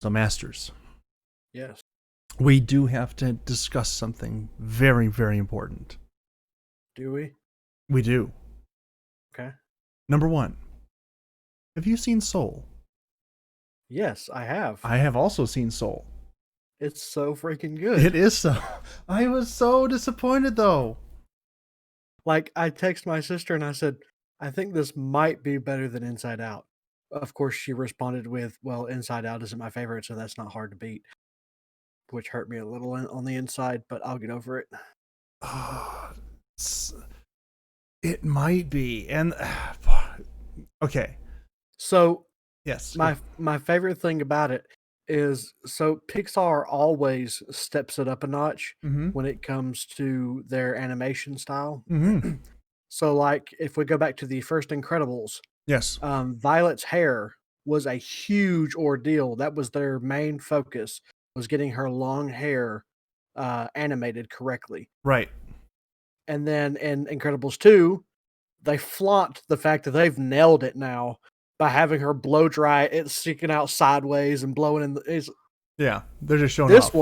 So, Masters, Yes. we do have to discuss something very, very important. Do we? We do. Okay. Number one, have you seen Soul? Yes, I have. I have also seen Soul. It's so freaking good. It is so. I was so disappointed, though. Like, I texted my sister and I said, I think this might be better than Inside Out. Of course, she responded with, well, Inside Out isn't my favorite, so that's not hard to beat, which hurt me a little on the inside, but I'll get over it. It might be. And, okay. So, Yes. my favorite thing about it is, so Pixar always steps it up a notch when it comes to their animation style. Mm-hmm. So, like, if we go back to the first Incredibles, Yes. Violet's hair was a huge ordeal. That was their main focus, was getting her long hair animated correctly. Right. And then in Incredibles 2, they flaunt the fact that they've nailed it now by having her blow dry it sticking out sideways and blowing in the. Yeah. They're just showing This off.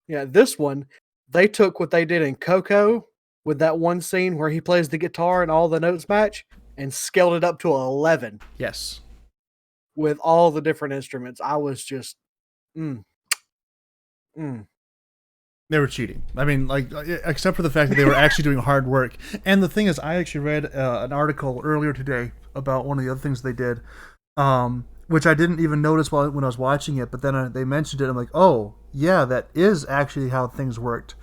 this one, they took what they did in Coco with that one scene where he plays the guitar and all the notes match and scaled it up to 11. Yes. With all the different instruments. I was just, They were cheating. I mean, like, except for the fact that they were actually doing hard work. And the thing is, I actually read an article earlier today about one of the other things they did, which I didn't even notice when I was watching it. But then they mentioned it. I'm like, oh, yeah, that is actually how things worked.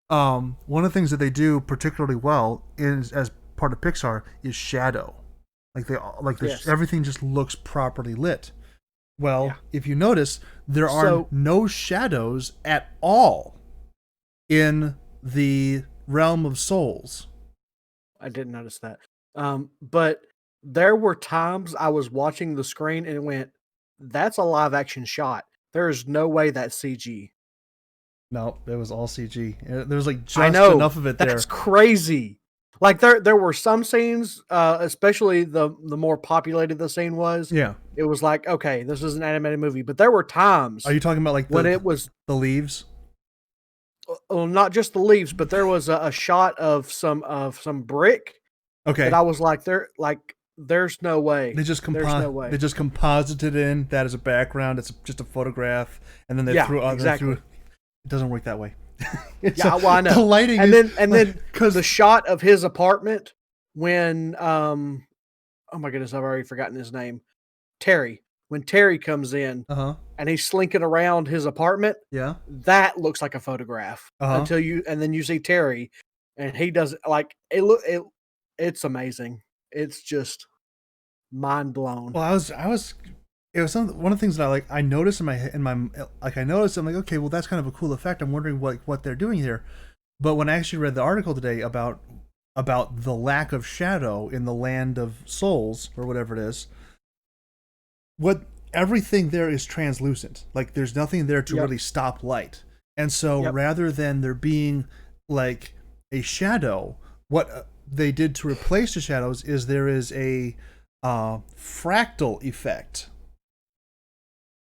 One of the things that they do particularly well as part of Pixar is shadow. Yes. Everything just looks properly lit. Well, if you notice, there are no shadows at all in the realm of souls. I didn't notice that. But there were times I was watching the screen and it went, that's a live action shot. There is no way that's CG. No, it was all CG. There was like just enough of it there. That's crazy. Like there were some scenes, especially the more populated the scene was. Yeah, it was like, okay, this is an animated movie. But there were times. Are you talking about like when it was the leaves? Well, not just the leaves, but there was a shot of some brick. Okay, that I was like, there's no way. They just composited in that as a background. It's just a photograph, and then they threw other. Exactly. It doesn't work that way. Well, I know. The lighting and then because the shot of his apartment when oh my goodness, I've already forgotten his name. Terry. When Terry comes in and he's slinking around his apartment, that looks like a photograph until then you see Terry and he does like it's amazing. It's just mind blown. Well, it was one of the things that I noticed in my I noticed, I'm like, okay, well, that's kind of a cool effect. I'm wondering what they're doing here. But when I actually read the article today about the lack of shadow in the land of souls or whatever it is, everything there is translucent. Like there's nothing there to really stop light. And so rather than there being like a shadow, what they did to replace the shadows is there is a fractal effect.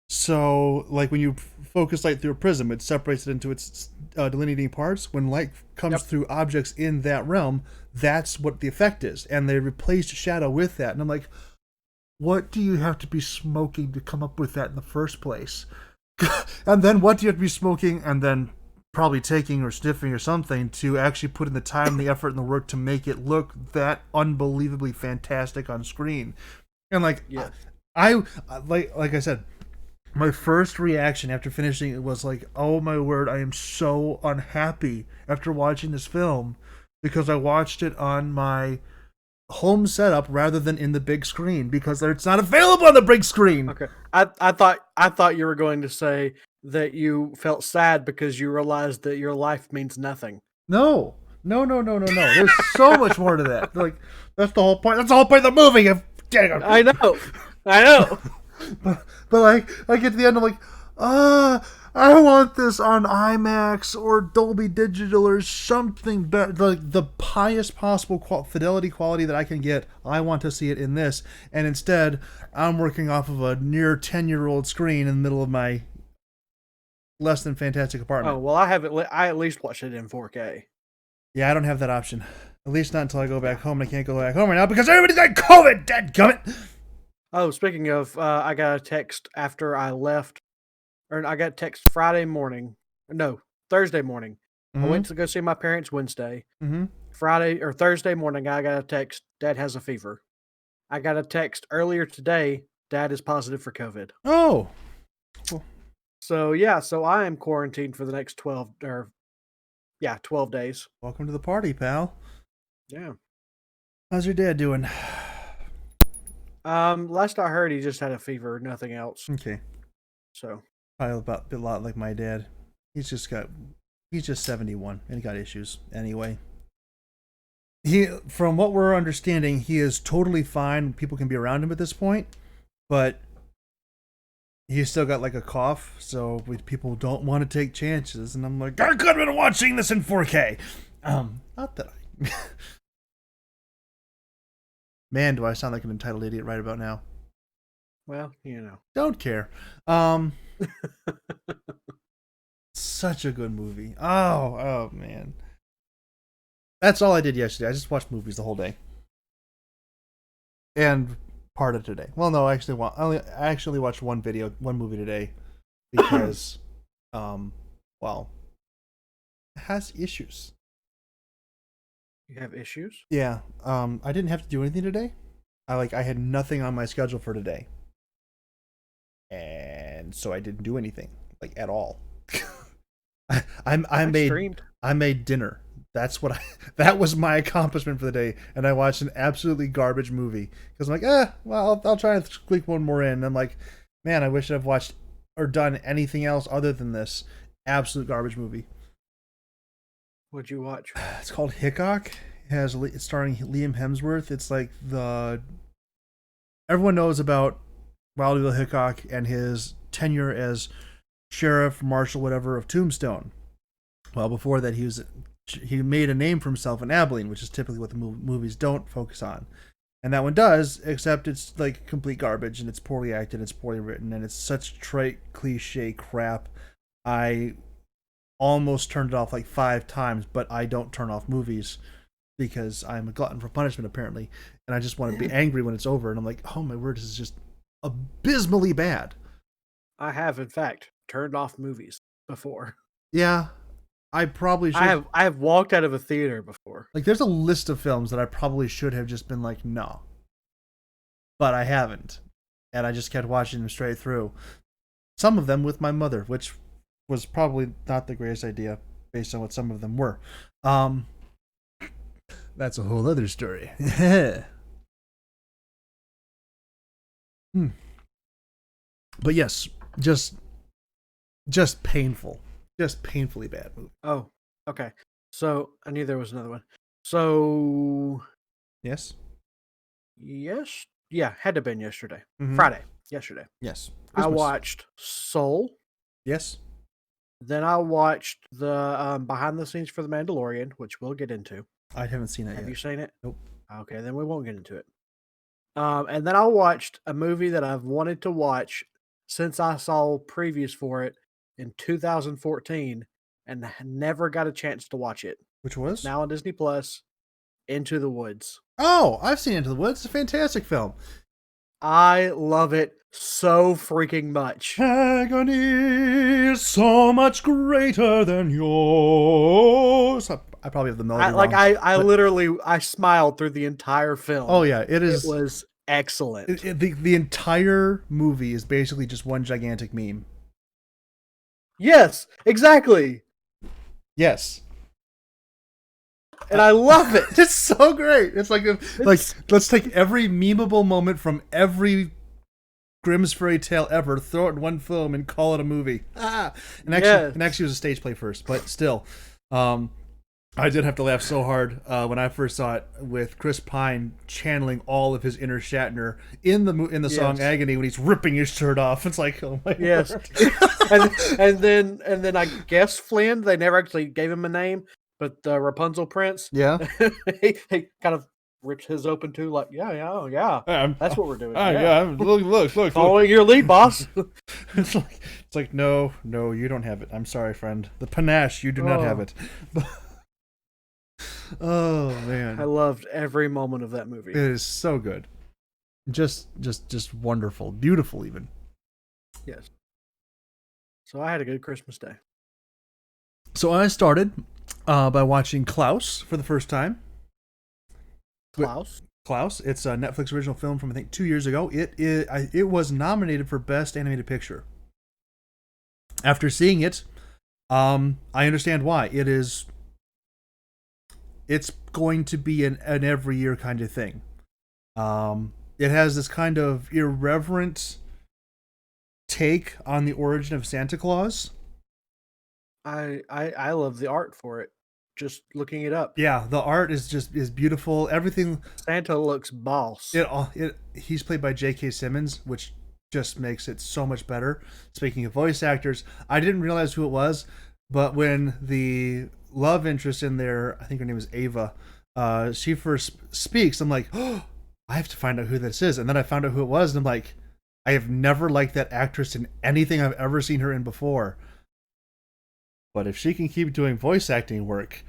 So, like when you focus light through a prism, it separates it into its delineating parts. When light comes through objects in that realm, that's what the effect is. And they replaced shadow with that. And I'm like, what do you have to be smoking to come up with that in the first place? And then what do you have to be smoking and then probably taking or sniffing or something to actually put in the time, the effort, and the work to make it look that unbelievably fantastic on screen? And like, I said, my first reaction after finishing it was like, oh my word, I am so unhappy after watching this film because I watched it on my home setup rather than in the big screen because it's not available on the big screen. Okay. I thought you were going to say that you felt sad because you realized that your life means nothing. No. There's so much more to that. Like that's the whole point. That's the whole point of the movie. I know. But like at the end, I'm like, I want this on IMAX or Dolby Digital or something better, like the highest possible fidelity quality that I can get. I want to see it in this, and instead, I'm working off of a near 10-year-old screen in the middle of my less than fantastic apartment. Oh well, I at least watched it in 4K. Yeah, I don't have that option. At least not until I go back home. I can't go back home right now because everybody's got COVID. Dadgummit. Oh, speaking of, I got a text after I left, or I got a text Friday morning. No, Thursday morning. I went to go see my parents Wednesday. Friday or Thursday morning, I got a text. Dad has a fever. I got a text earlier today. Dad is positive for COVID. Oh. Cool. So yeah, so I am quarantined for the next 12 days. Welcome to the party, pal. Yeah. How's your dad doing? Last I heard, he just had a fever, nothing else. Okay. So probably about a lot like my dad. He's just 71 and he got issues anyway. From what we're understanding, he is totally fine. People can be around him at this point, but he's still got like a cough, so people don't want to take chances. And I'm like, I could have been watching this in 4K. Not that I. Man, do I sound like an entitled idiot right about now? Well, you know. Don't care. Such a good movie. Oh man. That's all I did yesterday. I just watched movies the whole day. And part of today. Well, no, I actually watched one movie today because well, it has issues. You have issues? Yeah. I didn't have to do anything today. I had nothing on my schedule for today. And so I didn't do anything, like, at all. I made dinner. That was my accomplishment for the day, and I watched an absolutely garbage movie because I'm like, well, I'll try and squeak one more in. And I'm like, man, I wish I'd watched or done anything else other than this absolute garbage movie. What'd you watch? It's called Hickok. It's starring Liam Hemsworth. It's like everyone knows about Wild Bill Hickok and his tenure as sheriff, marshal, whatever of Tombstone. Well, before that, he made a name for himself in Abilene, which is typically what the movies don't focus on. And that one does, except it's like complete garbage, and it's poorly acted, it's poorly written, and it's such trite, cliche crap. I almost turned it off like 5 times, but I don't turn off movies because I'm a glutton for punishment, apparently. And I just want to be angry when it's over, and I'm like, oh my word, this is just abysmally bad. I have, in fact, turned off movies before. Yeah. I probably should. I have walked out of a theater before. Like, there's a list of films that I probably should have just been like, no. But I haven't. And I just kept watching them straight through. Some of them with my mother, which was probably not the greatest idea based on what some of them were. That's a whole other story. But yes, just painful. Just painfully bad movie. Oh, okay. So I knew there was another one. So yes, yeah, had to have been yesterday. Mm-hmm. Yesterday. Yes, Christmas. I watched Soul. Yes. Then I watched the behind the scenes for The Mandalorian, which we'll get into. I haven't seen it yet. Have you seen it? Nope. Okay, then we won't get into it. And then I watched a movie that I've wanted to watch since I saw previews for it in 2014 and never got a chance to watch it. Which was? It's now on Disney Plus, Into the Woods. Oh, I've seen Into the Woods. It's a fantastic film. I love it so freaking much. Agony is so much greater than yours. I probably have the melody wrong. I literally smiled through the entire film. Oh yeah, it was excellent. The entire movie is basically just one gigantic meme. Yes, exactly. Yes. And I love it. It's so great. It's like let's take every memeable moment from every Grimm's fairy tale ever, throw it in one film, and call it a movie. And actually, it was a stage play first, but still, I did have to laugh so hard when I first saw it with Chris Pine channeling all of his inner Shatner in the song Yes. "Agony" when he's ripping his shirt off. It's like, oh my Yes. word. and then I guess Flynn, they never actually gave him a name, but Rapunzel Prince, Yeah. he kind of rips his open too, like, yeah. That's what we're doing. Yeah. Look. Following your lead, boss. It's like no, you don't have it. I'm sorry, friend. The panache, you do not have it. Oh man, I loved every moment of that movie. it is so good. Just wonderful, beautiful even. Yes. So I had a good Christmas day. So I started by watching Klaus for the first time. Klaus. It's a Netflix original film from I think 2 years ago. It was nominated for Best Animated Picture. After seeing it, I understand why. It's going to be an every year kind of thing. It has this kind of irreverent take on the origin of Santa Claus. I love the art for it. Just looking it up. Yeah, the art is beautiful. Everything. Santa looks boss. He's played by J.K. Simmons, which just makes it so much better. Speaking of voice actors, I didn't realize who it was, but when the love interest in there, I think her name is Ava, she first speaks, I'm like, oh, I have to find out who this is. And then I found out who it was, and I'm like, I have never liked that actress in anything I've ever seen her in before. But if she can keep doing voice acting work,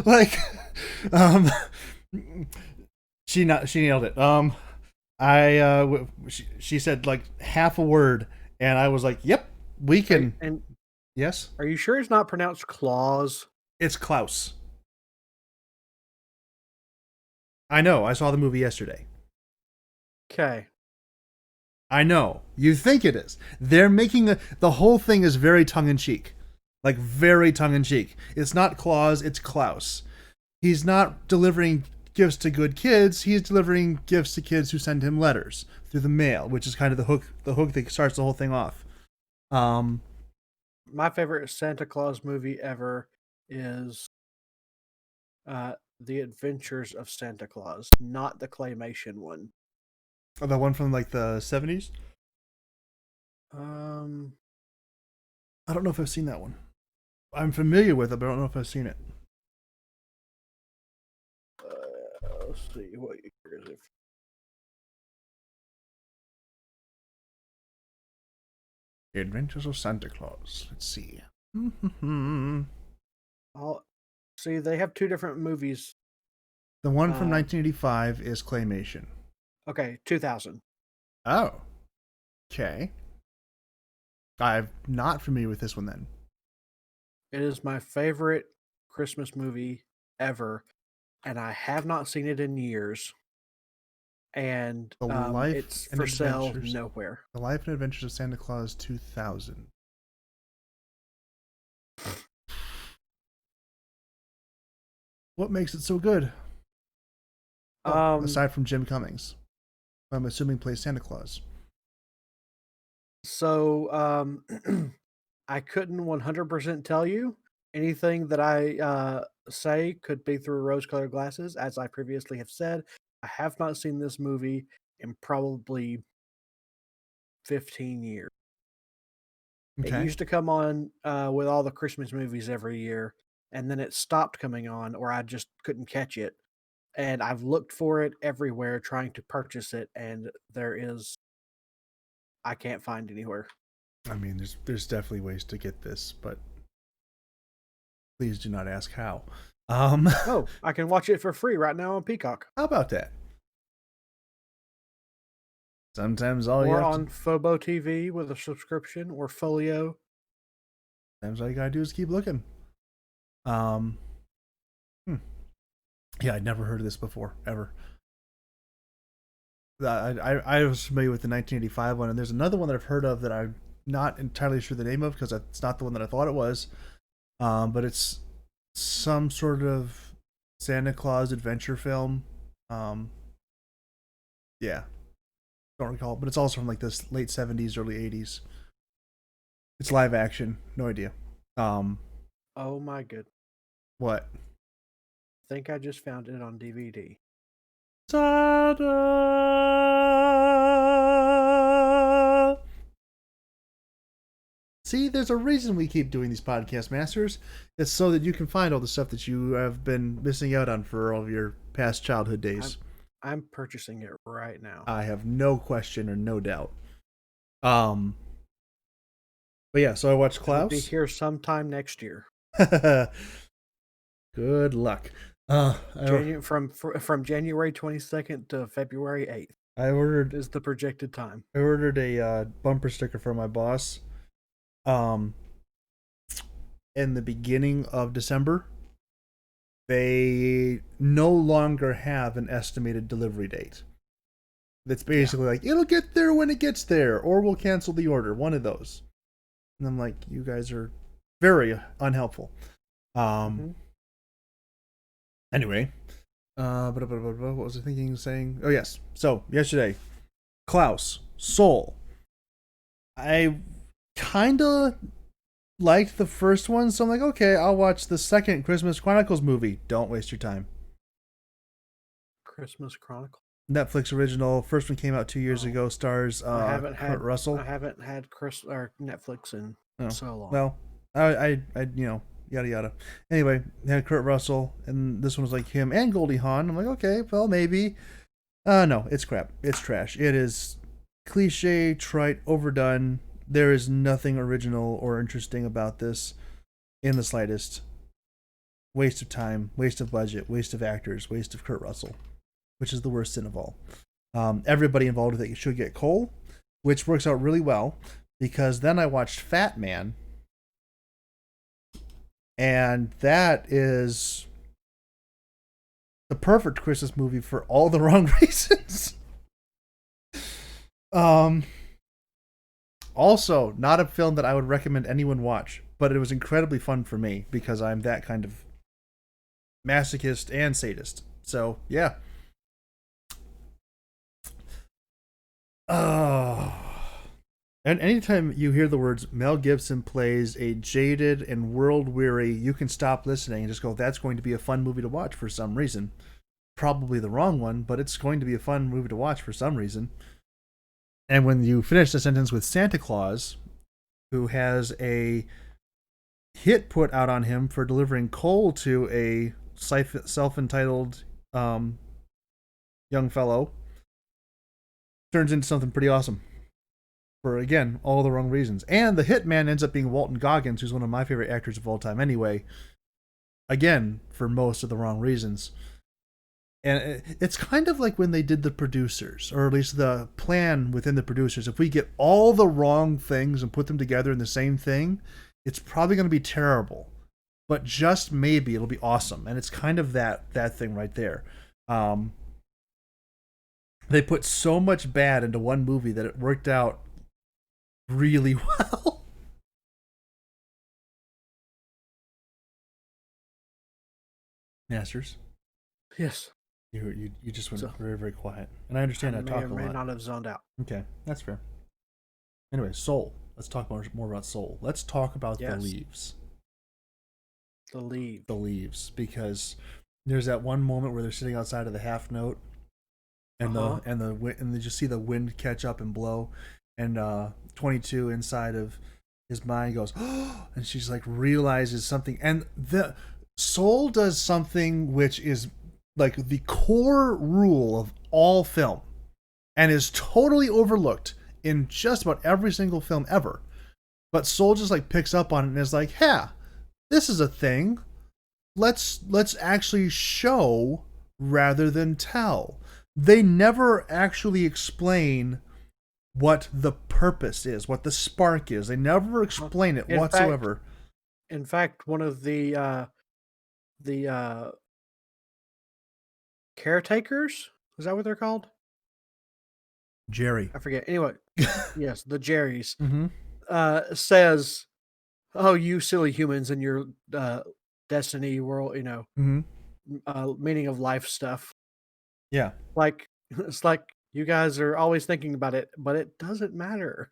like, she nailed it. She said like half a word, and I was like, "Yep, we can." And yes, are you sure it's not pronounced Claus? it's Klaus. I know. I saw the movie yesterday. Okay. I know. You think it is. They're making the whole thing is very tongue in cheek, like very tongue in cheek. It's not Claus. It's Klaus. He's not delivering gifts to good kids. He's delivering gifts to kids who send him letters through the mail, which is kind of the hook that starts the whole thing off. My favorite Santa Claus movie ever is The Adventures of Santa Claus, not the claymation one. The one from like the 70s? I don't know if I've seen that one. I'm familiar with it, but I don't know if I've seen it. Let's see, what year is it? The Adventures of Santa Claus. Let's see. See, they have two different movies. The one from 1985 is claymation. Okay, 2000. Oh. Okay. I'm not familiar with this one then. It is my favorite Christmas movie ever, and I have not seen it in years. And it's for sale nowhere. The Life and Adventures of Santa Claus 2000. What makes it so good? Aside from Jim Cummings, I'm assuming plays Santa Claus. So I couldn't 100% tell you. Anything that I say could be through rose-colored glasses. As I previously have said, I have not seen this movie in probably 15 years. Okay. It used to come on with all the Christmas movies every year, and then it stopped coming on, or I just couldn't catch it. And I've looked for it everywhere trying to purchase it, and I can't find anywhere. I mean, there's definitely ways to get this, but please do not ask how. Oh, I can watch it for free right now on Peacock. How about that? Sometimes all you have on Fobo TV with a subscription or Folio. Sometimes all you gotta do is keep looking. Yeah, I'd never heard of this before, ever. I was familiar with the 1985 one, and there's another one that I've heard of that I'm not entirely sure the name of because it's not the one that I thought it was. But it's some sort of Santa Claus adventure film. Yeah, don't recall, but it's also from like this late 70s, early 80s. It's live action, no idea. Oh my good. What? I think I just found it on DVD. Ta-da! See, there's a reason we keep doing these podcast masters. It's so that you can find all the stuff that you have been missing out on for all of your past childhood days. I'm purchasing it right now. I have no question or no doubt. But yeah, so I watched Klaus. It'll be here sometime next year. Good luck. From January 22nd to February 8th. Is the projected time. I ordered a bumper sticker for my boss. In the beginning of December. They no longer have an estimated delivery date. That's basically like, it'll get there when it gets there, or we'll cancel the order. One of those. And I'm like, you guys are very unhelpful. Anyway, what was I saying? Oh, yes. So, yesterday, Klaus, Soul. I kind of liked the first one, so I'm like, okay, I'll watch the second Christmas Chronicles movie. Don't waste your time. Christmas Chronicles? Netflix original. First one came out 2 years ago. Stars Kurt Russell. I haven't had Netflix in so long. Well, I yada yada. Anyway, had Kurt Russell, and this one was like him and Goldie Hawn. I'm like, okay, well maybe. No, it's crap. It's trash. It is cliche, trite, overdone. There is nothing original or interesting about this in the slightest. Waste of time, waste of budget, waste of actors, waste of Kurt Russell, which is the worst sin of all. Everybody involved with it should get coal, which works out really well because then I watched Fat Man, and that is the perfect Christmas movie for all the wrong reasons. Also, not a film that I would recommend anyone watch, but it was incredibly fun for me because I'm that kind of masochist and sadist. So, yeah. And anytime you hear the words Mel Gibson plays a jaded and world-weary, you can stop listening and just go, that's going to be a fun movie to watch for some reason. Probably the wrong one, but it's going to be a fun movie to watch for some reason. And when you finish the sentence with Santa Claus, who has a hit put out on him for delivering coal to a self-entitled young fellow, turns into something pretty awesome. For, again, all the wrong reasons. And the hitman ends up being Walton Goggins, who's one of my favorite actors of all time anyway. Again, for most of the wrong reasons. And it's kind of like when they did The Producers, or at least the plan within The Producers. If we get all the wrong things and put them together in the same thing, it's probably going to be terrible. But just maybe it'll be awesome. And it's kind of that thing right there. They put so much bad into one movie that it worked out really well. Masters? Yes. You just went very, very quiet. And I understand I talk a lot. I may not have zoned out. Okay, that's fair. Anyway, Soul. Let's talk more about Soul. Let's talk about The Leaves. The Leaves. Because there's that one moment where they're sitting outside of the half note, and and they just see the wind catch up and blow, and 22 inside of his mind goes, oh, and she's like realizes something, and the Soul does something which is like the core rule of all film and is totally overlooked in just about every single film ever. But Soul just like picks up on it and is like, yeah, this is a thing. Let's actually show rather than tell. They never actually explain what the purpose is, what the spark is. They never explain it whatsoever. In fact, one of the caretakers, is that what they're called? Jerry. I forget. Anyway, yes, the Jerrys says, "Oh, you silly humans and your destiny world, meaning of life stuff." Yeah, like it's like you guys are always thinking about it, but it doesn't matter.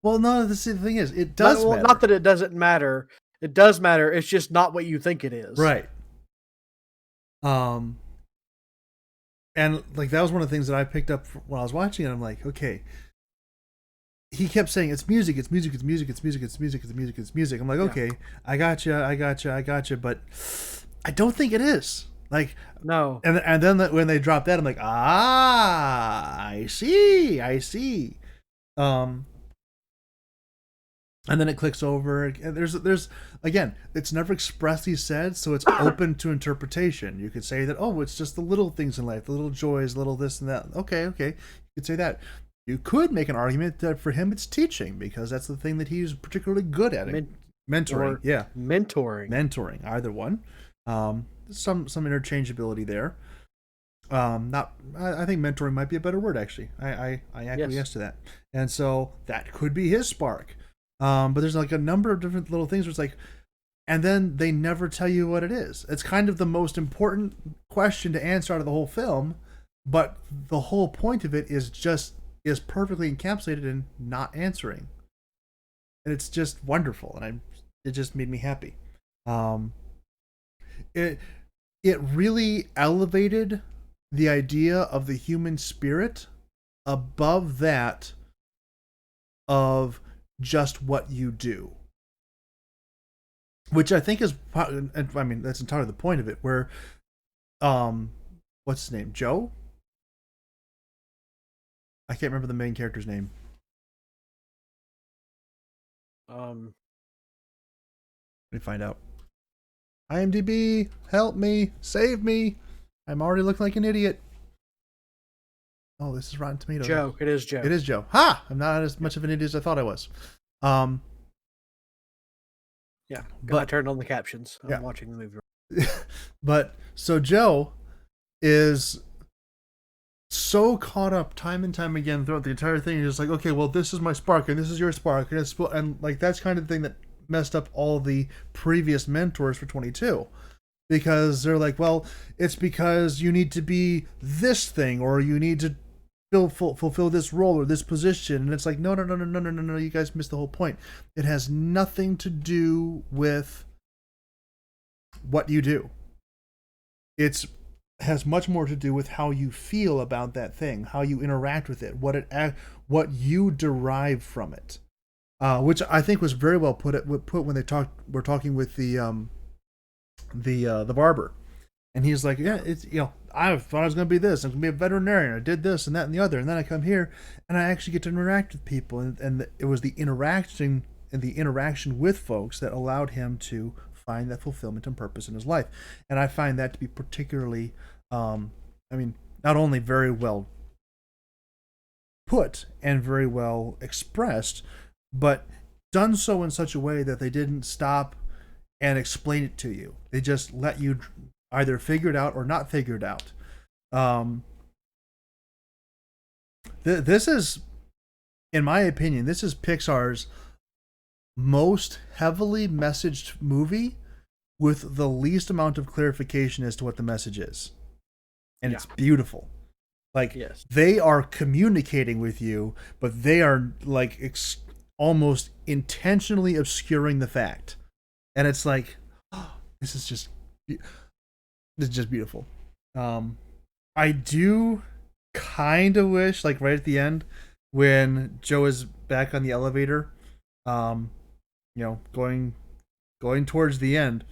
Well, no, the thing is, it does matter. Not that it doesn't matter. It does matter. It's just not what you think it is. Right. And like that was one of the things that I picked up when I was watching it. I'm like, okay. He kept saying it's music, it's music, it's music, it's music, it's music, it's music, it's music. I'm like, okay, I gotcha, but I don't think it is. Like, no. And then when they dropped that, I'm like, I see. And then it clicks over. And there's again, it's never expressly said, so it's open to interpretation. You could say that, oh, it's just the little things in life, the little joys, little this and that. Okay, you could say that. You could make an argument that for him it's teaching, because that's the thing that he's particularly good at. Mentoring, yeah. Mentoring, either one. Some interchangeability there. I think mentoring might be a better word, actually. I acquiesce to that. And so that could be his spark. But there's like a number of different little things where it's like, and then they never tell you what it is. It's kind of the most important question to answer out of the whole film, but the whole point of it is perfectly encapsulated in not answering. And it's just wonderful, and it just made me happy. It really elevated the idea of the human spirit above that of just what you do, which I think is, I mean, that's entirely the point of it, where what's his name, Joe? I can't remember the main character's name. Let me find out. IMDb, help me, save me. I'm already looking like an idiot. Oh, this is Rotten Tomatoes. Joe. It is Joe. It is Joe. Ha! I'm not as much of an idiot as I thought I was. Yeah, but I turned on the captions. I'm watching the movie. But so Joe is so caught up time and time again throughout the entire thing. He's just like, okay, well, this is my spark, and this is your spark, and like that's kind of the thing that messed up all the previous mentors for 22. Because they're like, well, it's because you need to be this thing, or you need to fulfill this role or this position. And it's like, no, you guys missed the whole point. It has nothing to do with what you do. It has much more to do with how you feel about that thing, how you interact with it, what you derive from it. Which I think was very well put when we're talking with the barber, and he's like, yeah, it's, I thought I was going to be this, I'm going to be a veterinarian, I did this and that and the other, and then I come here and I actually get to interact with people, and it was the interaction with folks that allowed him to find that fulfillment and purpose in his life. And I find that to be particularly not only very well put and very well expressed, but done so in such a way that they didn't stop and explain it to you. They just let you either figure it out or not figure it out. This is, in my opinion, this is Pixar's most heavily messaged movie with the least amount of clarification as to what the message is. And it's beautiful. Like, they are communicating with you, but they are like almost intentionally obscuring the fact. And it's like, oh, this is just beautiful. I do kind of wish, like right at the end, when Joe is back on the elevator, going towards the end,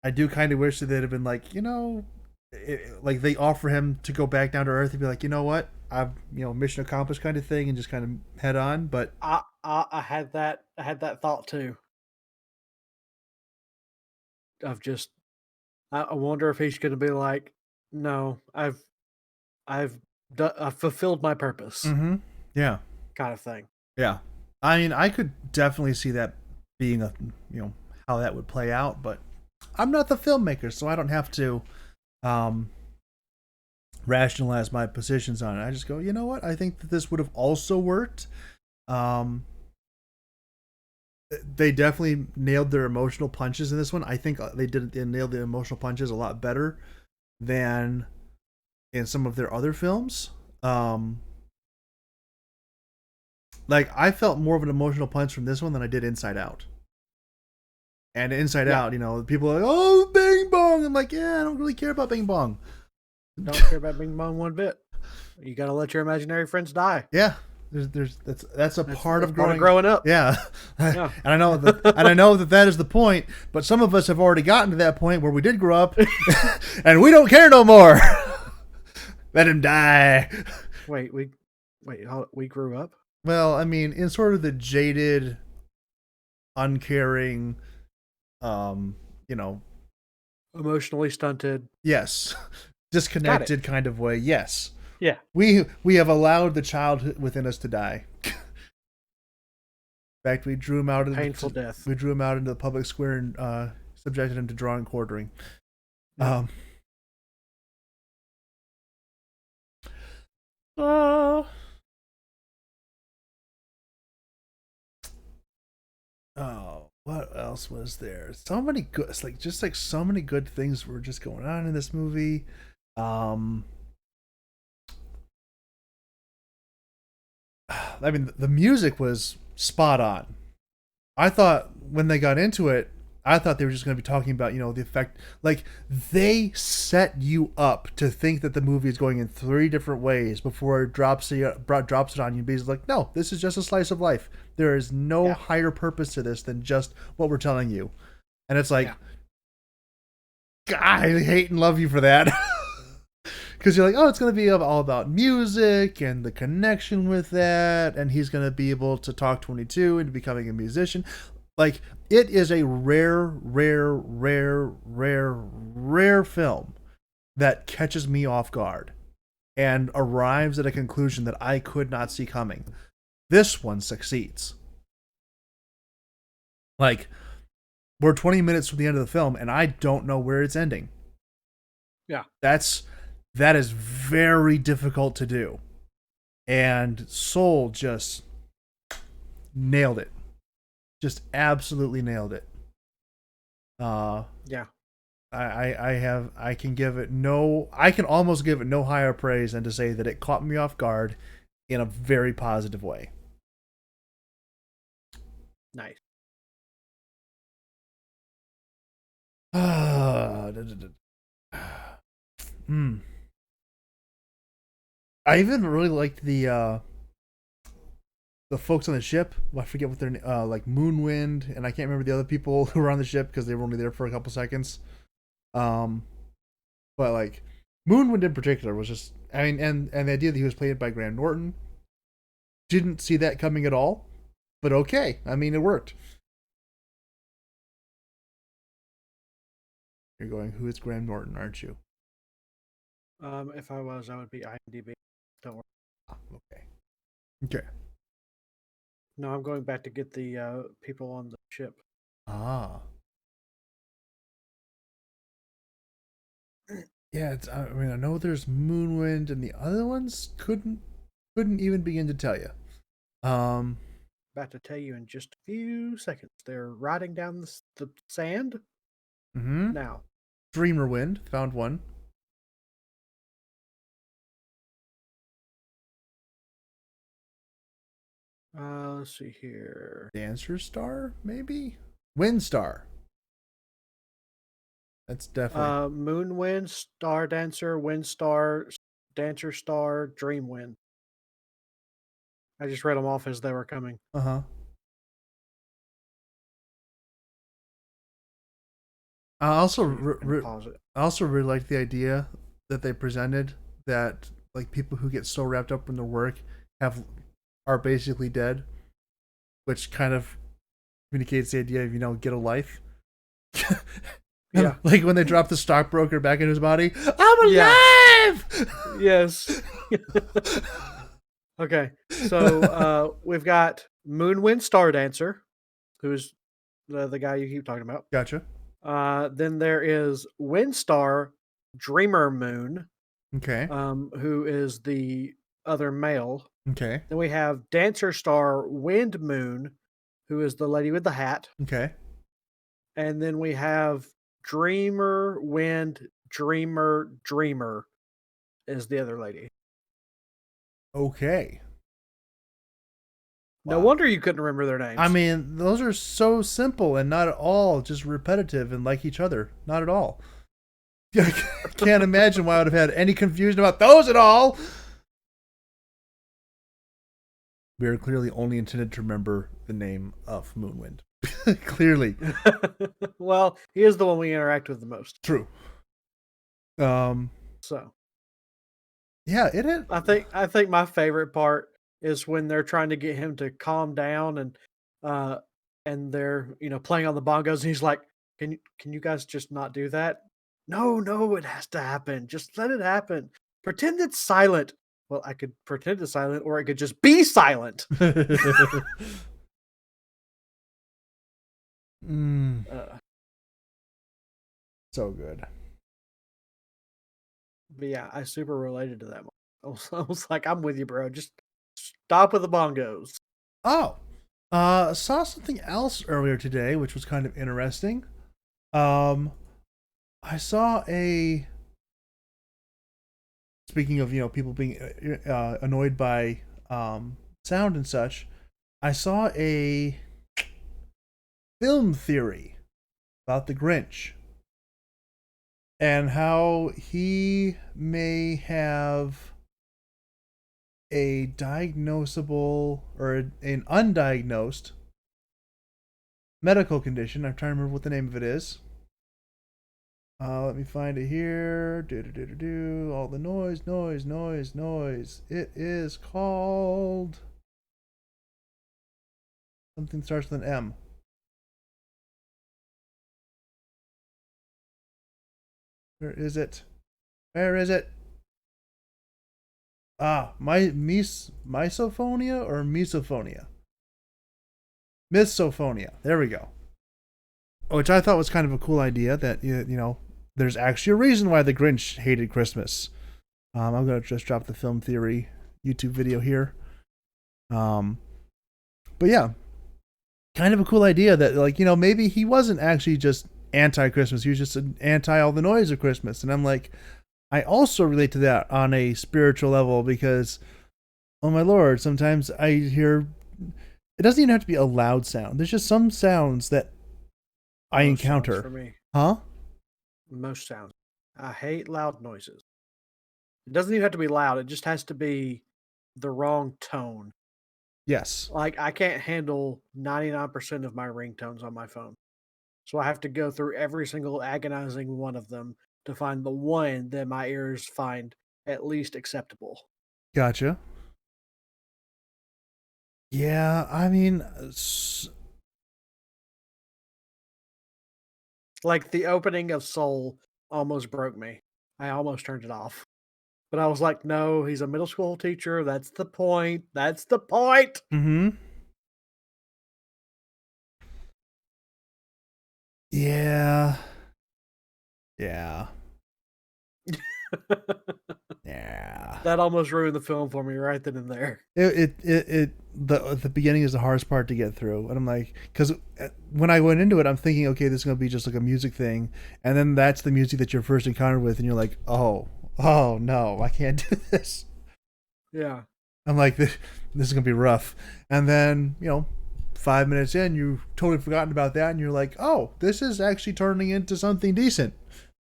I do kind of wish that they'd have been like, like they offer him to go back down to Earth and be like, you know what, I've mission accomplished kind of thing, and just kind of head on. But I had that thought too. I wonder if he's going to be like, no, I've fulfilled my purpose. Mm-hmm. Yeah. Kind of thing. Yeah. I mean, I could definitely see that being how that would play out, but I'm not the filmmaker, so I don't have to rationalize my positions on it. I just go, you know what? I think that this would have also worked. They definitely nailed their emotional punches in this one. I think they nailed the emotional punches a lot better than in some of their other films. Like, I felt more of an emotional punch from this one than I did Inside Out. And Inside Out, you know, people are like, oh, Bing Bong. I'm like, yeah, I don't really care about Bing Bong. Don't care about Bing Bong one bit. You got to let your imaginary friends die. Yeah, that's part of growing up. Yeah, yeah. And I know that is the point. But some of us have already gotten to that point where we did grow up, and we don't care no more. Let him die. Wait, we grew up? Well, I mean, in sort of the jaded, uncaring, you know, emotionally stunted. Yes, disconnected kind of way. Yes. Yeah. We have allowed the child within us to die. In fact, we drew him out painful death. We drew him out into the public square and subjected him to drawing and quartering. Yeah. Oh, what else was there? So many good, so many good things were just going on in this movie. I mean, the music was spot on. I thought when they got into it, I thought they were just going to be talking about, you know, the effect. Like, they set you up to think that the movie is going in 3 different ways before it drops it on you. Basically, like, no, this is just a slice of life. There is no higher purpose to this than just what we're telling you. And it's like, God, I hate and love you for that. Because you're like, oh, it's going to be all about music and the connection with that. And he's going to be able to talk 22 into becoming a musician. Like, it is a rare film that catches me off guard and arrives at a conclusion that I could not see coming. This one succeeds. Like, we're 20 minutes from the end of the film, and I don't know where it's ending. Yeah. That is very difficult to do. And Soul just nailed it. Just absolutely nailed it. Yeah. I can almost give it no higher praise than to say that it caught me off guard in a very positive way. Nice. I even really liked the folks on the ship. Well, I forget what their like Moonwind, and I can't remember the other people who were on the ship because they were only there for a couple seconds. But like Moonwind in particular was just, I mean, and the idea that he was played by Graham Norton, didn't see that coming at all. But okay, I mean, it worked. You're going, who is Graham Norton, aren't you? If I was, I would be IMDb. Don't worry. Okay. Okay. No, I'm going back to get the people on the ship. Ah. Yeah, I mean, I know there's Moonwind, and the other ones couldn't even begin to tell you. About to tell you in just a few seconds. They're riding down the sand. Mm-hmm. Now, Dreamer Wind, found one. Let's see here. Dancer Star, maybe? Wind Star. That's definitely Moonwind, Star Dancer, Wind Star, Dancer Star, Dream Wind. I just read them off as they were coming. Uh-huh. I also really liked the idea that they presented that like people who get so wrapped up in their work are basically dead, which kind of communicates the idea of, you know, get a life. Yeah. Like when they drop the stockbroker back into his body, I'm alive! Yeah. Yes. Okay. So we've got Moonwind Star Dancer, who's the guy you keep talking about. Gotcha. Then there is Windstar Dreamer Moon. Okay. Who is the other male. Okay. Then we have Dancer Star Wind Moon, who is the lady with the hat. Okay. And then we have Dreamer Wind Dreamer is the other lady. Okay. No wonder you couldn't remember their names. I mean, those are so simple and not at all just repetitive and like each other. Not at all. I can't imagine why I would have had any confusion about those at all. We are clearly only intended to remember the name of Moonwind. Clearly. Well, he is the one we interact with the most. True. So. Yeah, it is. I think my favorite part is when they're trying to get him to calm down and they're, playing on the bongos and he's like, can you guys just not do that? No, it has to happen. Just let it happen. Pretend it's silent. Well, I could pretend it's silent or I could just be silent. So good. But yeah, I super related to that one. I was like, I'm with you, bro. Just stop with the bongos. Oh, saw something else earlier today, which was kind of interesting. I saw speaking of, people being annoyed by sound and such, I saw a film theory about the Grinch and how he may have a diagnosable or an undiagnosed medical condition. I'm trying to remember what the name of it is. Let me find it here. All the noise. It is called something starts with an M. Where is it? Misophonia or misophonia? Misophonia. There we go. Which I thought was kind of a cool idea that, there's actually a reason why the Grinch hated Christmas. I'm going to just drop the film theory YouTube video here. But yeah, kind of a cool idea that, maybe he wasn't actually just anti-Christmas. He was just anti all the noise of Christmas. And I'm like, I also relate to that on a spiritual level because, oh my Lord, sometimes I hear, it doesn't even have to be a loud sound. There's just some sounds that I encounter. For me. Huh? Most sounds. I hate loud noises. It doesn't even have to be loud. It just has to be the wrong tone. Yes. Like I can't handle 99% of my ringtones on my phone. So I have to go through every single agonizing one of them to find the one that my ears find at least acceptable. Gotcha. Yeah, I mean, like the opening of Soul almost broke me. I almost turned it off. But I was like, no, he's a middle school teacher. That's the point. That's the point. Mm-hmm. Yeah. Yeah. Yeah. That almost ruined the film for me right then and there. The beginning is the hardest part to get through, and I'm like, because when I went into it, I'm thinking, okay, this is gonna be just like a music thing, and then that's the music that you're first encountered with, and you're like, oh no, I can't do this. Yeah. I'm like, this is gonna be rough, and then 5 minutes in, you've totally forgotten about that, and you're like, oh, this is actually turning into something decent,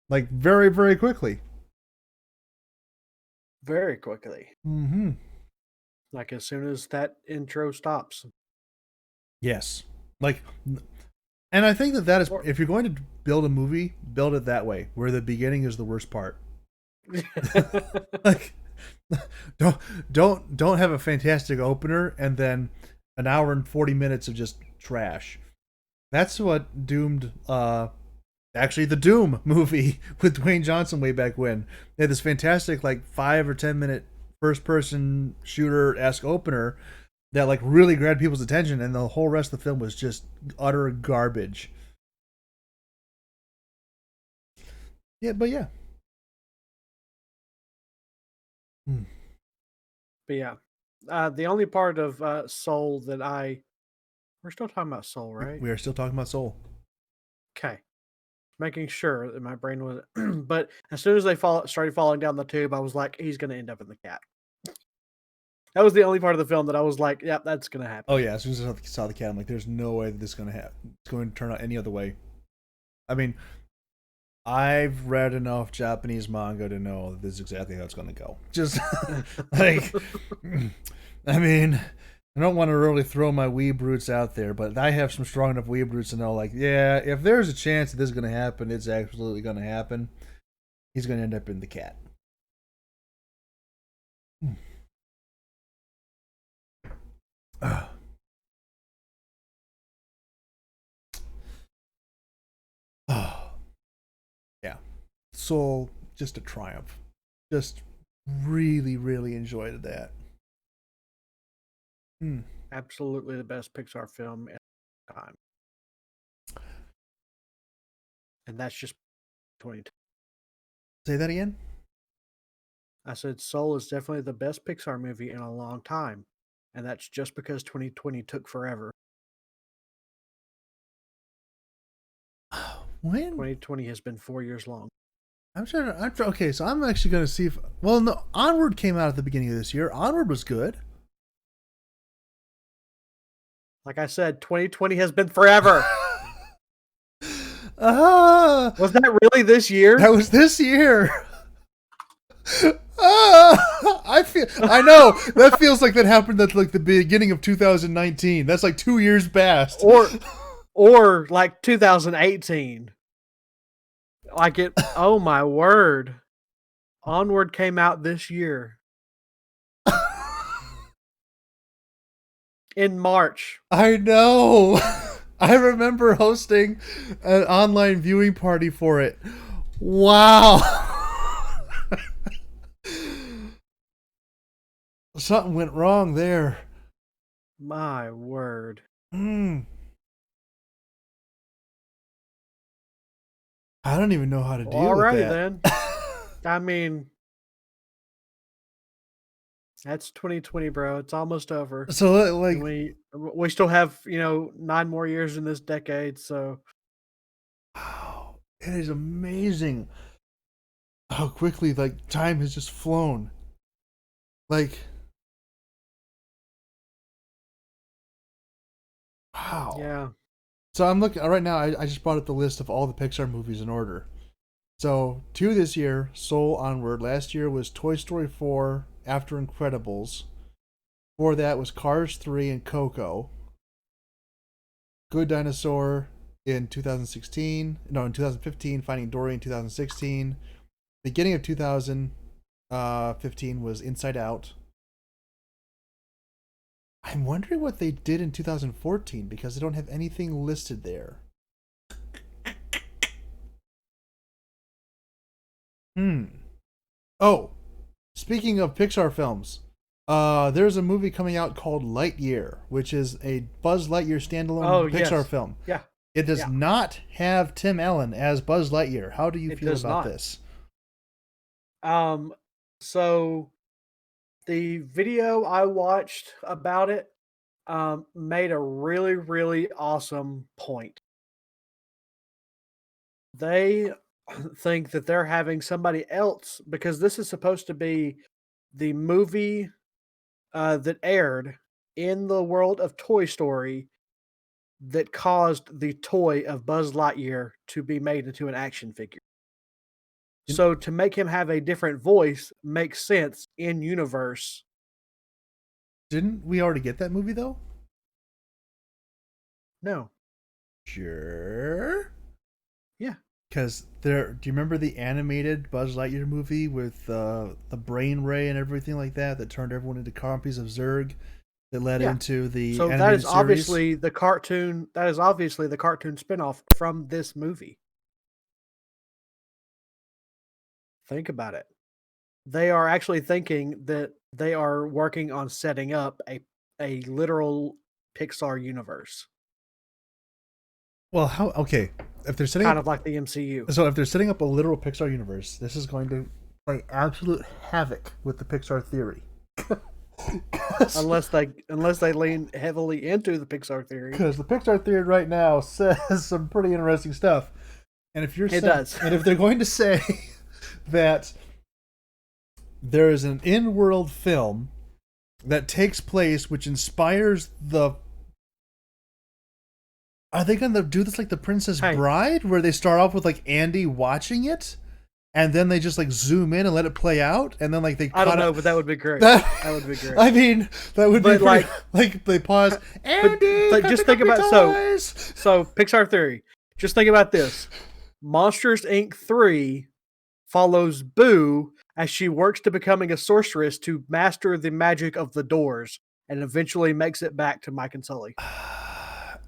like very, very quickly. Very quickly. Mm-hmm. Like as soon as that intro stops. Yes. Like, and I think that is, if you're going to build a movie, build it that way, where the beginning is the worst part. Like, don't have a fantastic opener and then an hour and 40 minutes of just trash. That's what doomed actually the Doom movie with Dwayne Johnson way back when. They had this fantastic 5 or 10 minute first person shooter-esque opener that really grabbed people's attention, and the whole rest of the film was just utter garbage. Yeah, but yeah. But yeah. The only part of Soul that we're still talking about Soul, right? We are still talking about Soul. Okay. Making sure that my brain was but as soon as they started falling down the tube, I was like, he's gonna end up in the cat. That was the only part of the film that I was like, "Yep, that's gonna happen." Oh yeah, as soon as I saw the cat, I'm like, "There's no way that this is gonna happen. It's going to turn out any other way." I mean, I've read enough Japanese manga to know that this is exactly how it's going to go. Just like, I mean, I don't want to really throw my weeb roots out there, but I have some strong enough weeb roots to know, like, yeah, if there's a chance that this is going to happen, it's absolutely going to happen. He's going to end up in the cat. Yeah. So, just a triumph. Just really, really enjoyed that. Absolutely the best Pixar film in time. And that's just 2020. Say that again? I said Soul is definitely the best Pixar movie in a long time. And that's just because 2020 took forever. When? 2020 has been 4 years long. Okay, so I'm actually going to see if... Well, no, Onward came out at the beginning of this year. Onward was good. Like I said, 2020 has been forever. Was that really this year? That was this year. I know that feels like that happened at like the beginning of 2019. That's like 2 years past, or like 2018. Like it. Oh my word! Onward came out this year in March. I know. I remember hosting an online viewing party for it. Wow. Something went wrong there. My word. I don't even know how to deal with that. Alrighty then. I mean, that's 2020, bro. It's almost over. So like we still have 9 more years in this decade. So, wow, it is amazing how quickly like time has just flown. Like, wow. Yeah. So I'm looking right now. I just brought up the list of all the Pixar movies in order. So 2 this year, Soul, Onward. Last year was Toy Story 4, After Incredibles. Before that was Cars 3 and Coco. Good Dinosaur in 2016. No, in 2015. Finding Dory in 2016. Beginning of 2015 was Inside Out. I'm wondering what they did in 2014 because they don't have anything listed there. Oh, speaking of Pixar films, there's a movie coming out called Lightyear, which is a Buzz Lightyear standalone Pixar film. Yeah. It does not have Tim Allen as Buzz Lightyear. How do you feel about this? So the video I watched about it made a really, really awesome point. They think that they're having somebody else, because this is supposed to be the movie that aired in the world of Toy Story that caused the toy of Buzz Lightyear to be made into an action figure. So to make him have a different voice makes sense in universe. Didn't we already get that movie though? No. Sure. Yeah. Because do you remember the animated Buzz Lightyear movie with the brain ray and everything like that turned everyone into copies of Zurg that led into the so animated that is series? obviously the cartoon. That is obviously the cartoon spinoff from this movie. Think about it. They are actually thinking that they are working on setting up a literal Pixar universe. Well, how? Okay, if they're setting kind of like the MCU. So if they're setting up a literal Pixar universe, this is going to play absolute havoc with the Pixar theory. unless they lean heavily into the Pixar theory. Because the Pixar theory right now says some pretty interesting stuff, and if they're going to say that there is an in-world film that takes place, which inspires the. Are they gonna do this like the Princess Bride, where they start off with like Andy watching it, and then they just like zoom in and let it play out, and then like they. I don't know, but that would be great. That would be great. I mean, that would be like they pause. Andy, but just think about so Pixar theory. Just think about this: Monsters Inc. 3 follows Boo as she works to becoming a sorceress to master the magic of the doors, and eventually makes it back to Mike and Sully.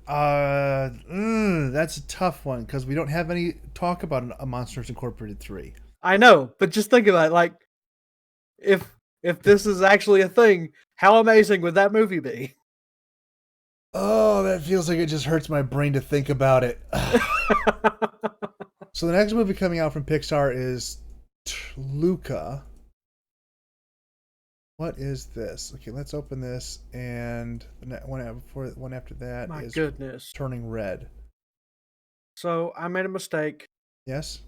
That's a tough one because we don't have any talk about a Monsters Incorporated 3. I know, but just think about it. Like, if this is actually a thing, how amazing would that movie be? Oh, that feels like it just hurts my brain to think about it. So the next movie coming out from Pixar is Luca. What is this? Okay, let's open this, and the one after that My is goodness. Turning Red. So I made a mistake. Yes?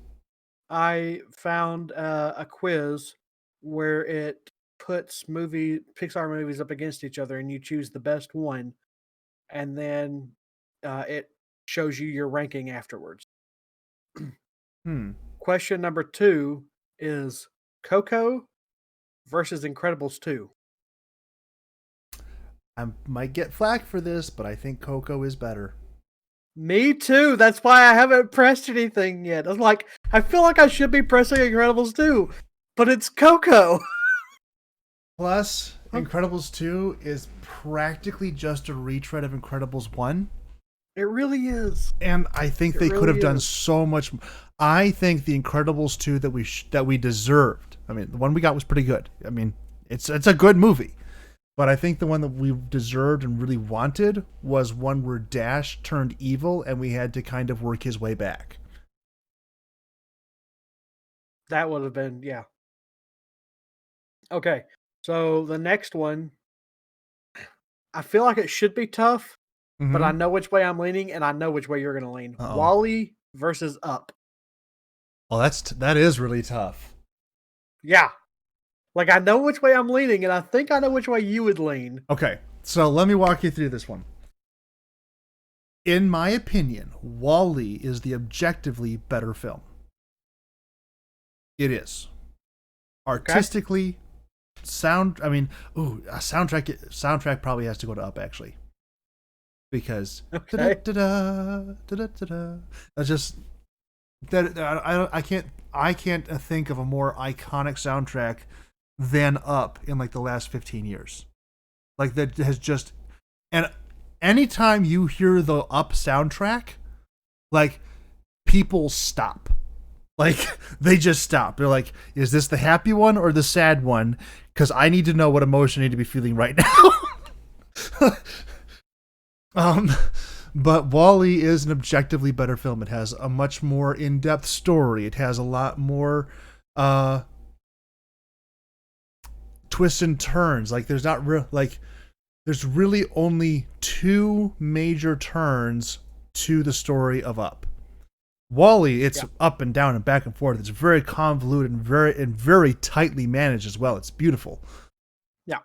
I found a quiz where it puts Pixar movies up against each other, and you choose the best one, and then it shows you your ranking afterwards. Question number 2 is Coco versus Incredibles 2. I might get flack for this, but I think Coco is better. Me too. That's why I haven't pressed anything yet. I was like, I feel like I should be pressing Incredibles 2, but it's Coco. Plus, Incredibles 2 is practically just a retread of Incredibles 1. It really is. And I think they could have done so much. I think the Incredibles 2 that we deserved. I mean, the one we got was pretty good. I mean, it's a good movie. But I think the one that we deserved and really wanted was one where Dash turned evil and we had to kind of work his way back. That would have been, yeah. Okay, so the next one, I feel like it should be tough, but I know which way I'm leaning, and I know which way you're going to lean. WALL-E versus Up. Oh, that is really tough. Yeah. Like, I know which way I'm leaning, and I think I know which way you would lean. Okay, so let me walk you through this one. In my opinion, WALL-E is the objectively better film. It is. Artistically, soundtrack probably has to go to Up, actually. Because that's just that I can't think of a more iconic soundtrack than Up in like the last 15 years. Like that has just, and anytime you hear the Up soundtrack, like people stop. Like they just stop. They're like, is this the happy one or the sad one? Because I need to know what emotion I need to be feeling right now. But WALL-E is an objectively better film. It has a much more in-depth story. It has a lot more twists and turns. Like there's really only 2 major turns to the story of Up. WALL-E, it's up and down and back and forth. It's very convoluted and very tightly managed as well. It's beautiful. Yeah.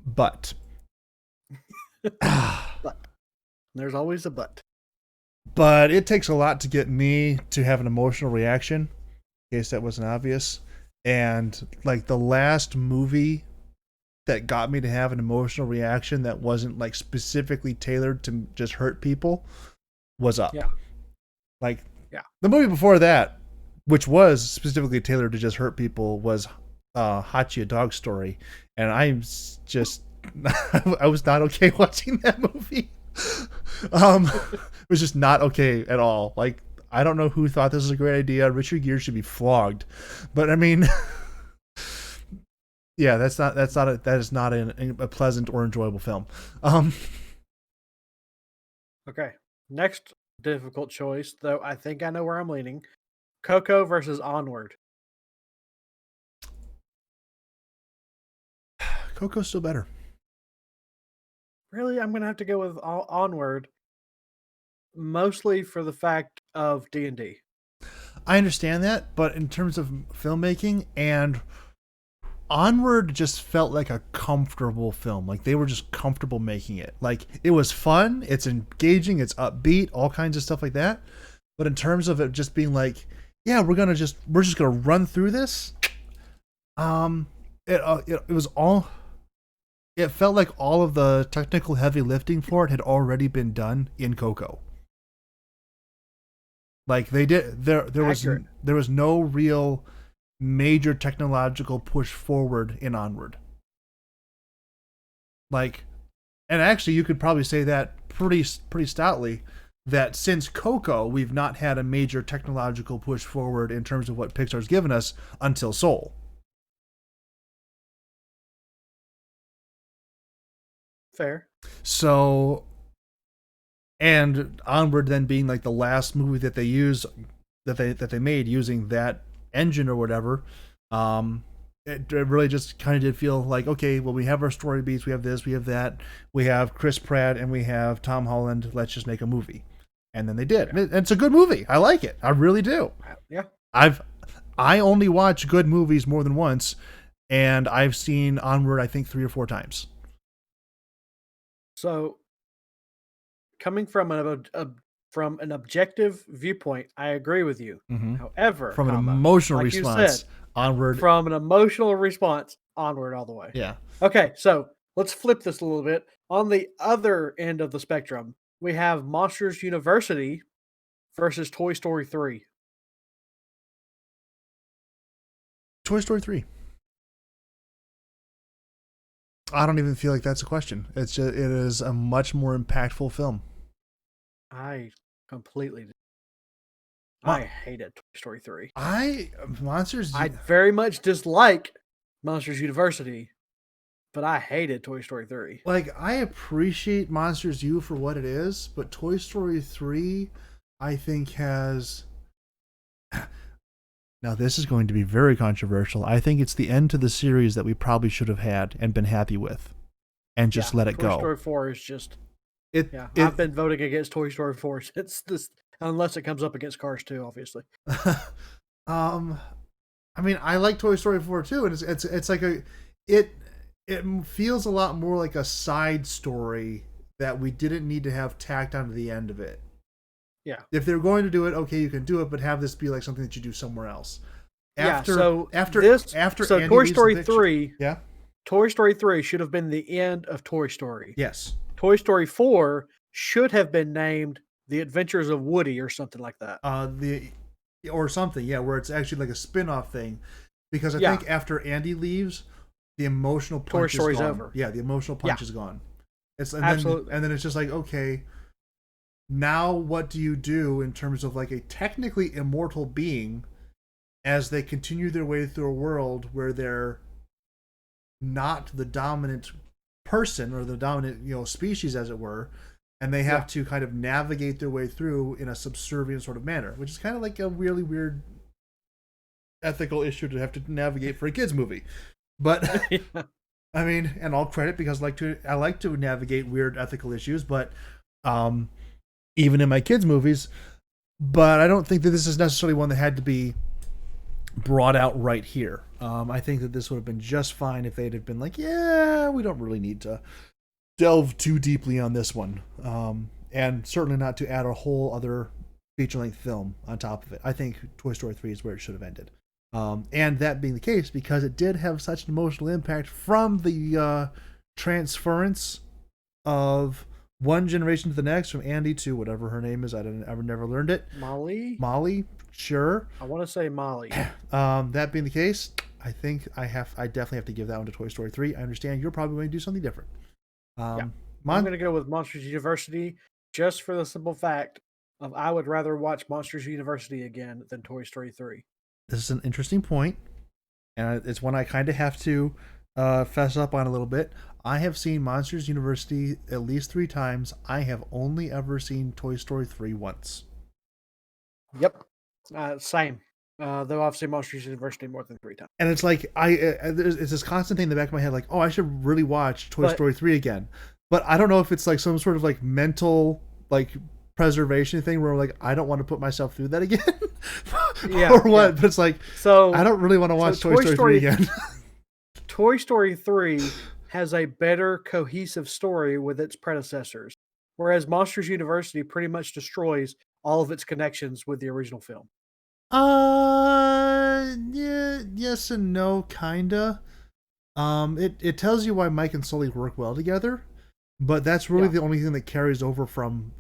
But there's always a but. But it takes a lot to get me to have an emotional reaction, in case that wasn't obvious. And like the last movie that got me to have an emotional reaction that wasn't like specifically tailored to just hurt people was Up. Yeah. Like the movie before that, which was specifically tailored to just hurt people, was Hachi, a Dog Story. And I'm just I was not okay watching that movie. It was just not okay at all. Like, I don't know who thought this was a great idea. Richard Gere should be flogged. But I mean, yeah, that is not a pleasant or enjoyable film. Okay. Next difficult choice, though I think I know where I'm leaning. Coco versus Onward. Coco's still better. Really, I'm going to have to go with Onward, mostly for the fact of D&D. I understand that, but in terms of filmmaking and Onward just felt like a comfortable film. Like they were just comfortable making it. Like it was fun, it's engaging, it's upbeat, all kinds of stuff like that. But in terms of it just being like, yeah, we're just gonna run through this. It was all. It felt like all of the technical heavy lifting for it had already been done in Coco. Like they did there was no real major technological push forward in Onward. Like, and actually you could probably say that pretty stoutly that since Coco we've not had a major technological push forward in terms of what Pixar's given us until Soul. Fair. So, and Onward then being like the last movie that they use that they made using that engine or whatever, it really just kind of did feel like, okay, well, we have our story beats, we have this, we have that, we have Chris Pratt and we have Tom Holland, let's just make a movie. And then they did. Yeah. It's a good movie. I like it. I really do. Yeah. I only watch good movies more than once, and I've seen Onward I think 3 or 4 times. So, coming from an objective viewpoint, I agree with you. Mm-hmm. However, from an emotional like response, said, Onward. From an emotional response, Onward all the way. Yeah. Okay, so let's flip this a little bit. On the other end of the spectrum, we have Monsters University versus Toy Story 3. Toy Story 3. I don't even feel like that's a question. It is a much more impactful film. I completely did. I hated Toy Story 3. I very much dislike Monsters University, but I hated Toy Story 3. Like, I appreciate Monsters U for what it is, but Toy Story 3, I think has... Now, this is going to be very controversial. I think it's the end to the series that we probably should have had and been happy with, and just let it go. Toy Story 4 is just... I've been voting against Toy Story 4 since this, unless it comes up against Cars 2, obviously. I mean, I like Toy Story 4 too, and it's like it feels a lot more like a side story that we didn't need to have tacked onto the end of it. Yeah. If they're going to do it, okay, you can do it, but have this be like something that you do somewhere else. After Toy Story 3, yeah, Toy Story 3 should have been the end of Toy Story. Yes. Toy Story 4 should have been named The Adventures of Woody or something like that. Or something, yeah, where it's actually like a spin-off thing. Because I think after Andy leaves, the emotional punch Toy Story's is gone. Over. Yeah, the emotional punch is gone. Absolutely. Then it's just like, okay, now what do you do in terms of like a technically immortal being as they continue their way through a world where they're not the dominant person or the dominant, species, as it were, and they have to kind of navigate their way through in a subservient sort of manner, which is kind of like a really weird ethical issue to have to navigate for a kids movie. But I mean, and all credit, because I like to navigate weird ethical issues, but even in my kids movies. But I don't think that this is necessarily one that had to be brought out right here. I think that this would have been just fine if they'd have been like, yeah, we don't really need to delve too deeply on this one. And certainly not to add a whole other feature-length film on top of it. I think Toy Story 3 is where it should have ended. And that being the case, because it did have such an emotional impact from the transference of one generation to the next, from Andy to whatever her name is. I've never learned it. Molly, sure. I want to say Molly. That being the case, I think I definitely have to give that one to Toy Story 3. I understand you're probably going to do something different. I'm going to go with Monsters University just for the simple fact of I would rather watch Monsters University again than Toy Story 3. This is an interesting point, and it's one I kind of have to fess up on a little bit. I have seen Monsters University at least 3 times. I have only ever seen Toy Story 3 once. Yep. Same. Though I've seen Monsters University more than 3 times. And it's like, it's this constant thing in the back of my head, like, oh, I should really watch Toy Story 3 again. But I don't know if it's like some sort of like mental, like, preservation thing where like, I don't want to put myself through that again. Or what? But it's like, so I don't really want to watch Toy Story 3 again. Toy Story 3 has a better cohesive story with its predecessors, whereas Monsters University pretty much destroys all of its connections with the original film. Yeah, yes and no, kinda. It tells you why Mike and Sully work well together, but that's really the only thing that carries over from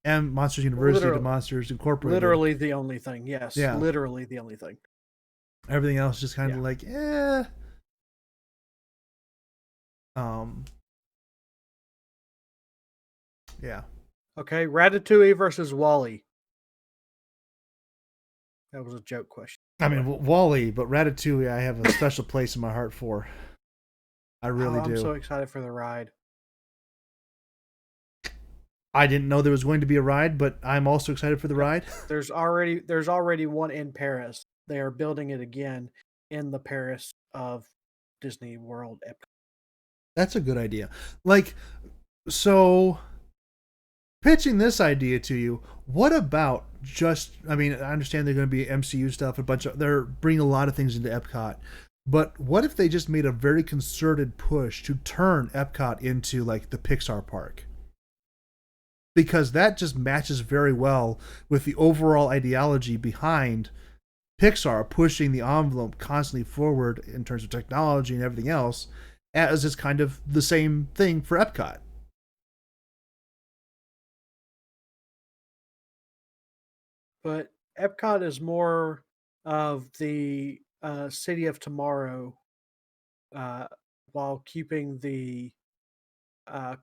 Monsters University to Monsters Incorporated. Literally the only thing. Yes, yeah. Literally the only thing. Everything else just kind of like, eh. Yeah. Okay, Ratatouille versus Wall-E. That was a joke question. I mean, Wall-E, but Ratatouille, I have a special place in my heart for. I really do. I'm so excited for the ride. I didn't know there was going to be a ride, but I'm also excited for the ride. There's already one in Paris. They are building it again in the Paris of Disney World Epcot. That's a good idea. Like, so pitching this idea to you, what about I mean, I understand they're going to be MCU stuff, they're bringing a lot of things into Epcot, but what if they just made a very concerted push to turn Epcot into like the Pixar park? Because that just matches very well with the overall ideology behind Pixar pushing the envelope constantly forward in terms of technology and everything else, as is kind of the same thing for Epcot. But Epcot is more of the city of tomorrow, while keeping the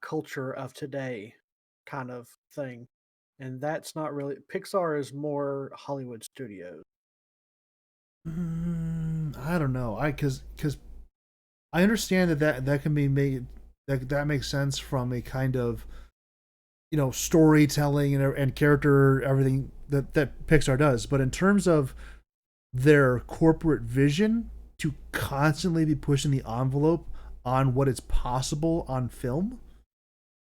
culture of today kind of thing. And that's not really... Pixar is more Hollywood Studios. I don't know. Because I understand that can be made, that makes sense from a kind of, storytelling and character, everything that Pixar does. But in terms of their corporate vision to constantly be pushing the envelope on what is possible on film,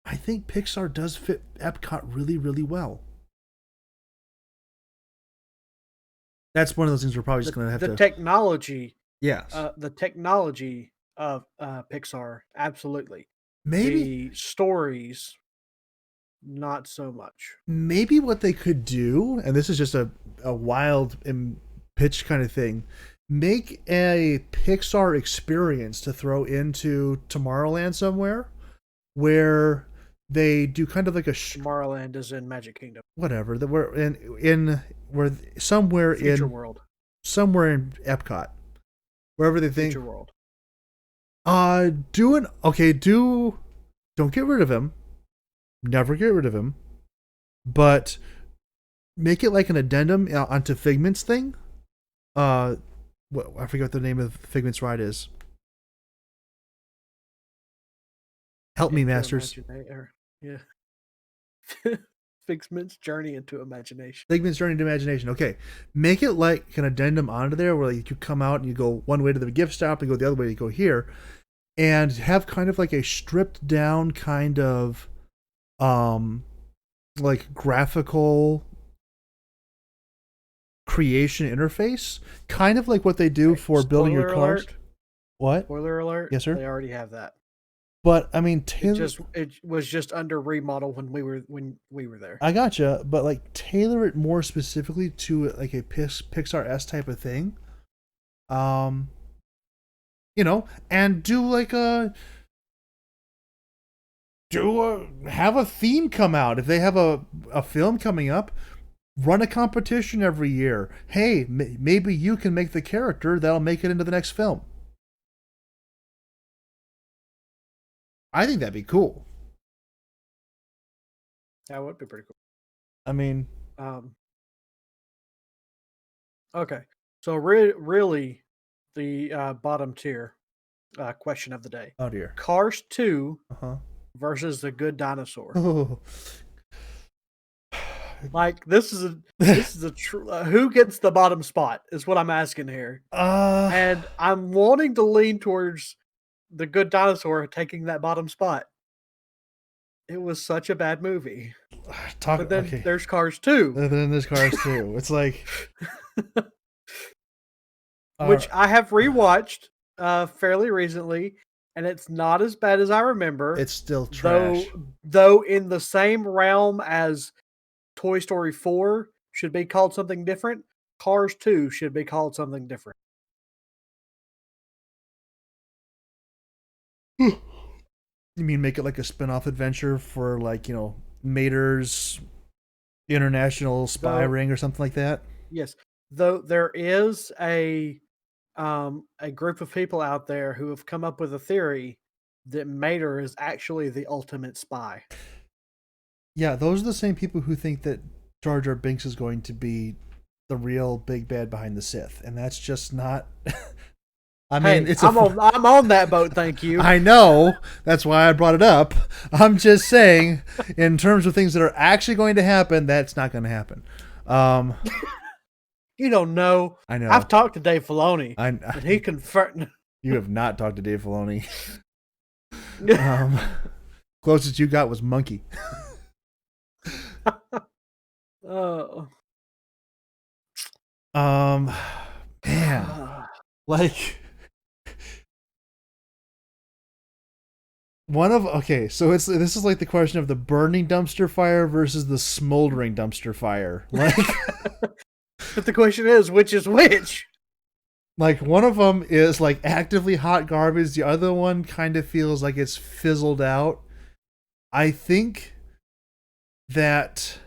I think Pixar does fit Epcot really, really well. That's one of those things we're probably just going to have to... technology. Yes. The technology of Pixar, absolutely. Maybe... The stories, not so much. Maybe what they could do, and this is just a wild pitch kind of thing, make a Pixar experience to throw into Tomorrowland somewhere, where they do kind of like a... Tomorrowland is in Magic Kingdom. Whatever. That we're somewhere Future World. Somewhere in Epcot, wherever they think. Future World. Don't get rid of him. Never get rid of him. But make it like an addendum onto Figment's thing. I forget what the name of Figment's ride is. Help me, Masters. Yeah. Figment's Journey into Imagination. Figment's Journey into Imagination. Okay. Make it like an addendum onto there where like you come out and you go one way to the gift shop and go the other way, you go here. And have kind of like a stripped down kind of like graphical creation interface. Kind of like what they do for building your cars. Alert. What? Spoiler alert. Yes, sir. They already have that. But I mean, it was just under remodel when we were there. I gotcha, but like tailor it more specifically to like a Pixar-esque type of thing, and do like have a theme come out. If they have a film coming up, run a competition every year. Hey, maybe you can make the character that'll make it into the next film. I think that'd be cool. That would be pretty cool. I mean, okay. So really, the bottom tier question of the day. Oh dear. Cars 2 versus The Good Dinosaur. Oh. Like this is a true who gets the bottom spot is what I'm asking here. And I'm wanting to lean towards The Good Dinosaur taking that bottom spot. It was such a bad movie. But then there's Cars 2. Then there's Cars 2. It's like... Which I have rewatched fairly recently, and it's not as bad as I remember. It's still Though trash. though in the same realm as Toy Story 4 should be called something different, Cars 2 should be called something different. You mean make it like a spin-off adventure for like, Mater's International Spy Though Ring or something like that? yes, though there is a group of people out there who have come up with a theory that Mater is actually the ultimate spy. Yeah, those are the same people who think that Jar Jar Binks is going to be the real big bad behind the Sith, and that's just not. I mean, Hey, I'm on that boat, thank you. I know. That's why I brought it up. I'm just saying, in terms of things that are actually going to happen, that's not going to happen. You don't know. I know. I've talked to Dave Filoni, and he confirmed. You have not talked to Dave Filoni. Closest you got was Monkey. Oh. Man, like so this is like the question of the burning dumpster fire versus the smoldering dumpster fire. Like, but the question is, which is which? Like, one of them is like actively hot garbage. The other one kind of feels like it's fizzled out. I think that.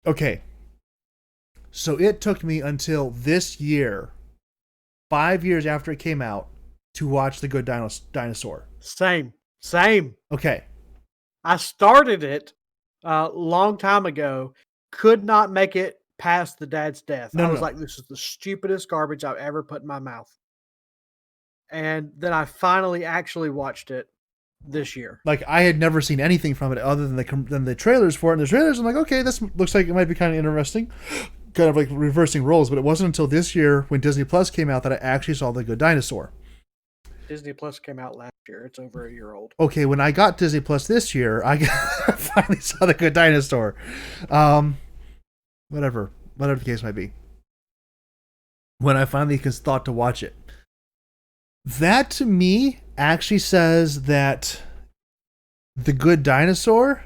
Okay. So it took me until this year, 5 years after it came out, to watch The Good Dinosaur. Same. Okay. I started it a long time ago. Could not make it past the dad's death. I was like, this is the stupidest garbage I've ever put in my mouth. And then I finally actually watched it this year. Like, I had never seen anything from it other than the trailers for it. And the trailers, I'm like, okay, this looks like it might be kind of interesting. Kind of like reversing roles. But it wasn't until this year when Disney Plus came out that I actually saw The Good Dinosaur. Disney Plus came out last year. It's over a year old. Okay, when I got Disney Plus this year, I finally saw The Good Dinosaur. Whatever the case might be. When I finally thought to watch it. That, to me, actually says that The Good Dinosaur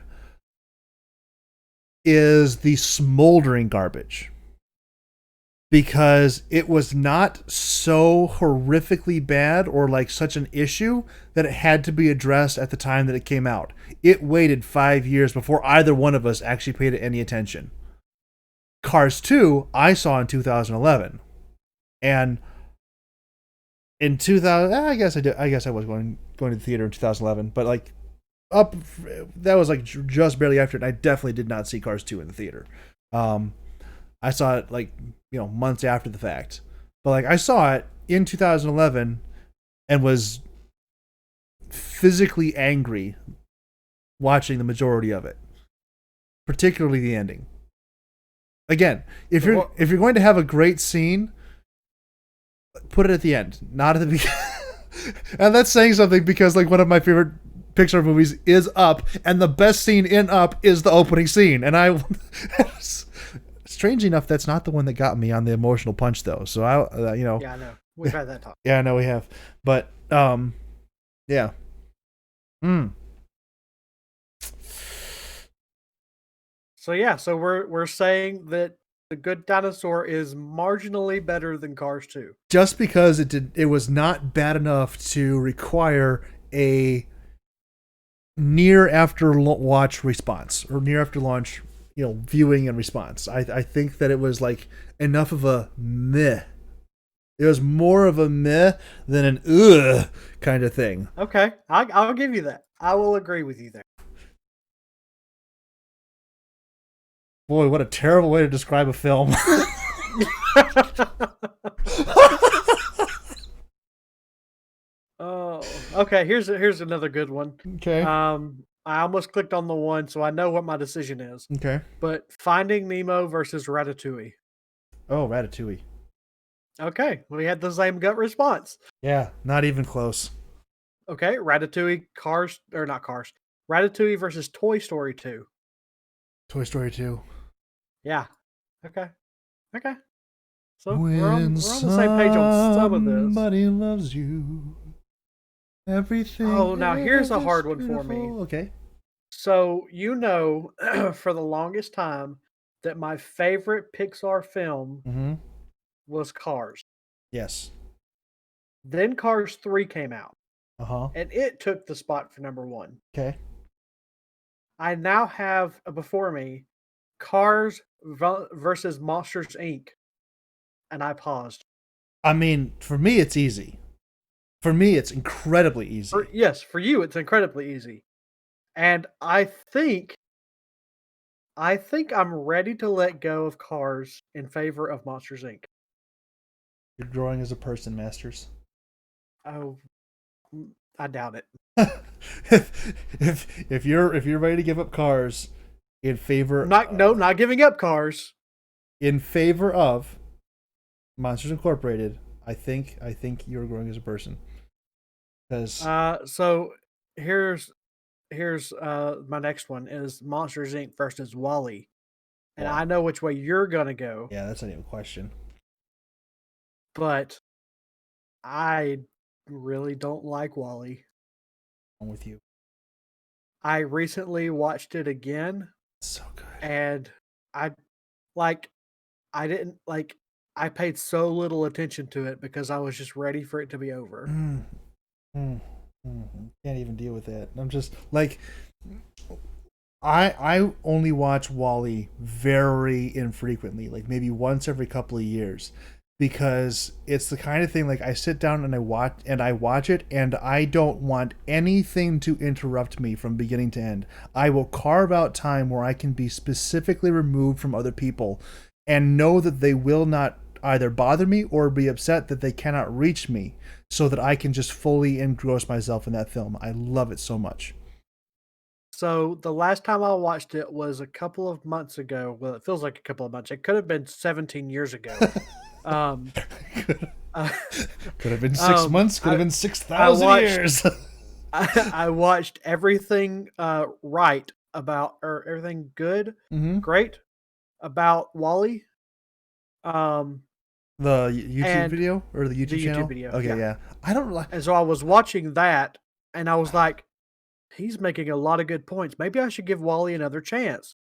is the smoldering garbage. Because it was not so horrifically bad or like such an issue that it had to be addressed at the time that it came out. It waited 5 years before either one of us actually paid it any attention. Cars 2, I saw in 2011. And in 2000, I guess I did. I guess I was going to the theater in 2011, but like that was like just barely after it. And I definitely did not see Cars 2 in the theater. I saw it like, months after the fact, but like I saw it in 2011 and was physically angry watching the majority of it, particularly the ending. Again, if you're going to have a great scene, put it at the end, not at the beginning. And that's saying something because like one of my favorite Pixar movies is Up, and the best scene in Up is the opening scene. And strangely enough, that's not the one that got me on the emotional punch though. So Yeah, I know. We've had that talk. Yeah, I know we have. But yeah. So yeah, so we're saying that The Good Dinosaur is marginally better than Cars 2. Just because it was not bad enough to require a near after watch response or near after launch, viewing and response. I think that it was like enough of a meh. It was more of a meh than an ugh kind of thing. Okay, I'll give you that. I will agree with you there. Boy, what a terrible way to describe a film. Oh, okay. Here's another good one. Okay. I almost clicked on the one, so I know what my decision is. Okay. But Finding Nemo versus Ratatouille. Oh, Ratatouille. Okay, we had the same gut response. Yeah, not even close. Okay, Ratatouille, not Cars. Ratatouille versus Toy Story 2. Toy Story 2. Yeah. Okay. So we're on the same page on some of this. Somebody loves you. Everything. Oh, now here's a hard one for me. Okay. So for the longest time, that my favorite Pixar film was Cars. Yes. Then Cars 3 came out. And it took the spot for number 1. Okay. I now have before me Cars versus Monsters Inc. And I paused. I mean, for me, it's easy. For me, it's incredibly easy. For you, it's incredibly easy. And I think I'm ready to let go of Cars in favor of Monsters Inc. You're growing as a person, Masters. Oh, I doubt it. if you're ready to give up Cars in favor, not giving up Cars in favor of Monsters Incorporated, I think you're growing as a person. Because so here's my next one is Monsters Inc. versus Wall-E, and I know which way you're gonna go. Yeah, that's not even a question. But I really don't like Wall-E. I'm with you. I recently watched it again. So good. And I paid so little attention to it because I was just ready for it to be over. Can't even deal with that. I'm just like, I only watch Wall-E very infrequently, like maybe once every couple of years, because it's the kind of thing like I sit down and I watch it and I don't want anything to interrupt me from beginning to end. I will carve out time where I can be specifically removed from other people and know that they will not either bother me or be upset that they cannot reach me, so that I can just fully engross myself in that film. I love it so much. So the last time I watched it was a couple of months ago. Well, it feels like a couple of months. It could have been 17 years ago. Could have been 6 months. Could have been 6,000 years. I watched everything right about, or everything good, great about Wall-E. The YouTube video or the YouTube channel? YouTube video. Okay, yeah. I don't like. And so I was watching that, and I was like, he's making a lot of good points. Maybe I should give Wall-E another chance.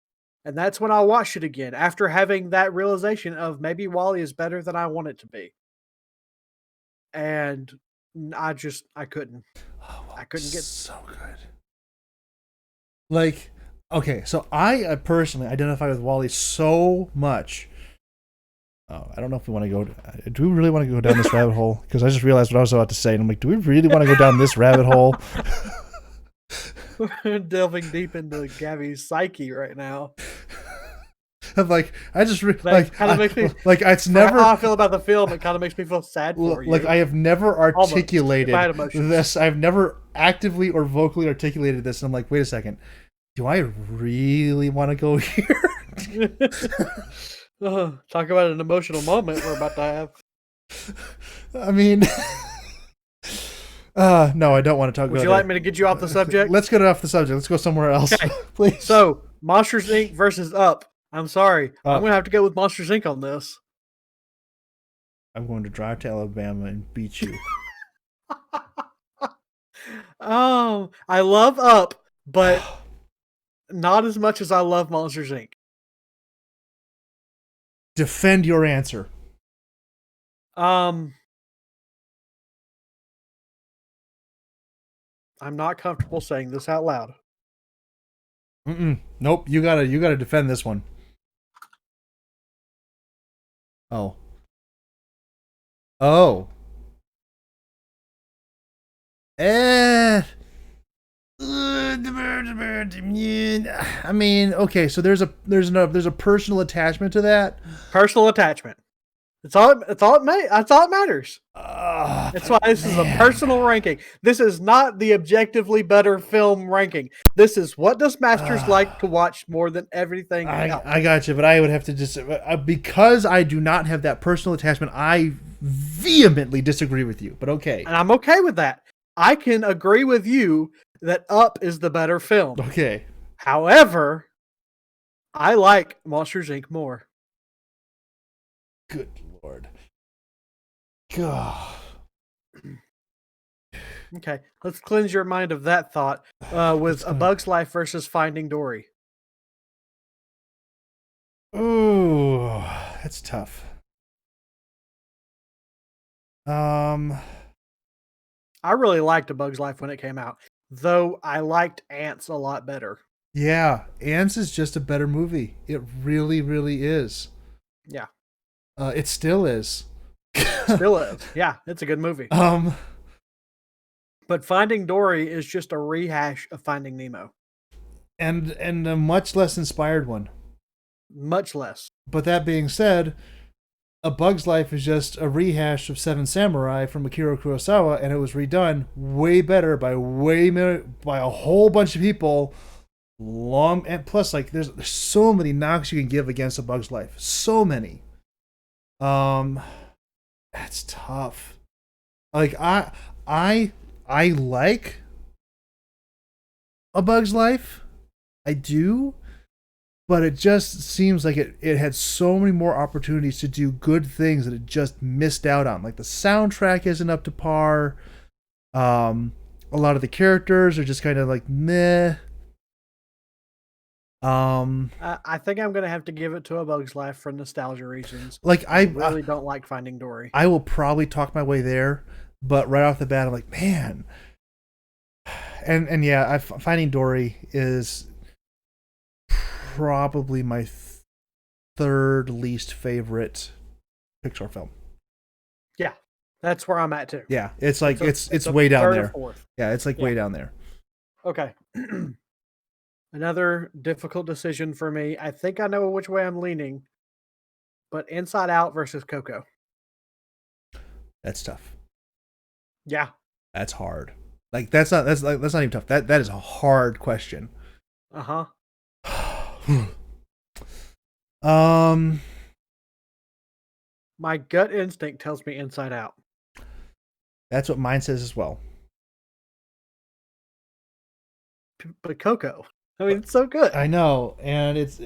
And that's when I watched it again, after having that realization of maybe Wall-E is better than I want it to be. And I couldn't. I couldn't get so good. Like, okay, so I personally identify with Wall-E so much. Oh, I don't know if we want to go. Do we really want to go down this rabbit hole? Because I just realized what I was about to say, and I'm like, do we really want to go down this rabbit hole? We're delving deep into Gabby's psyche right now. I'm like, I just kind of makes me like it's never how I feel about the film. It kind of makes me feel sad for you. Like I have never articulated this. I've never actively or vocally articulated this. And I'm like, wait a second, do I really want to go here? Talk about an emotional moment we're about to have. I mean, no, I don't want to talk about it. Would you like me to get you off the subject? Let's get off the subject. Let's go somewhere else, please. So, Monsters Inc. versus Up. I'm sorry. I'm going to have to go with Monsters Inc. on this. I'm going to drive to Alabama and beat you. Oh, I love Up, but not as much as I love Monsters Inc. Defend your answer. I'm not comfortable saying this out loud. Nope. You gotta defend this one. Oh. I mean, okay, so there's a personal attachment to that. Personal attachment. That's all it matters. That's why this is a personal ranking. This is not the objectively better film ranking. This is what does Masters like to watch more than everything else. I got you, but I would have to just because I do not have that personal attachment. I vehemently disagree with you, but okay, and I'm okay with that. I can agree with you that Up is the better film. Okay. However, I like Monsters Inc. more. Good Lord. God. Okay, let's cleanse your mind of that thought with A Bug's Life versus Finding Dory. Ooh, that's tough. I really liked A Bug's Life when it came out, though I liked Ants a lot better. Yeah, Ants is just a better movie. It really, really is. Yeah. It still is. Still is. Yeah, it's a good movie. But Finding Dory is just a rehash of Finding Nemo. And a much less inspired one. Much less. But that being said, A Bug's Life is just a rehash of Seven Samurai from Akira Kurosawa, and it was redone way better by a whole bunch of people. And plus, like, there's so many knocks you can give against A Bug's Life. So many. That's tough. Like, I like A Bug's Life. I do. But it just seems like it had so many more opportunities to do good things that it just missed out on. Like, the soundtrack isn't up to par. A lot of the characters are just kind of like meh. I think I'm gonna have to give it to A Bug's Life for nostalgia reasons. Like, I really don't like Finding Dory. I will probably talk my way there, but right off the bat, I'm like, man. And yeah, Finding Dory is probably my third least favorite Pixar film. Yeah, that's where I'm at too. Yeah, it's like it's way down there. Yeah, it's like way down there. Okay. Another difficult decision for me. I think I know which way I'm leaning, but Inside Out versus Coco. That's tough. Yeah, that's hard. Like, that's not even tough. That is a hard question. Uh-huh. My gut instinct tells me Inside Out. That's what mine says as well. But Coco, I mean, it's so good. I know, and it's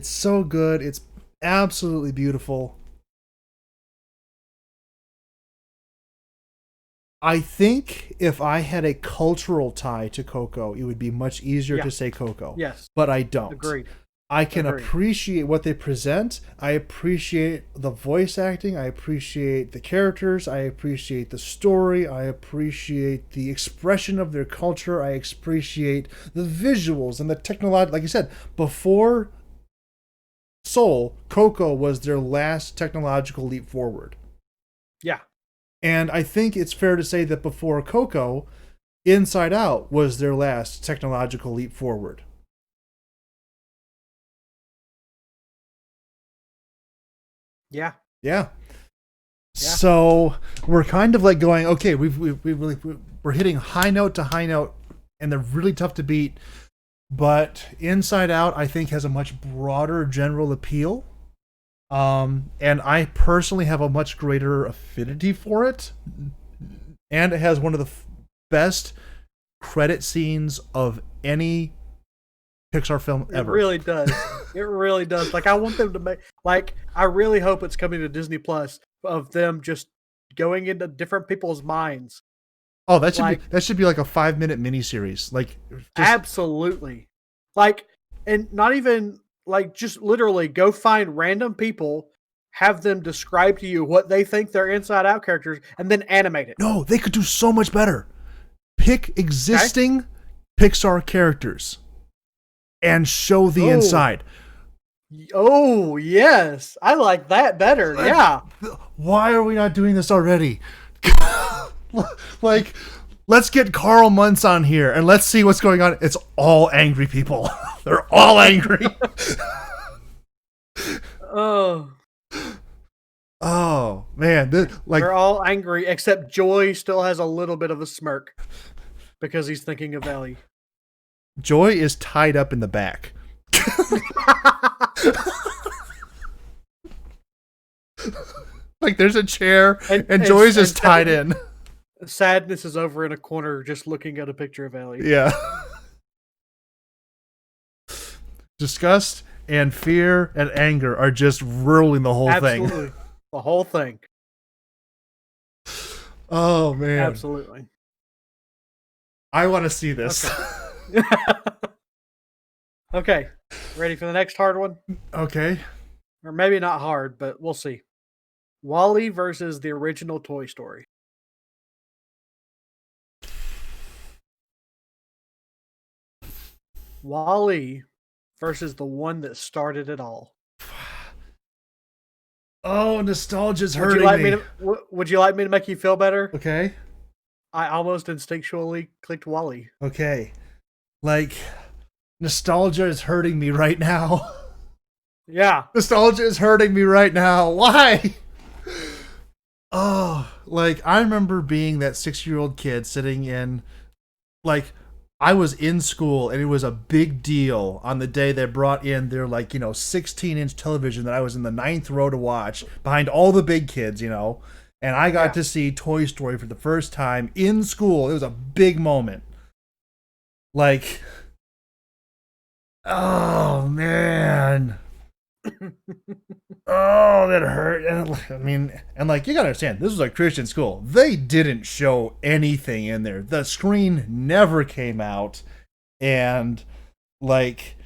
so good. It's absolutely beautiful. I think if I had a cultural tie to Coco, it would be much easier to say Coco. Yes. But I don't. Agreed. I can appreciate what they present. I appreciate the voice acting. I appreciate the characters. I appreciate the story. I appreciate the expression of their culture. I appreciate the visuals and the technology. Like you said, before Soul, Coco was their last technological leap forward. Yeah. And I think it's fair to say that before Coco, Inside Out was their last technological leap forward. Yeah. Yeah. So we're kind of like going, okay, we're hitting high note to high note, and they're really tough to beat. But Inside Out, I think, has a much broader general appeal. And I personally have a much greater affinity for it. And it has one of the best credit scenes of any Pixar film ever. It really does. It really does. Like, I want them to make, like, I really hope it's coming to Disney Plus of them just going into different people's minds. Oh, that should be like a 5-minute miniseries. Like, absolutely. Like, and not even like, just literally go find random people, have them describe to you what they think their Inside Out characters, and then animate it. No, they could do so much better. Pick existing Pixar characters and show the inside. Oh, yes. I like that better. Yeah. Why are we not doing this already? Like, let's get Carl Muntz on here and let's see what's going on. It's all angry people. They're all angry. Oh, man. They're all angry, except Joy still has a little bit of a smirk because he's thinking of Ellie. Joy is tied up in the back. Like, there's a chair and Joy's just tied in. Sadness is over in a corner just looking at a picture of Ellie. Yeah. Disgust and fear and anger are just ruling the whole thing. The whole thing. Oh man, Absolutely. I want to see this. Okay. Okay. Ready for the next hard one? Okay. Or maybe not hard, but we'll see. Wally versus the original Toy Story. Wally versus the one that started it all. Oh, nostalgia's Would you hurting like me. me to? Would you like me to make you feel better? Okay. I almost instinctually clicked Wally. Okay. Like, nostalgia is hurting me right now. Yeah. Nostalgia is hurting me right now. Why? Oh, like I remember being that 6-year-old kid sitting in, like, I was in school and it was a big deal on the day they brought in their, like, 16-inch television that I was in the 9th row to watch behind all the big kids, and I got to see Toy Story for the first time in school. It was a big moment. Like, oh man. Oh, that hurt. And I mean, and like, you gotta understand, this was a Christian school. They didn't show anything in there. The screen never came out. And like,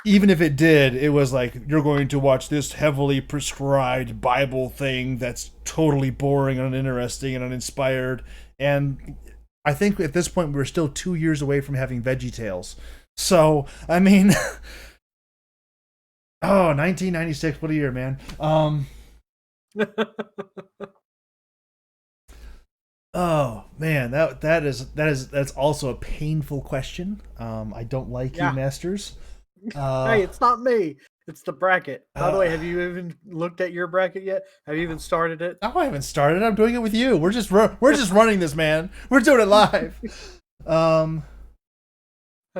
even if it did, it was like, you're going to watch this heavily prescribed Bible thing that's totally boring and uninteresting and uninspired. And I think at this point, we're still 2 years away from having Veggie Tales. So, I mean, oh, 1996, what a year, man. Oh man, that's also a painful question. I don't like you, Masters. Hey, it's not me. It's the bracket. By the way, have you even looked at your bracket yet? Have you even started it? No, I haven't started. I'm doing it with you. We're just running this, man. We're doing it live. I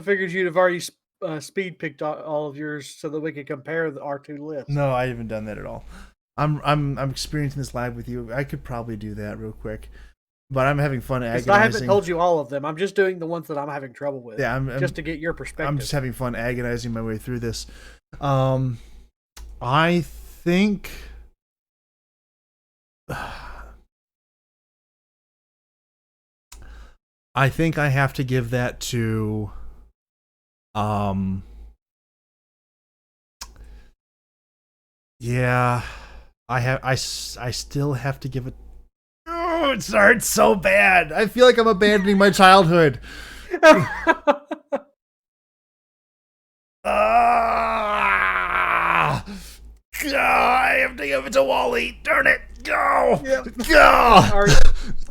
figured you'd have already speed picked all of yours so that we could compare our two lists. No, I haven't done that at all. I'm experiencing this live with you. I could probably do that real quick, but I'm having fun agonizing. I haven't told you all of them. I'm just doing the ones that I'm having trouble with. Yeah, I'm just to get your perspective. I'm just having fun agonizing my way through this. I think. I think I have to give that to. Yeah, I still have to give it. Oh, it hurts so bad. I feel like I'm abandoning my childhood. I have to give it to Wally. Darn it. Go. Yep. Go. I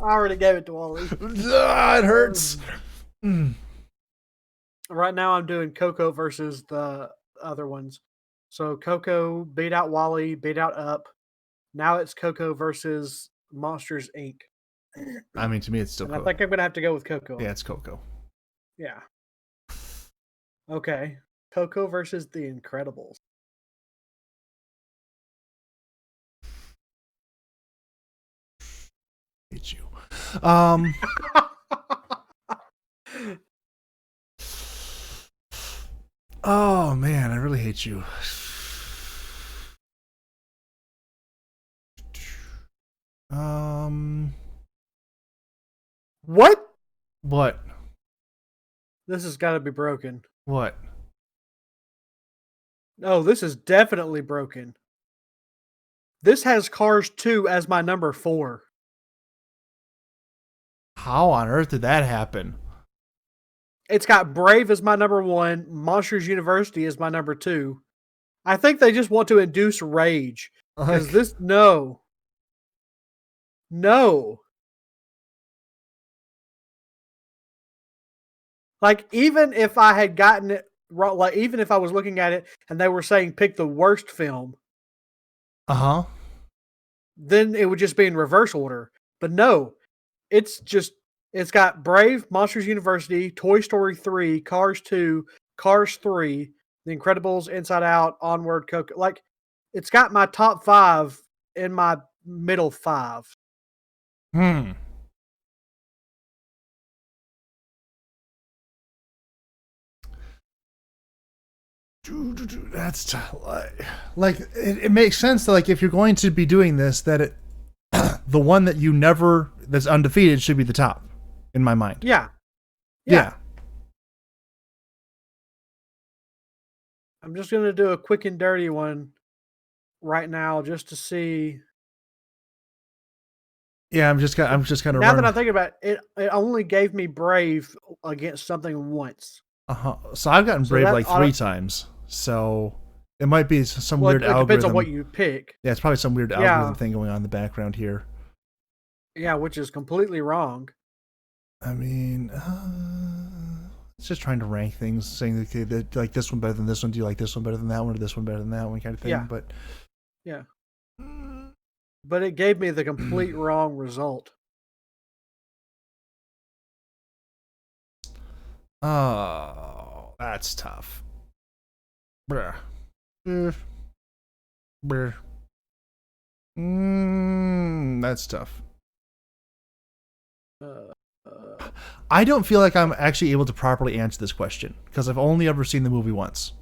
already gave it to Wally. It hurts. Right now I'm doing Coco versus the other ones. So Coco beat out Wally, beat out Up. Now it's Coco versus Monsters Inc. I mean, to me, it's still Coco. I think I'm going to have to go with Coco. Yeah, it's Coco. Yeah. Okay. Coco versus The Incredibles. Hate you. Oh man, I really hate you. What? What? This has got to be broken. What? No, this is definitely broken. This has Cars 2 as my number 4. How on earth did that happen? It's got Brave as my number 1, Monsters University as my number 2. I think they just want to induce rage. Because this, no. Like, even if I had gotten it wrong, like, even if I was looking at it and they were saying pick the worst film, then it would just be in reverse order. But no, it's got Brave, Monsters University, Toy Story 3, Cars 2, Cars 3, The Incredibles, Inside Out, Onward, Coco. Like, it's got my top 5 in my middle 5. That's like it makes sense that, like, if you're going to be doing this, that the one that you never that's undefeated should be the top in my mind. Yeah. I'm just gonna do a quick and dirty one right now just to see. Yeah, I'm just kind of now that I'm thinking about it, it only gave me Brave against something once. So I've gotten Brave like 3 times. So it might be some weird algorithm. It depends on what you pick. Yeah, it's probably some weird algorithm thing going on in the background here. Yeah, which is completely wrong. I mean, it's just trying to rank things, saying that like this one better than this one. Do you like this one better than that one, or this one better than that one, kind of thing? Yeah. But yeah. But it gave me the complete wrong result. Oh, that's tough. Bruh. Bruh. That's tough. I don't feel like I'm actually able to properly answer this question because I've only ever seen the movie once.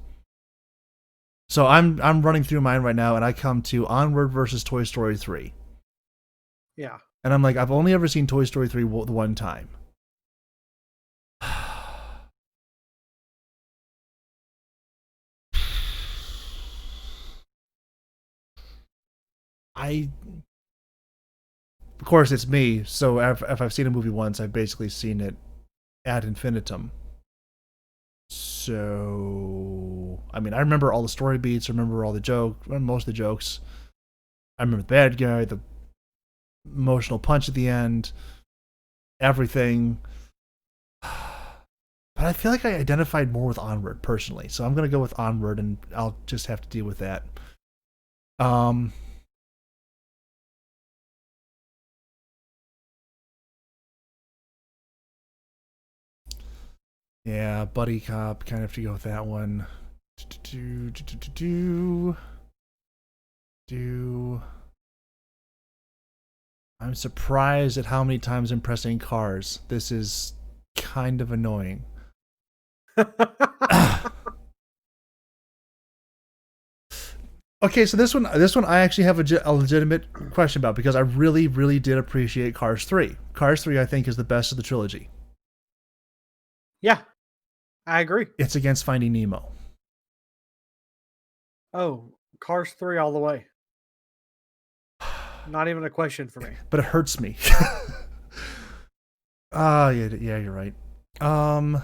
So I'm running through mine right now, and I come to Onward versus Toy Story 3. Yeah. And I'm like, I've only ever seen Toy Story 3 the one time. Of course, it's me. So if I've seen a movie once, I've basically seen it ad infinitum. So, I mean, I remember all the story beats. I remember all the most of the jokes. I remember the bad guy, the emotional punch at the end, everything. But I feel like I identified more with Onward personally. So I'm going to go with Onward, and I'll just have to deal with that. Yeah, buddy cop, kind of have to go with that one. I'm surprised at how many times I'm pressing cars. This is kind of annoying. Okay, so this one I actually have a legitimate question about because I really, really did appreciate Cars 3. Cars 3, I think, is the best of the trilogy. Yeah, I agree. It's against Finding Nemo. Oh, Cars 3 all the way. Not even a question for me. But it hurts me. Yeah, you're right. They're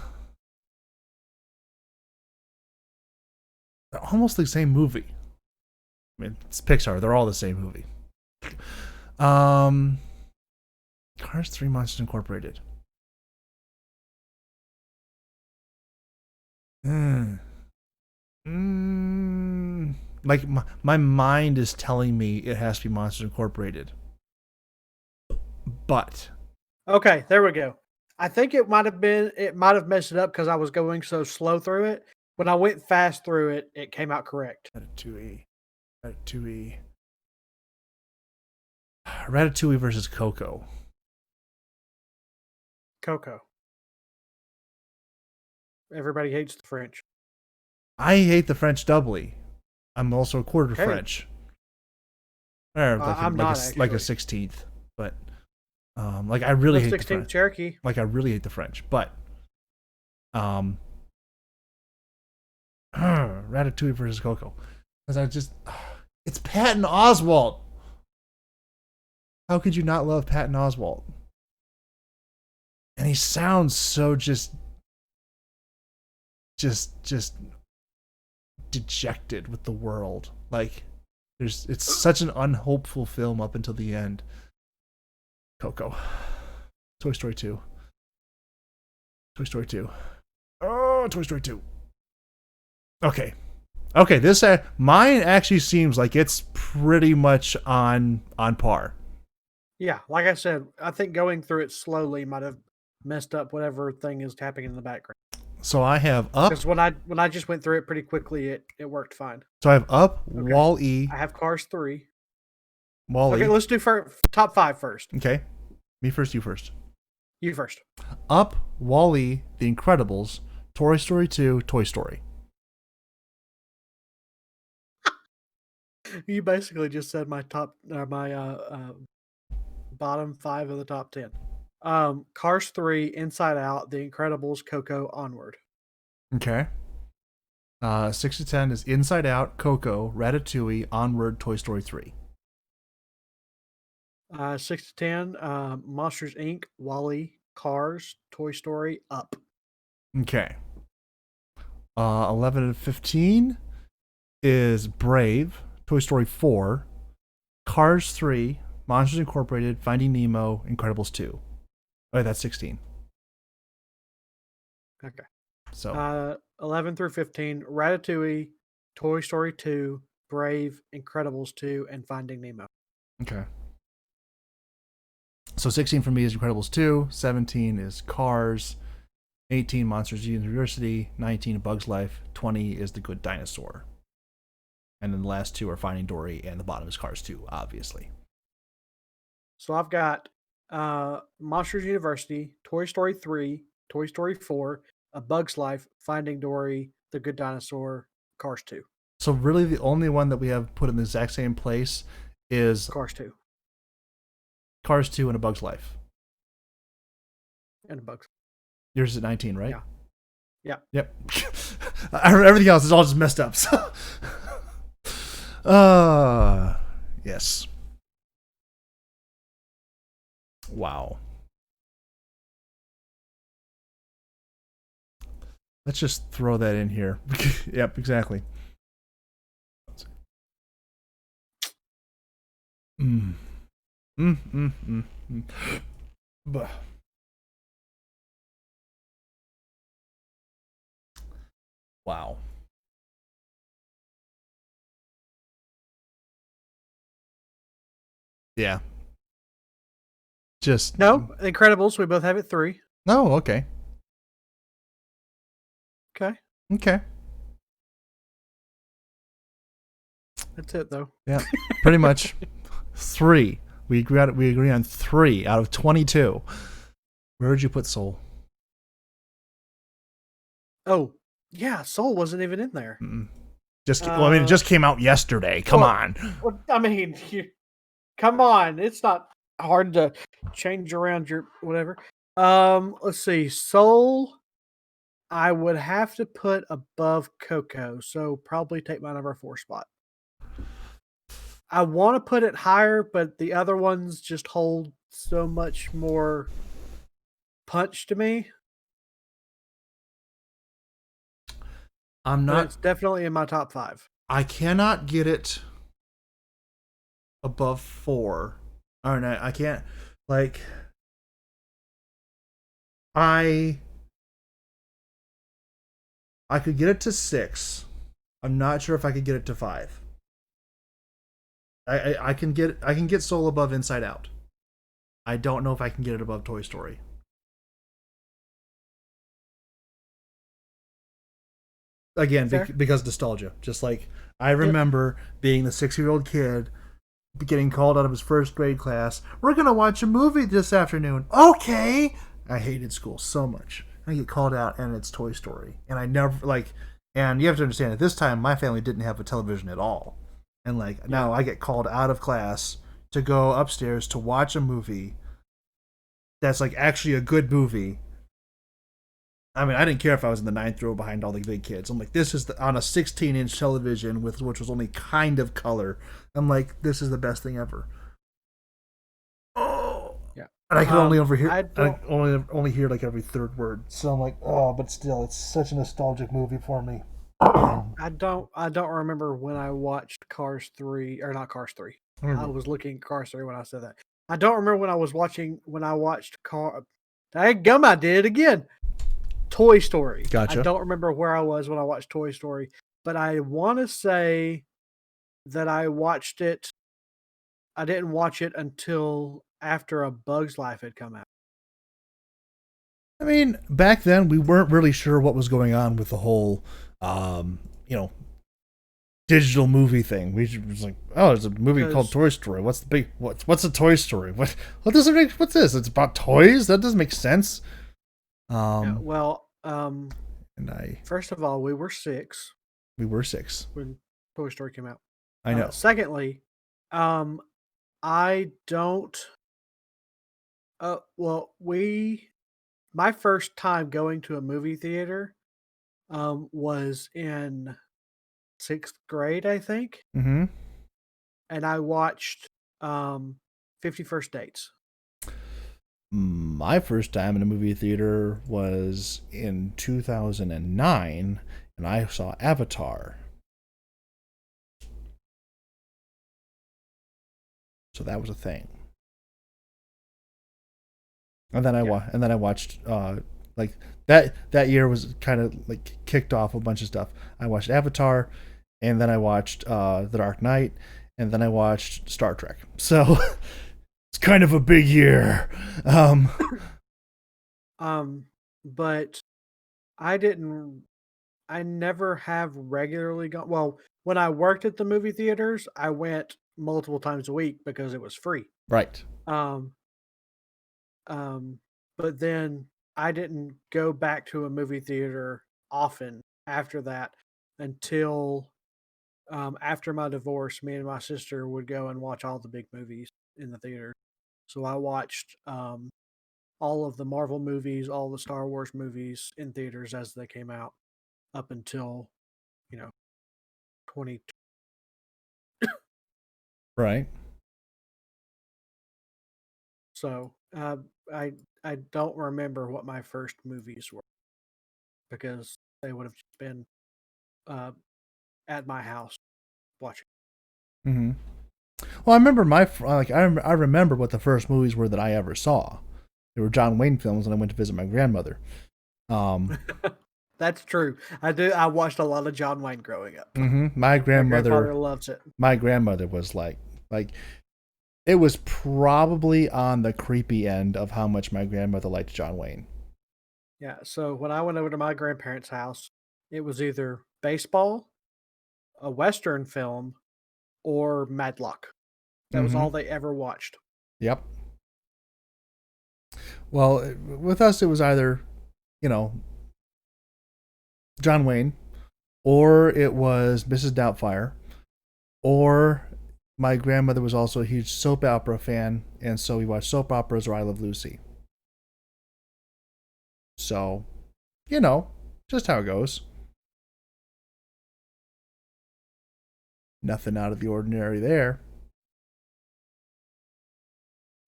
almost the same movie. I mean, it's Pixar. They're all the same movie. Cars 3 Monsters Incorporated. Like, my mind is telling me it has to be Monsters Incorporated. But. Okay, there we go. I think it might have messed it up because I was going so slow through it. When I went fast through it, it came out correct. Ratatouille. Ratatouille versus Coco. Coco. Everybody hates the French. I hate the French doubly. I'm also a quarter French. I'm not like a 16th, but like I really hate the 16th Cherokee. Like I really hate the French, but Ratatouille versus Coco, because it's Patton Oswalt. How could you not love Patton Oswalt? And he sounds so just dejected with the world. Like it's such an unhopeful film up until the end. Coco. Toy Story 2. Oh, Toy Story 2. Okay, this mine actually seems like it's pretty much on par. Yeah, like I said, I think going through it slowly might have messed up whatever thing is happening in the background. So I have Up. Because when I just went through it pretty quickly, it worked fine. So I have Up, okay. Wall-E. I have Cars 3. Wall-E. Okay, let's do top 5 first. Okay. Me first, you first. You first. Up, Wall-E, The Incredibles, Toy Story 2, Toy Story. You basically just said my top bottom 5 of the top 10. Cars 3, Inside Out, The Incredibles, Coco, Onward. Okay. 6 to 10 is Inside Out, Coco, Ratatouille, Onward, Toy Story 3. 6 to 10, Monsters Inc., Wall-E, Cars, Toy Story, Up. Okay. 11 to 15 is Brave, Toy Story 4, Cars 3, Monsters Incorporated, Finding Nemo, Incredibles 2. Oh, that's 16. Okay. So 11 through 15, Ratatouille, Toy Story 2, Brave, Incredibles 2, and Finding Nemo. okay. So 16 for me is Incredibles 2, 17 is Cars, 18 Monsters University, 19 Bugs Life, 20 is The Good Dinosaur. And then the last two are Finding Dory, and the bottom is Cars 2, obviously. So I've got Monsters University, Toy Story 3, Toy Story 4, A Bug's Life, Finding Dory, The Good Dinosaur, Cars 2. So really the only one that we have put in the exact same place is Cars 2. Cars 2 and A Bug's Life. And A Bug's. Yours is at 19, right? Yeah. Yep. Everything else is all just messed up. So. Yes. Wow. Let's just throw that in here. Yep, exactly. Bah. Wow. Yeah. Just No, Incredibles. We both have it 3. No, okay. Okay. Okay. That's it, though. Yeah, pretty much. 3. We agree on 3 out of 22. Where would you put Soul? Oh, yeah. Soul wasn't even in there. It just came out yesterday. Come on. Well, I mean, come on. It's not hard to change around your whatever. Let's see. Soul, I would have to put above Coco, so probably take my number 4 spot. I want to put it higher, but the other ones just hold so much more punch to me. It's definitely in my top 5. I cannot get it above 4. Or no, I can't. Like, I could get it to 6. I'm not sure if I could get it to 5. I can get Soul above Inside Out. I don't know if I can get it above Toy Story. Again, because nostalgia. Just like I remember being the 6-year-old kid getting called out of his first grade class. We're gonna watch a movie this afternoon. Okay. I hated school so much. I get called out and it's Toy Story, and I never And you have to understand, at this time, my family didn't have a television at all. And now I get called out of class to go upstairs to watch a movie that's actually a good movie. I mean, I didn't care if I was in the 9th row behind all the big kids. I'm like, this is on a 16-inch television which was only kind of color. I'm like, this is the best thing ever. Oh, yeah. And I can only overhear. I only hear every third word. So I'm like, oh, but still, it's such a nostalgic movie for me. I don't remember when I watched Cars 3, or not Cars 3. I was looking at Cars 3 when I said that. I don't remember when I watched Daggum, I did it again. Toy Story. Gotcha. I don't remember where I was when I watched Toy Story, but I want to say that I watched it. I didn't watch it until after A Bug's Life had come out. I mean, back then we weren't really sure what was going on with the whole digital movie thing. We was like, oh, there's a movie called Toy Story. What's a Toy Story? What's this? It's about toys? That doesn't make sense. First of all, we were 6. We were 6 when Toy Story came out. I know. Secondly, I don't Well, my first time going to a movie theater was in 6th grade, I think, Mm-hmm. and I watched 50 First Dates. My first time in a movie theater was in 2009, and I saw Avatar. So that was a thing. And then I watched like that year was kind of like kicked off a bunch of stuff. I watched Avatar, and then I watched The Dark Knight, and then I watched Star Trek. So it's kind of a big year. But I never have regularly gone. Well, when I worked at the movie theaters, I went multiple times a week because it was free. Right. Um, but then I didn't go back to a movie theater often after that until after my divorce. Me and my sister would go and watch all the big movies in the theater. So I watched all of the Marvel movies, all the Star Wars movies in theaters as they came out up until, 20. Right. So I don't remember what my first movies were because they would have been uh, at my house watching. Mm-hmm. Well, I remember I remember what the first movies were that I ever saw. They were John Wayne films, and I went to visit my grandmother. That's true. I watched a lot of John Wayne growing up. Mm-hmm. My grandfather loves it. My grandmother was like it was probably on the creepy end of how much my grandmother liked John Wayne. Yeah. So when I went over to my grandparents' house, it was either baseball, a Western film, or Madlock. That was all they ever watched. Yep. Well, with us, it was either, John Wayne, or it was Mrs. Doubtfire, or my grandmother was also a huge soap opera fan, and so we watched soap operas or I Love Lucy. So, just how it goes. Nothing out of the ordinary there.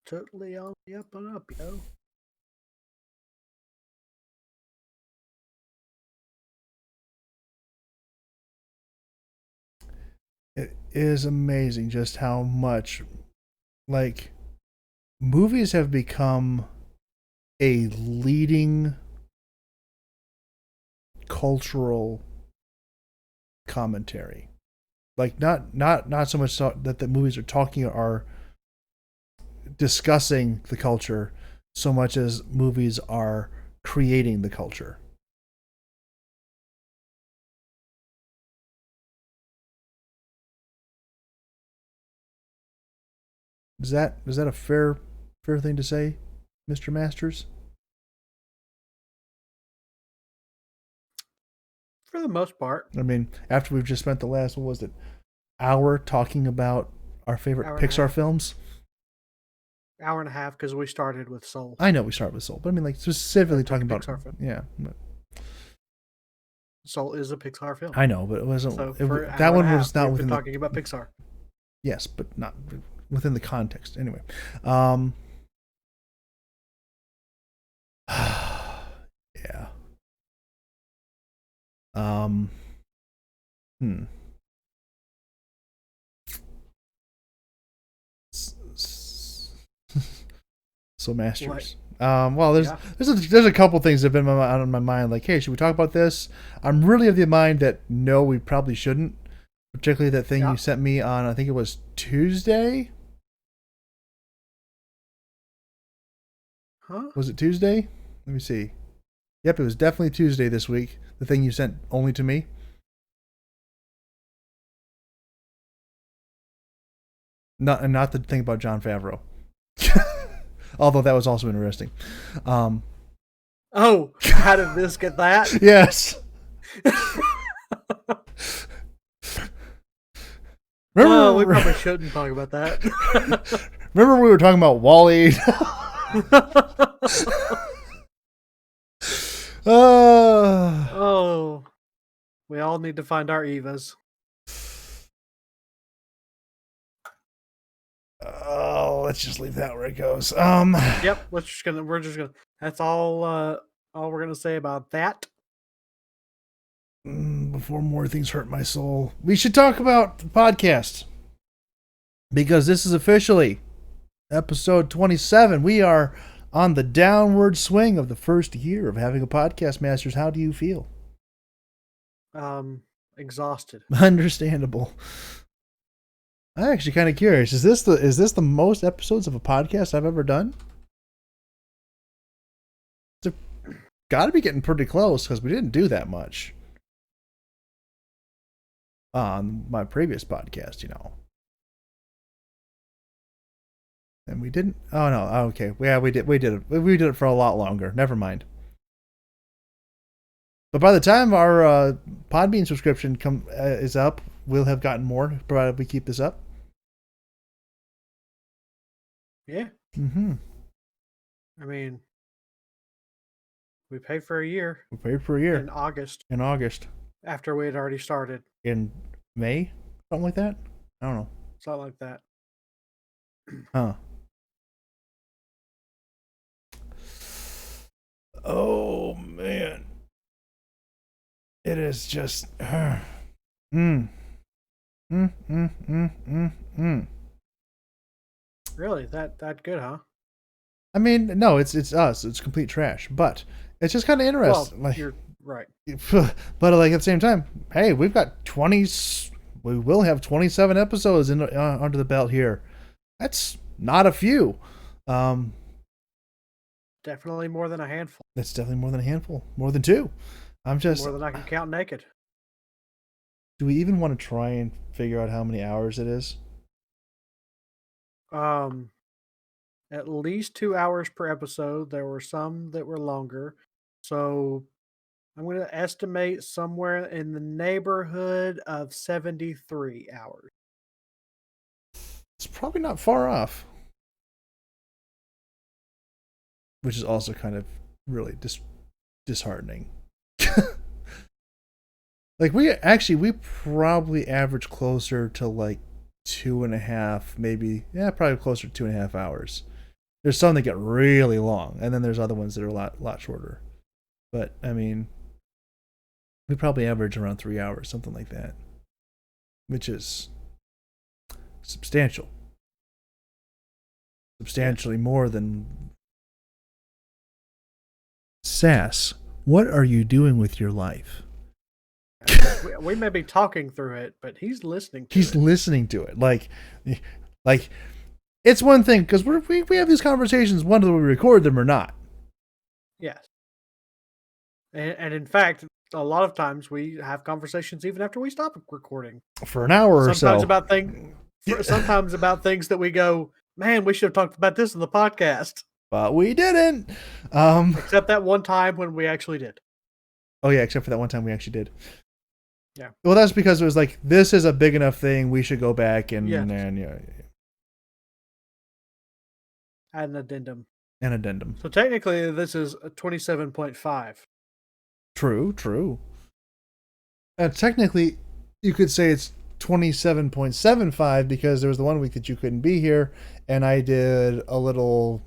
Totally on the up and up, yo. It is amazing just how much, like, movies have become a leading cultural commentary. Like, not so much that the movies are discussing the culture so much as movies are creating the culture. Is that a fair thing to say, Mr. Masters? For the most part. I mean, after we've just spent the last, what was it, hour talking about our favorite Pixar films? Hour and a half because we started with Soul. I know we started with Soul, but I mean, like, specifically talking about Pixar film. Yeah. Soul is a Pixar film. I know, but it wasn't. So that one was not within talking about Pixar. Yes, but not within the context. Anyway, yeah. So Masters. Well, there's a couple things that have been on my mind. Like, hey, should we talk about this? I'm really of the mind that no, we probably shouldn't. Particularly that thing you sent me on, I think it was Tuesday. Huh? Was it Tuesday? Let me see. Yep, it was definitely Tuesday this week. The thing you sent only to me. Not the thing about Jon Favreau. Although that was also interesting. Oh, how did this get that? Yes. Remember, we probably shouldn't talk about that. Remember we were talking about WALL-E? Oh, we all need to find our Evas. Oh, let's just leave that where it goes. Yep, we're just gonna. That's all we're gonna say about that. Before more things hurt my soul, we should talk about the podcast because this is officially episode 27. We are on the downward swing of the first year of having a podcast, Masters. How do you feel? Exhausted. Understandable. I'm actually kind of curious. Is this the most episodes of a podcast I've ever done? It's got to be getting pretty close because we didn't do that much on my previous podcast, And we didn't. Oh no. Oh, okay. Yeah, we did. We did it. We did it for a lot longer. Never mind. But by the time our Podbean subscription is up, we'll have gotten more, provided we keep this up. Yeah. Mm-hmm. I mean, we paid for a year. We paid for a year. In August. After we had already started. In May? Something like that? I don't know. Something like that. Huh. Oh, man. It is just... Really? That good, huh? I mean, no, it's us. It's complete trash. But it's just kind of interesting. Well, you're right. But like at the same time, hey, we've got 20. We will have 27 episodes under the belt here. That's not a few. Definitely more than a handful. That's definitely more than a handful. More than two. I'm just more than I can count naked. Do we even want to try and figure out how many hours it is? At least 2 hours per episode. There were some that were longer. So I'm going to estimate somewhere in the neighborhood of 73 hours. It's probably not far off. Which is also kind of really disheartening. Like we probably average closer to like 2.5, maybe, probably closer to 2.5 hours. There's some that get really long, and then there's other ones that are a lot shorter. But I mean, we probably average around 3 hours, something like that, which is substantially more than. Sass, what are you doing with your life? We may be talking through it, but he's listening to it. He's listening to it. Like it's one thing because we have these conversations whether we record them or not. Yes. And in fact, a lot of times we have conversations even after we stop recording. For an hour or so. Sometimes about things that we go, man, we should have talked about this in the podcast. But we didn't. Except that one time when we actually did. Oh, yeah, except for that one time we actually did. Yeah. Well, that's because it was like, this is a big enough thing. We should go back and Yes. Add an addendum. So technically, this is a 27.5. True. Technically, you could say it's 27.75 because there was the one week that you couldn't be here, and I did a little...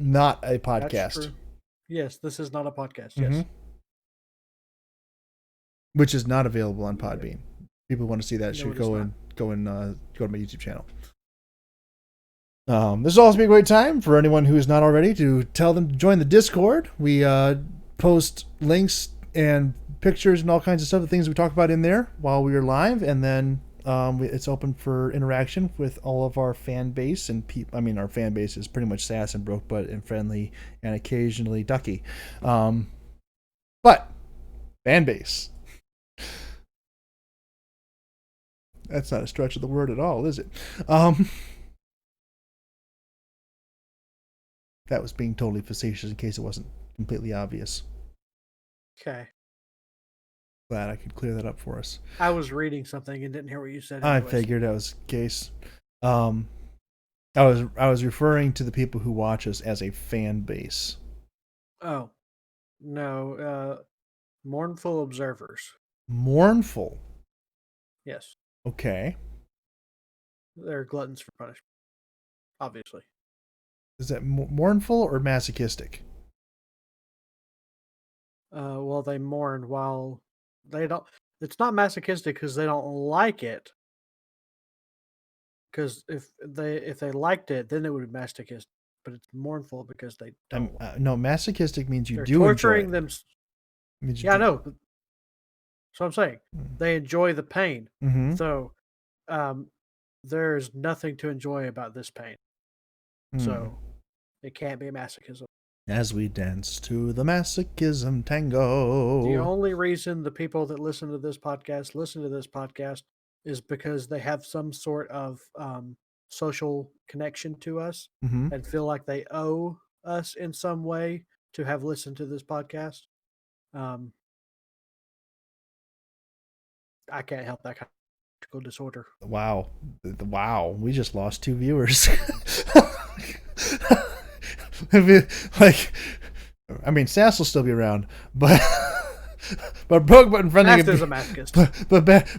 Not a podcast. That's true. Yes, this is not a podcast. Yes. Mm-hmm. Which is not available on Podbean. People who want to see that should go to my YouTube channel. This will also be a great time for anyone who is not already to tell them to join the Discord. We post links and pictures and all kinds of stuff, the things we talk about in there while we are live, and then it's open for interaction with all of our fan base and our fan base is pretty much sass and broke butt and friendly and occasionally ducky. But fan base. That's not a stretch of the word at all, is it? That was being totally facetious in case it wasn't completely obvious. Okay. Glad I could clear that up for us. I was reading something and didn't hear what you said. Anyways. I figured that was the case. I was referring to the people who watch us as a fan base. Oh, no. Mournful observers. Mournful. Yes. Okay. They're gluttons for punishment. Obviously. Is that mournful or masochistic? Well, they mourn while they don't. It's not masochistic because they don't like it. Because if they liked it, then it would be masochistic. But it's mournful because they don't. No, masochistic means you They're do torturing enjoy them. Yeah, I know. So I'm saying they enjoy the pain. Mm-hmm. So, there's nothing to enjoy about this pain. So, it can't be masochism. As we dance to the masochism tango. The only reason the people that listen to this podcast is because they have some sort of social connection to us and feel like they owe us in some way to have listened to this podcast. I can't help that kind of disorder. Wow. We just lost 2 viewers. I mean, Sass will still be around, but Broke Butt in front of you. Is a masochist.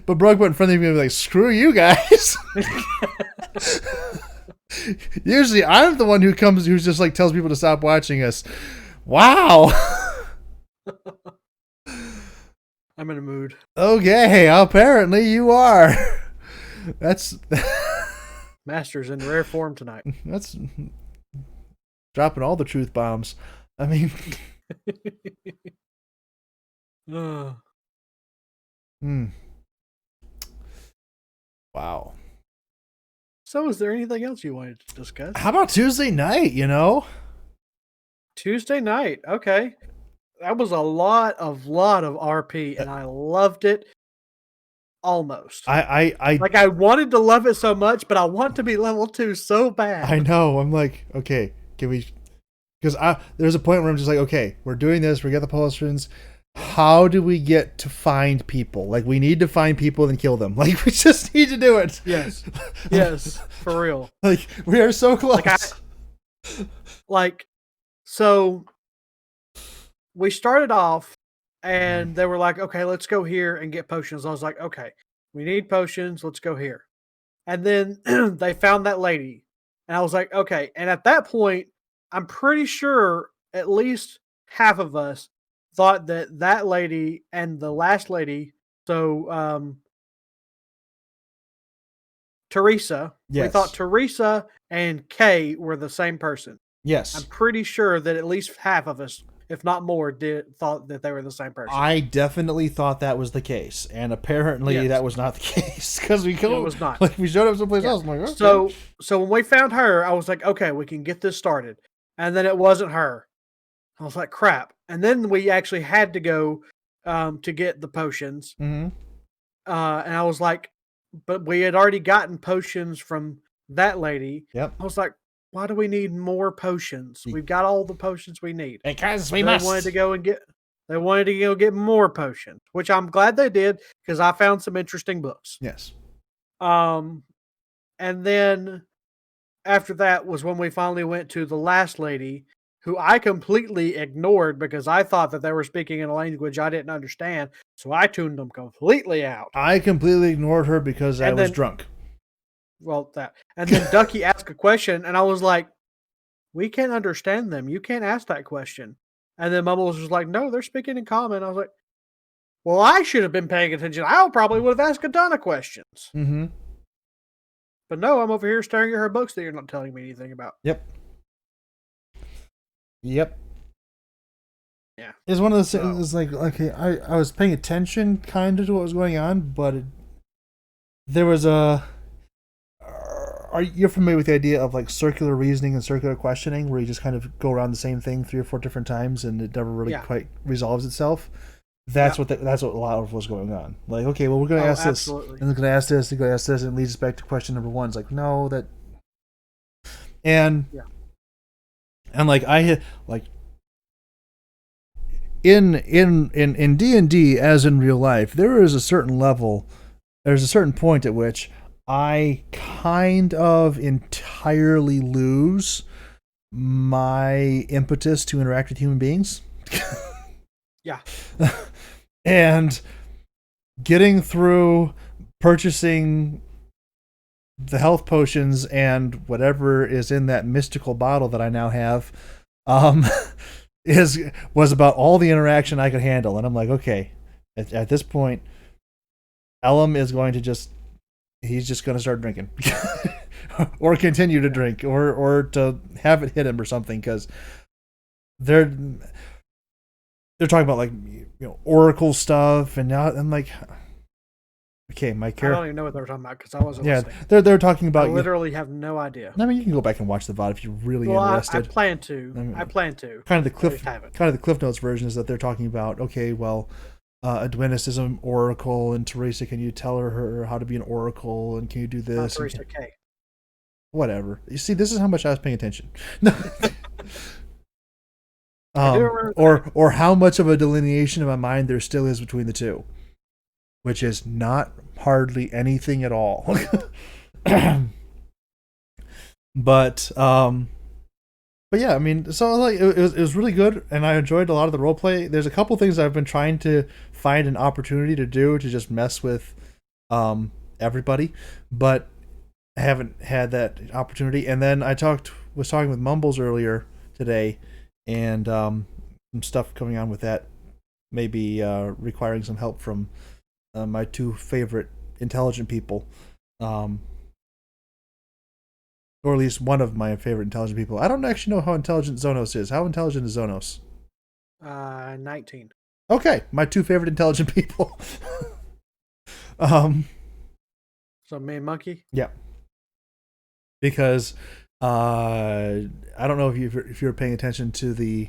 But Broke Butt in front of you be like, screw you guys. Usually, I'm the one who's just like tells people to stop watching us. Wow. I'm in a mood. Okay, apparently you are. That's Master's in rare form tonight. That's dropping all the truth bombs. I mean, Wow. So, is there anything else you wanted to discuss? How about Tuesday night? Tuesday night. Okay. That was a lot of RP, and I loved it. Almost. I wanted to love it so much, but I want to be level 2 so bad. I know. I'm like, okay, can we? Because there's a point where I'm just like, okay, we're doing this. We get the potions. How do we get to find people? Like, we need to find people and kill them. Like, we just need to do it. Yes, for real. Like, we are so close. So we started off, and they were like, okay, let's go here and get potions. I was like, okay, we need potions. Let's go here. And then they found that lady, and I was like, okay. And at that point, I'm pretty sure at least half of us thought that lady and the last lady, so Teresa, yes. We thought Teresa and Kay were the same person. Yes. I'm pretty sure that at least half of us, if not more, thought that they were the same person. I definitely thought that was the case, and apparently that was not the case because it was not. Like, we showed up someplace else. I'm like, okay. So when we found her, I was like, okay, we can get this started. And then it wasn't her. I was like, crap. And then we actually had to go to get the potions. Mm-hmm. And I was like, but we had already gotten potions from that lady. Yep. I was like, why do we need more potions? We've got all the potions we need. Because we must. They wanted to go get more potions, which I'm glad they did because I found some interesting books. Yes. And then after that was when we finally went to the last lady, who I completely ignored because I thought that they were speaking in a language I didn't understand. So I tuned them completely out. I completely ignored her because I was drunk. Well, and then Ducky asked a question, and I was like, we can't understand them. You can't ask that question. And then Mumbles was like, no, they're speaking in common. I was like, well, I should have been paying attention. I probably would have asked a ton of questions. Mm-hmm. But no, I'm over here staring at her books that you're not telling me anything about. Yep. Yeah. It's one of those things. It's like, okay, I was paying attention kind of to what was going on, but there was you're familiar with the idea of like circular reasoning and circular questioning, where you just kind of go around the same thing 3 or 4 different times and it never really quite resolves itself. That's what a lot of was going on. Like, okay, well, we're going to ask this, and we're going to ask this, and going to ask this, and it leads us back to question number 1. It's like, no, that, and like I had like in D&D as in real life, there is a certain level, there's a certain point at which I kind of entirely lose my impetus to interact with human beings. Yeah. And getting through purchasing the health potions and whatever is in that mystical bottle that I now have, um, was about all the interaction I could handle. And I'm like, okay, at this point, Elam is going to he's just going to start drinking. Or continue to drink, or to have it hit him or something, because they're talking about, like, oracle stuff, and now I'm like, okay, my character. I don't even know what they were talking about because I wasn't listening. They're talking about. I literally have no idea. I mean, you can go back and watch the VOD if you're really interested. I plan to. I plan to. Kind of the Cliff Notes version is that they're talking about, okay, well, Adwennis is an oracle, and Teresa, can you tell her how to be an oracle, and can you do this? Teresa K. Whatever. You see, this is how much I was paying attention. Or how much of a delineation in my mind there still is between the two, which is not hardly anything at all. But yeah, I mean, so like it was really good, and I enjoyed a lot of the role play. There's a couple things I've been trying to find an opportunity to do to just mess with everybody, but I haven't had that opportunity. And then I was talking with Mumbles earlier today, and some stuff coming on with that, maybe requiring some help from my two favorite intelligent people, or at least one of my favorite intelligent people. I don't actually know how intelligent Zonos is. How intelligent is Zonos? 19. Okay, my two favorite intelligent people. So me and Monkey? Yeah. Because I don't know if you were paying attention to the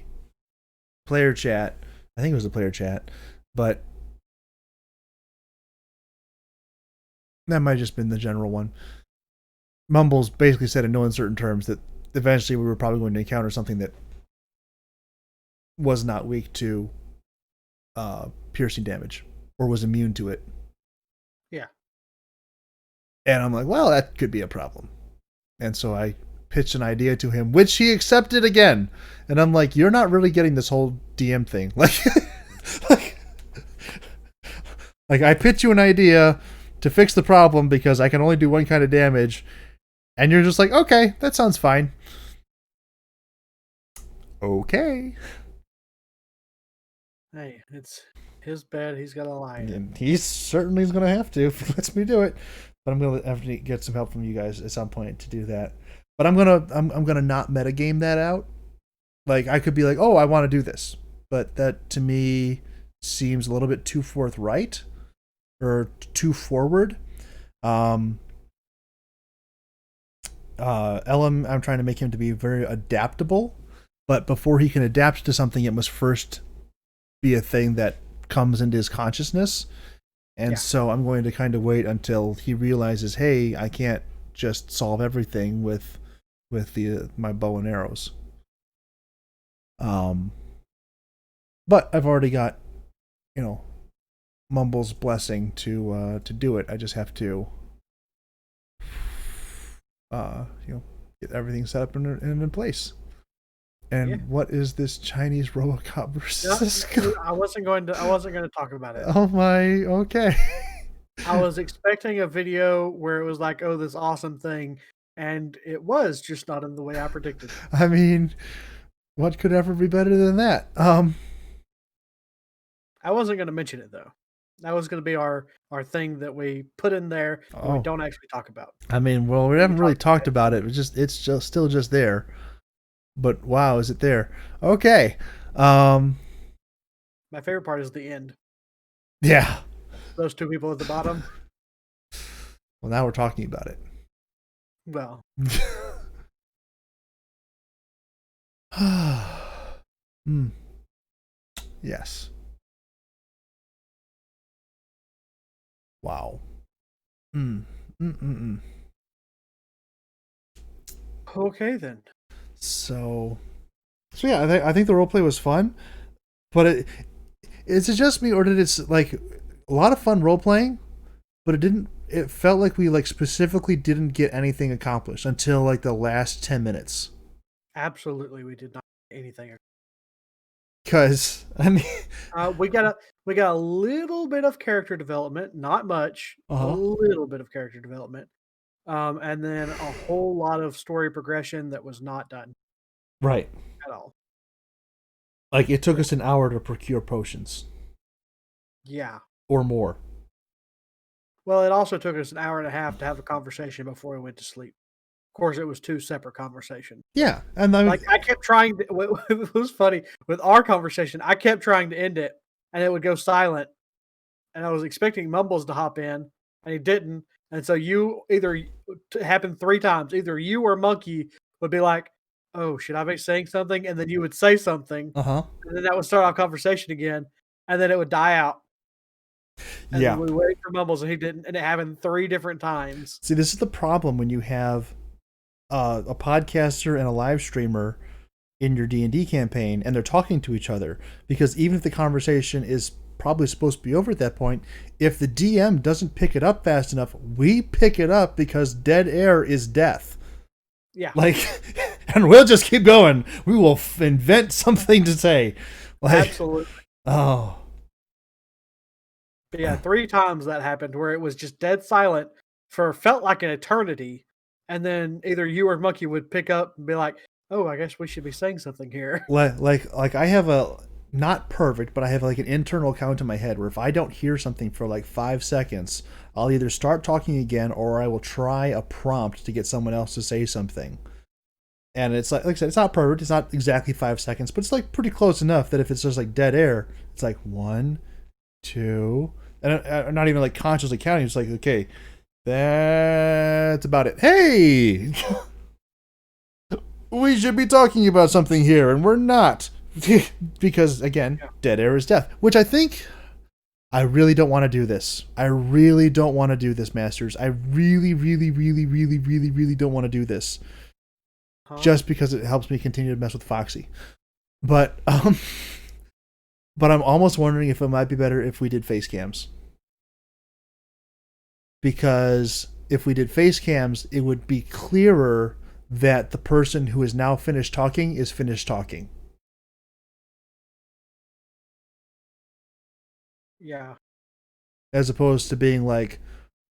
player chat. I think it was the player chat, but that might have just been the general one. Mumbles basically said in no uncertain terms that eventually we were probably going to encounter something that was not weak to piercing damage or was immune to it. Yeah. And I'm like, well, that could be a problem. And so I pitched an idea to him, which he accepted again. And I'm like, you're not really getting this whole DM thing. Like I pitch you an idea to fix the problem because I can only do one kind of damage. And you're just like, okay, that sounds fine. Okay. Hey, it's his bed. He's got to lie in. And he certainly is going to have to if he lets me do it. But I'm going to have to get some help from you guys at some point to do that. But I'm gonna not metagame that out. Like I could be like, oh, I want to do this, but that to me seems a little bit too forthright or too forward. Elam, I'm trying to make him to be very adaptable, but before he can adapt to something, it must first be a thing that comes into his consciousness. And so I'm going to kind of wait until he realizes, hey, I can't just solve everything with my bow and arrows. But I've already got, Mumble's blessing to do it. I just have to, get everything set up in place. And what is this Chinese RoboCop versus? I wasn't going to talk about it. Oh my, okay. I was expecting a video where it was like, oh, this awesome thing, and it was just not in the way I predicted. I mean, what could ever be better than that? I wasn't going to mention it though. That was going to be our thing that we put in there and we don't actually talk about. I mean, well, we haven't really talked about it. It's still just there. But wow, is it there? Okay. My favorite part is the end. Yeah. Those two people at the bottom. Well, now we're talking about it. Well. Yes. Wow. Okay then. So yeah, I think the roleplay was fun, but is it just me, or did it's like a lot of fun role playing, but it it felt like we like specifically didn't get anything accomplished until like the last 10 minutes. Absolutely, we did not get anything. Because I mean, we got a little bit of character development, not much, a little bit of character development, and then a whole lot of story progression that was not done right at all. Like it took us an hour to procure potions. Yeah. Or more. Well, it also took us an hour and a half to have a conversation before we went to sleep. Of course, it was 2 separate conversations. Yeah, and I mean, like I kept trying to. It was funny with our conversation. I kept trying to end it, and it would go silent. And I was expecting Mumbles to hop in, and he didn't. And so it happened 3 times. Either you or Monkey would be like, "Oh, should I be saying something?" And then you would say something, and then that would start our conversation again, and then it would die out. And then we waited for Mumbles, and he didn't. And it happened 3 different times. See, this is the problem when you have a podcaster and a live streamer in your D&D campaign, and they're talking to each other. Because even if the conversation is probably supposed to be over at that point, if the DM doesn't pick it up fast enough, we pick it up because dead air is death. Yeah. Like, and we'll just keep going. We will invent something to say. Like, absolutely. Oh. But yeah, 3 times that happened where it was just dead silent for felt like an eternity, and then either you or Monkey would pick up and be like, "Oh, I guess we should be saying something here." Like I have a not perfect, but I have like an internal count in my head where if I don't hear something for like 5 seconds, I'll either start talking again or I will try a prompt to get someone else to say something. And it's like I said, it's not perfect. It's not exactly 5 seconds, but it's like pretty close enough that if it's just like dead air, it's like 1, 2, and I'm not even like consciously counting. It's like, okay, that's about it. Hey, we should be talking about something here, and we're not. Because, again, dead air is death. Which I think, I really don't want to do this. I really don't want to do this, Masters. I really, really, really, really, really, really don't want to do this. Just because it helps me continue to mess with Foxy. But I'm almost wondering if it might be better if we did face cams. Because if we did face cams, it would be clearer that the person who is now finished talking is finished talking. Yeah. As opposed to being like,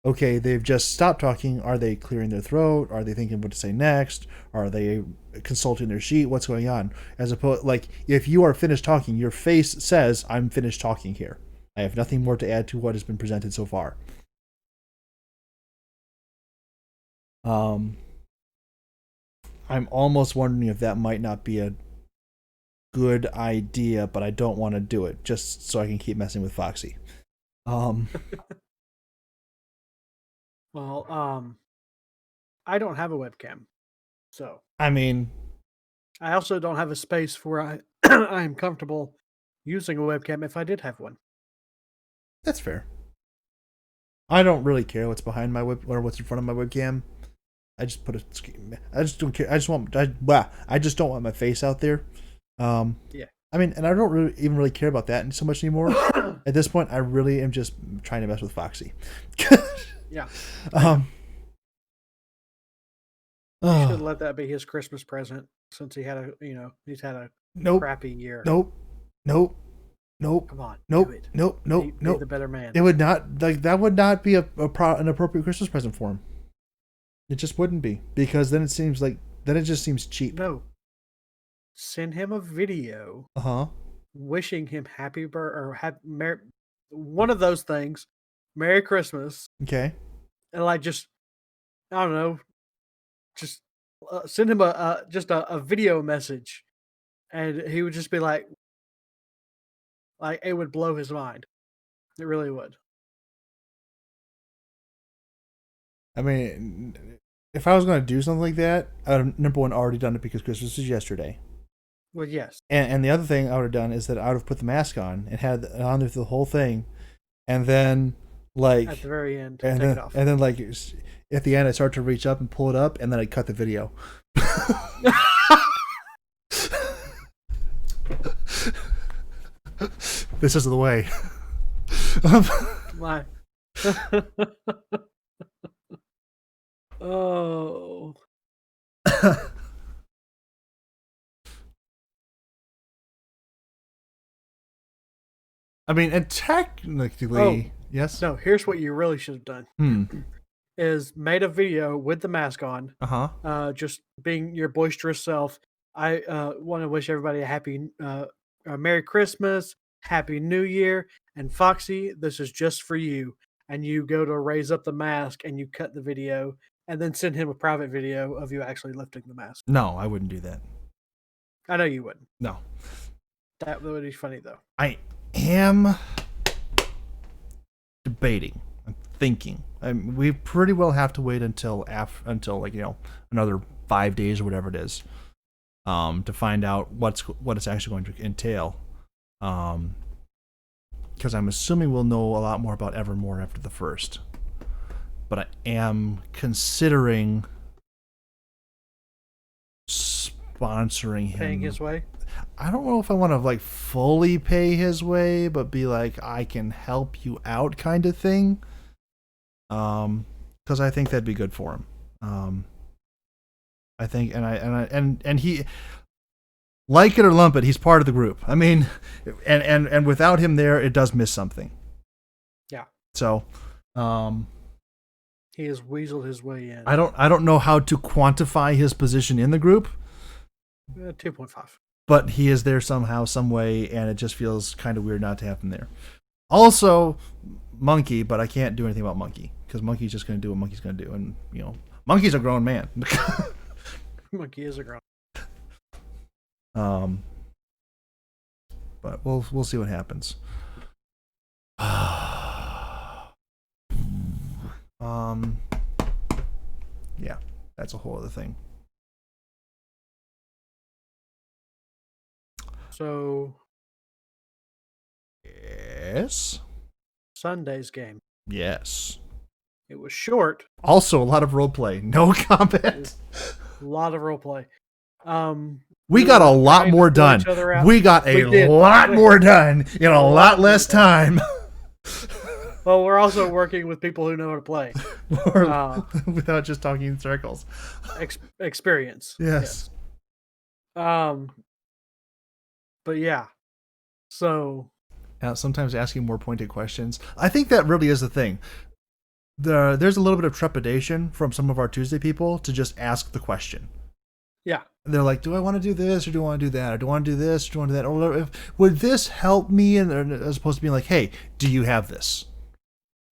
okay, they've just stopped talking. Are they clearing their throat? Are they thinking what to say next? Are they consulting their sheet? What's going on? As opposed, like, if you are finished talking, your face says, I'm finished talking here. I have nothing more to add to what has been presented so far. I'm almost wondering if that might not be a good idea, but I don't want to do it just so I can keep messing with Foxy. Well, I don't have a webcam, so I mean, I also don't have a space where I I'm comfortable using a webcam if I did have one. That's fair. I don't really care what's behind my web or what's in front of my webcam. I just put a. I just don't care. I just don't want my face out there. Yeah. I mean, and I don't even really care about that so much anymore. At this point, I really am just trying to mess with Foxy. Yeah. You should let that be his Christmas present since he's had a crappy year. Nope. Come on. Nope. Do it. Nope. Be the better man. It would not that would not be an appropriate Christmas present for him. It just wouldn't be, because then it just seems cheap. No. Send him a video. Wishing him happy birthday or one of those things. Merry Christmas. Okay. And like just I don't know. Just send him a video message, and he would just be like it would blow his mind. It really would. I mean, if I was going to do something like that, I would have, number one, already done it because Christmas is yesterday. Well, yes. And the other thing I would have done is that I would have put the mask on and had it on there through the whole thing, and then like at the very end, and take it off. And then like at the end, I start to reach up and pull it up, and then I cut the video. This is the way. Why? Oh. I mean, and technically, yes. No, here's what you really should have done. Is made a video with the mask on. Just being your boisterous self. I want to wish everybody a happy Merry Christmas, Happy New Year, and Foxy, this is just for you. And you go to raise up the mask and you cut the video and then send him a private video of you actually lifting the mask. No, I wouldn't do that. I know you wouldn't. No. That would be funny though. I am debating. I'm thinking. We pretty well have to wait until like, you know, another 5 days or whatever it is, to find out what it's actually going to entail. Because I'm assuming we'll know a lot more about Evermore after the 1st. But I am considering sponsoring him. Paying his way? I don't know if I want to like fully pay his way, but be like, I can help you out kind of thing. Because I think that'd be good for him. I think, and he, like it or lump it, he's part of the group. I mean, and without him there, it does miss something. Yeah. So, he has weaseled his way in. I don't know how to quantify his position in the group. 2.5. But he is there somehow, some way, and it just feels kind of weird not to have him there. Also, Monkey, but I can't do anything about Monkey because Monkey's just going to do what Monkey's going to do, and you know, Monkey's a grown man. Monkey is a grown. But we'll see what happens. Yeah, that's a whole other thing. So, yes. Sunday's game. Yes. It was short. Also, a lot of roleplay, no combat. A lot of roleplay. We got a lot more done. We got a lot more done in a lot less time. Well, we're also working with people who know how to play. Without just talking in circles. Experience. Yes. But yeah. So. Sometimes asking more pointed questions. I think that really is the thing. There's a little bit of trepidation from some of our Tuesday people to just ask the question. Yeah. They're like, do I want to do this or do I want to do that? Or do I want to do this or do I want to do that? Or would this help me? And as opposed to being like, hey, do you have this?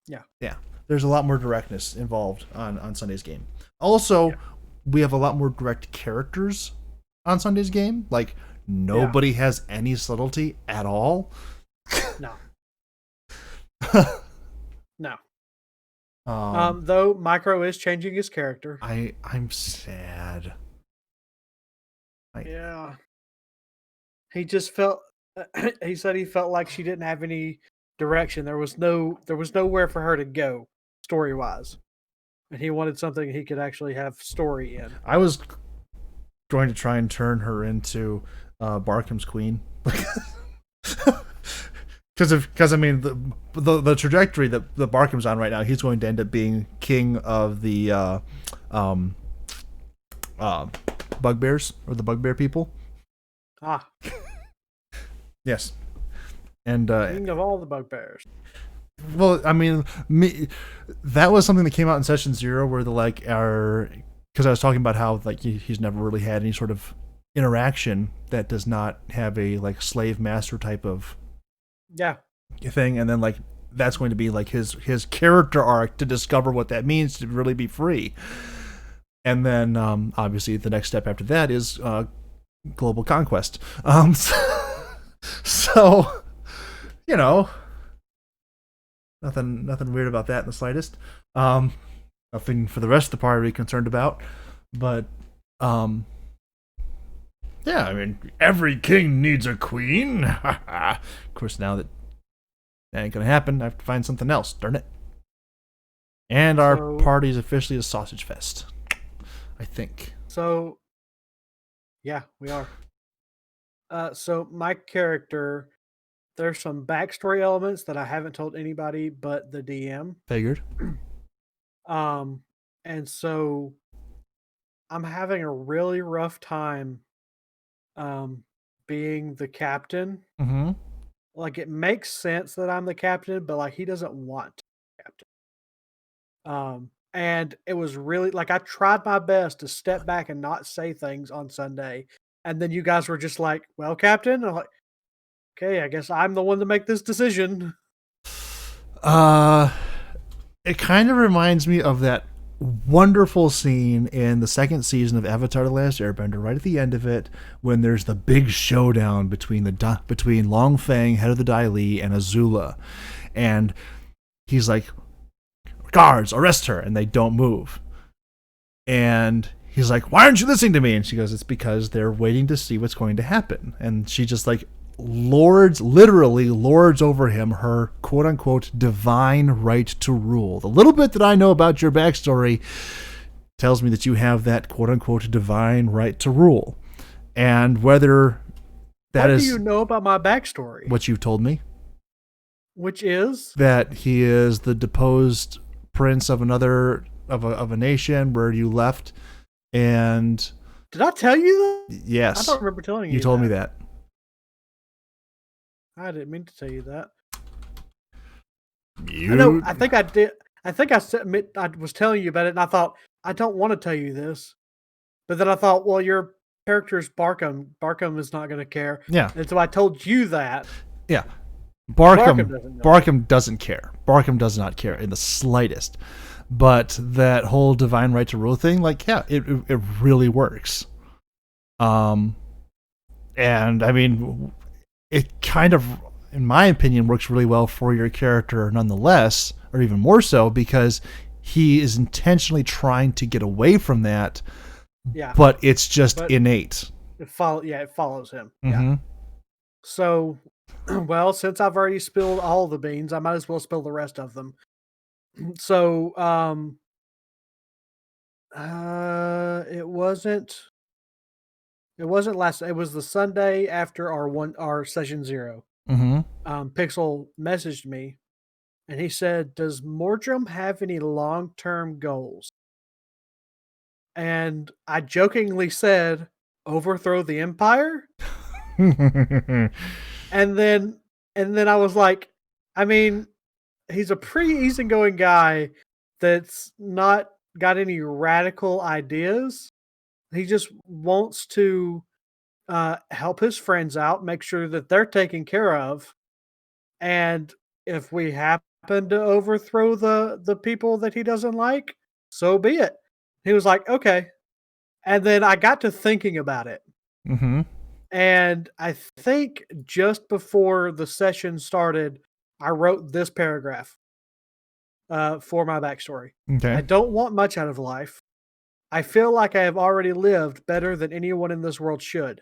Yeah. Yeah. There's a lot more directness involved on Sunday's game. Also, we have a lot more direct characters on Sunday's game. Like, nobody has any subtlety at all. No. No. Though Micro is changing his character. I'm sad. Yeah. He just felt. He said he felt like she didn't have any direction. There was nowhere for her to go, story wise, and he wanted something he could actually have story in. I was going to try and turn her into Barkham's queen. Because I mean the trajectory that the Barkham's on right now, he's going to end up being king of the bugbears or the bugbear people. Yes, and king of all the bugbears. Well, I mean, that was something that came out in session 0 where because I was talking about how like he's never really had any sort of interaction that does not have a like slave master type of thing, and then like that's going to be like his character arc to discover what that means to really be free. And then obviously the next step after that is global conquest. So you know, nothing weird about that in the slightest. Nothing for the rest of the party to be concerned about. But yeah, I mean, every king needs a queen. Of course, now that ain't gonna happen, I have to find something else. Darn it. And our party is officially a sausage fest, I think. So, yeah, we are. So my character, there's some backstory elements that I haven't told anybody but the DM. Figured. And so I'm having a really rough time um, being the captain. Mm-hmm. Like it makes sense that I'm the captain, but like he doesn't want to be captain. And it was really like I tried my best to step back and not say things on Sunday. And then you guys were just like, well, Captain, and I'm like, okay, I guess I'm the one to make this decision. Uh, it kind of reminds me of that wonderful scene in the second season of Avatar: The Last Airbender, right at the end of it, when there's the big showdown between between Long Feng, head of the Dai Li, and Azula, and he's like, "Guards, arrest her!" and they don't move. And he's like, "Why aren't you listening to me?" And she goes, "It's because they're waiting to see what's going to happen." And she just like literally lords over him her quote unquote divine right to rule. The little bit that I know about your backstory tells me that you have that quote unquote divine right to rule. And whether that is, what do you know about my backstory? what you've told me, which is that he is the deposed prince of another of a nation where you left. And did I tell you that? yes, I don't remember telling you. You told me that. I didn't mean to tell you that. You... I know. I think I did. I think I was telling you about it, and I thought I don't want to tell you this, but then I thought, well, your character's Barkham. Barkham is not going to care. Yeah. And so I told you that. Yeah. Barkham doesn't care. Barkham does not care in the slightest. But that whole divine right to rule thing, like, yeah, it really works. And I mean, it kind of, in my opinion, works really well for your character nonetheless, or even more so, because he is intentionally trying to get away from that. Yeah. But it's just innate. It follows him. Mm-hmm. Yeah. So, well, since I've already spilled all the beans, I might as well spill the rest of them. So, it wasn't last. It was the Sunday after our session 0. Mm-hmm. Pixel messaged me, and he said, "Does Mordrum have any long-term goals?" And I jokingly said, "Overthrow the Empire." and then I was like, I mean, he's a pretty easygoing guy that's not got any radical ideas. He just wants to help his friends out, make sure that they're taken care of. And if we happen to overthrow the people that he doesn't like, so be it. He was like, okay. And then I got to thinking about it. Mm-hmm. And I think just before the session started, I wrote this paragraph for my backstory. Okay. I don't want much out of life. I feel like I have already lived better than anyone in this world should.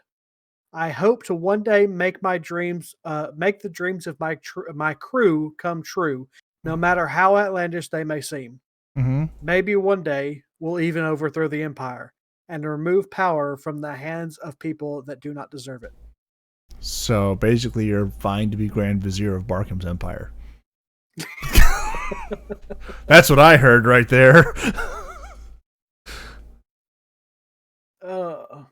I hope to one day make my dreams, make the dreams of my crew come true, no matter how outlandish they may seem. Mm-hmm. Maybe one day we'll even overthrow the Empire and remove power from the hands of people that do not deserve it. So basically, you're vying to be Grand Vizier of Barkham's Empire. That's what I heard right there. Oh.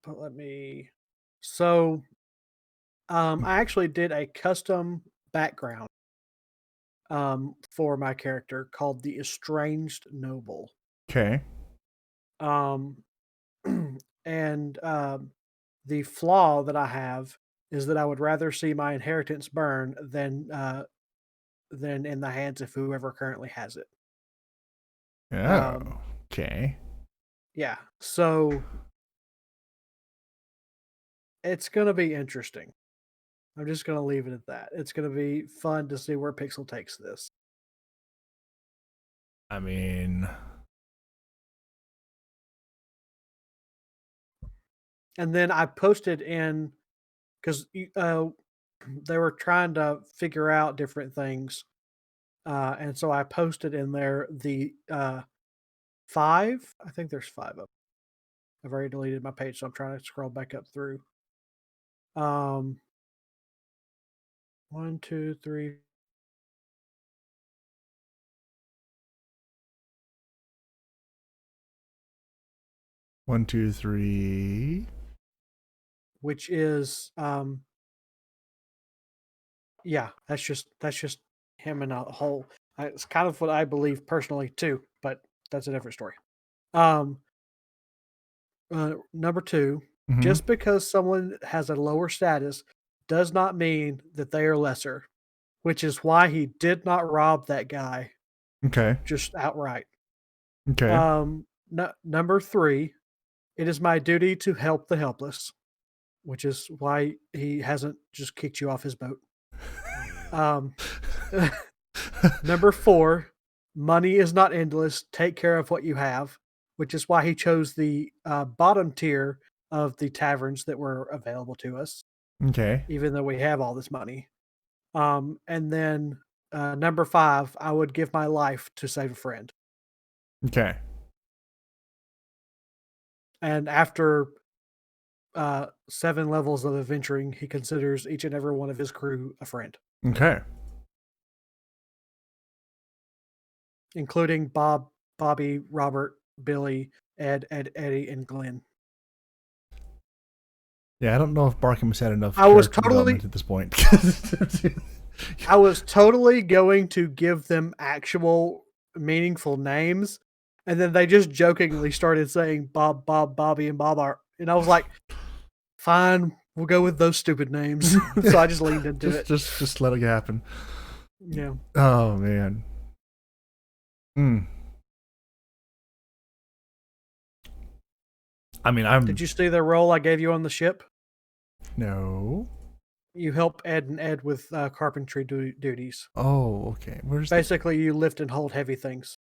But let me. So, I actually did a custom background for my character called the Estranged Noble. Okay. Um, and the flaw that I have is that I would rather see my inheritance burn than in the hands of whoever currently has it. Oh. Okay. Yeah. So it's gonna be interesting. I'm just gonna leave it at that. It's gonna be fun to see where Pixel takes this. I mean, and then I posted in because they were trying to figure out different things, and so I posted in there the 5. I think there's 5 of them. I've already deleted my page, so I'm trying to scroll back up through. 1, 2, 3. One, two, three. Which is yeah, that's just him in a whole. It's kind of what I believe personally too, but that's a different story. Number 2, Mm-hmm. just because someone has a lower status does not mean that they are lesser, which is why he did not rob that guy Okay. just outright. Okay. Number 3, it is my duty to help the helpless, which is why he hasn't just kicked you off his boat. Number 4, money is not endless. Take care of what you have, which is why he chose the bottom tier of the taverns that were available to us, Okay. even though we have all this money. And then number 5, I would give my life to save a friend. Okay. And after 7 levels of adventuring, he considers each and every one of his crew a friend, Okay. including Bob, Bobby, Robert, Billy, Eddie, and Glenn. Yeah, I don't know if Barkham has had enough I was character totally development at this point. I was totally going to give them actual meaningful names, and then they just jokingly started saying Bob, Bobby, and Bob are, and I was like, fine, we'll go with those stupid names. So I just leaned into it. Just let it happen. Yeah. Oh man. I mean, Did you see the role I gave you on the ship? No. You help Ed and Ed with carpentry duties. Oh, okay. Where's basically you lift and hold heavy things.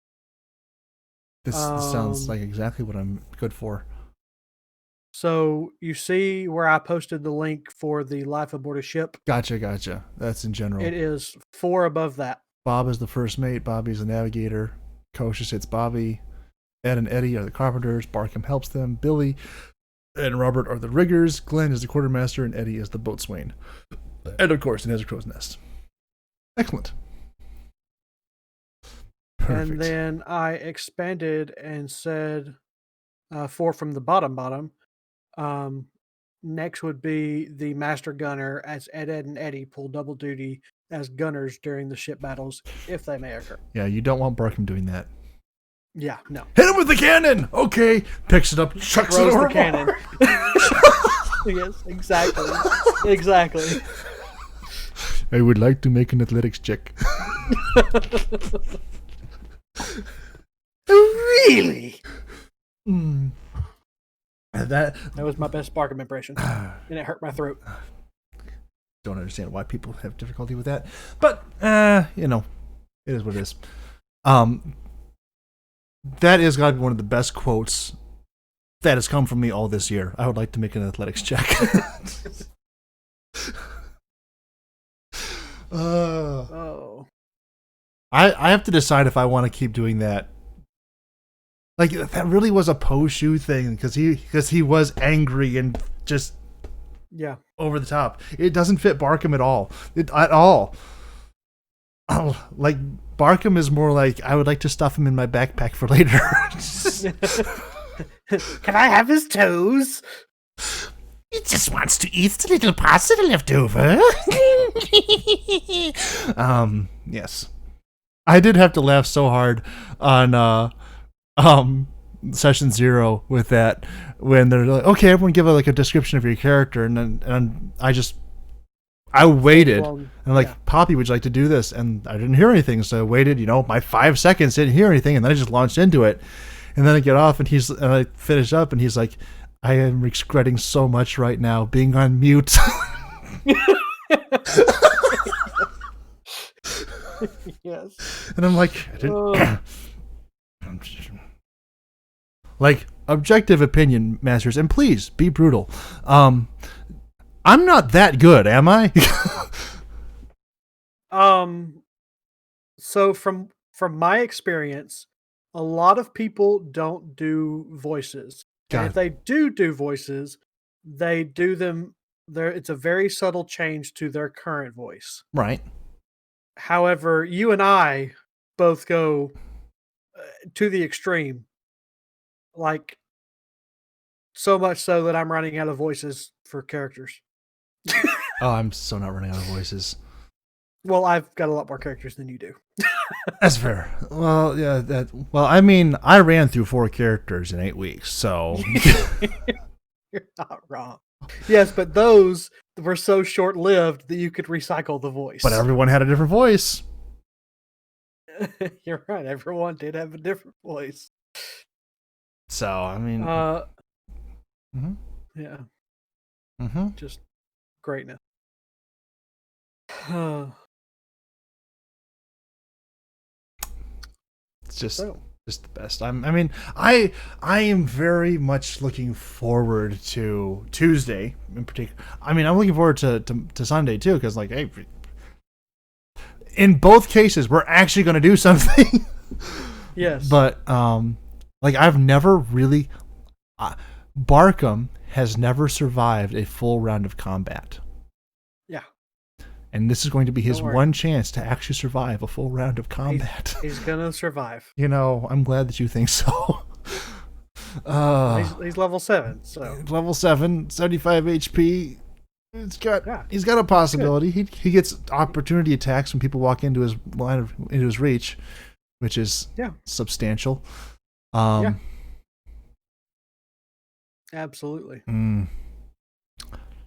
this sounds like exactly what I'm good for. So you see where I posted the link for the life aboard a ship? Gotcha. That's in general. It is 4 above that. Bob is the first mate. Bobby's the navigator. Kosha hits Bobby. Ed and Eddie are the carpenters. Barkham helps them. Billy and Robert are the riggers. Glenn is the quartermaster, and Eddie is the boatswain. And of course, it has a crow's nest. Excellent. Perfect. And then I expanded and said 4 from the bottom. Next would be the master gunner, as Ed and Eddie pull double duty as gunners during the ship battles, if they may occur. Yeah, you don't want Barkham doing that. Yeah, no. Hit him with the cannon! Okay. Picks it up, chucks it over the cannon. Yes, exactly. I would like to make an athletics check. Really? That was my best Barkham impression, and it hurt my throat. Don't understand why people have difficulty with that, but it is what it is. That is gotta be one of the best quotes that has come from me all this year. I would like to make an athletics check. I have to decide if I want to keep doing that. Like, that really was a Po-Shu thing because he was angry and just over the top. It doesn't fit Barkham at all. At all. Like, Barkham is more like, I would like to stuff him in my backpack for later. Can I have his toes? He just wants to eat the little pasta left over. Yes. I did have to laugh so hard on session 0 with that, when they're like, okay, everyone give a description of your character, and I waited, and I'm like, Poppy, would you like to do this? And I didn't hear anything, so I waited, my 5 seconds, didn't hear anything, and then I just launched into it. And then I get off, and I finish up, and he's like, I am regretting so much right now being on mute. Yes. And I'm like, like, objective opinion, masters, and please be brutal. I'm not that good, am I? So from my experience, a lot of people don't do voices. And if they do voices, they do them it's a very subtle change to their current voice. Right. However, you and I both go to the extreme, like so much so that I'm running out of voices for characters. Oh, I'm so not running out of voices. Well, I've got a lot more characters than you do. That's fair. Well, yeah, I mean, I ran through 4 characters in 8 weeks, so You're not wrong. Yes, but those were so short-lived that you could recycle the voice. But everyone had a different voice. You're right. Everyone did have a different voice. So, I mean, yeah. Just greatness. It's just the best. I am very much looking forward to Tuesday in particular. I mean, I'm looking forward to Sunday too, because like, hey, in both cases, we're actually going to do something. Yes. But like I've never really, Barkham has never survived a full round of combat. Yeah. And this is going to be his one chance to actually survive a full round of combat. He's gonna survive. You know, I'm glad that you think so. He's level 7, so level 7, 75 HP. He's got a possibility. He gets opportunity attacks when people walk into his into his reach, which is substantial. Absolutely.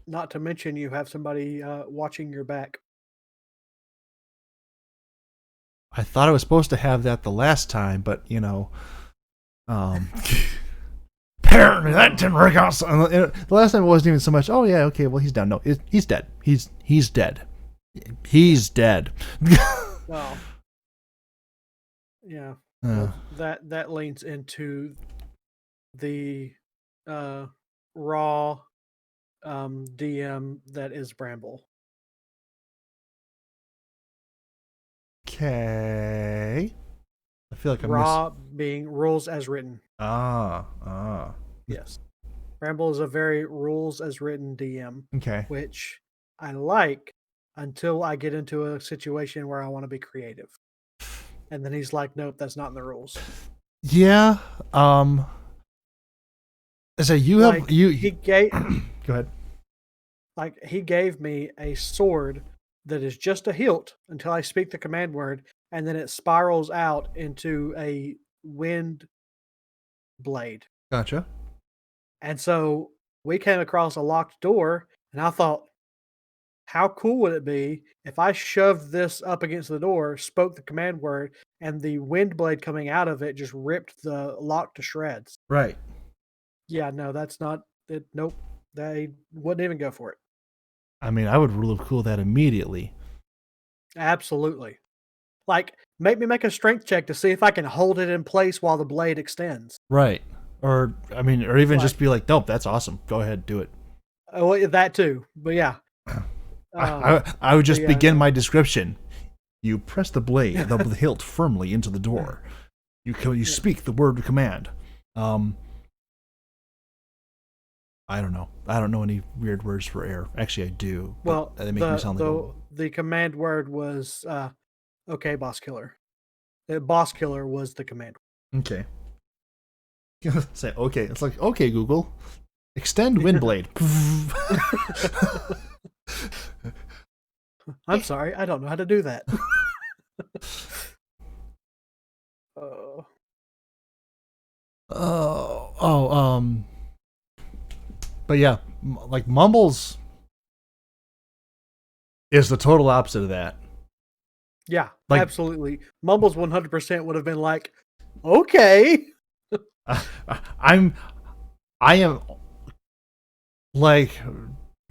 Not to mention you have somebody watching your back. I thought I was supposed to have that the last time, but you know, apparently that didn't work out. The last time it wasn't even so much. Oh yeah, okay, well he's down. No, he's dead. He's dead. He's dead. Well, yeah. Well, that leans into the raw DM that is Bramble. Okay. I feel like I'm raw being rules as written. Yes. Bramble is a very rules as written DM. Okay. Which I like until I get into a situation where I want to be creative. And then he's like, nope, that's not in the rules. Yeah. So you like, have you he gave go ahead. Like he gave me a sword that is just a hilt until I speak the command word, and then it spirals out into a wind blade. Gotcha. And so we came across a locked door, and I thought, how cool would it be if I shoved this up against the door, spoke the command word, and the wind blade coming out of it just ripped the lock to shreds? Right. Yeah, no, that's not it. Nope. They wouldn't even go for it. I mean, I would really cool that immediately. Absolutely. Like, make me make a strength check to see if I can hold it in place while the blade extends. Right. Or, I mean, or even just be like, nope, that's awesome. Go ahead, do it. Well, that too. But yeah. I would just begin my description. You press the blade, the hilt firmly into the door. You speak the word of command. I don't know. I don't know any weird words for air. Actually, I do. Well, they make me sound like the command word was okay, boss killer. The boss killer was the command. Okay. Say okay. It's like okay, Google, extend wind blade. I'm sorry, I don't know how to do that. But yeah, like Mumbles is the total opposite of that. Yeah, like, absolutely. Mumbles 100% would have been like, okay. I am like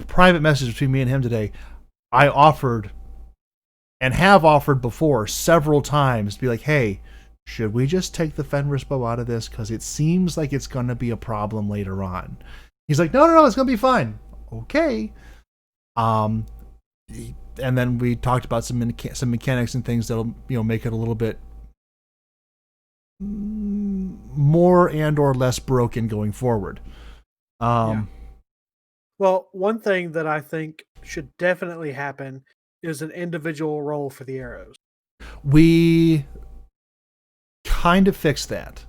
private message between me and him today. I offered and have offered before several times to be like, hey, should we just take the Fenris bow out of this? Because it seems like it's going to be a problem later on. He's like, no, it's going to be fine. Okay. And then we talked about some mechanics and things that'll, make it a little bit more and or less broken going forward. Well, Well, one thing that I think should definitely happen is an individual roll for the arrows. We kind of fixed that.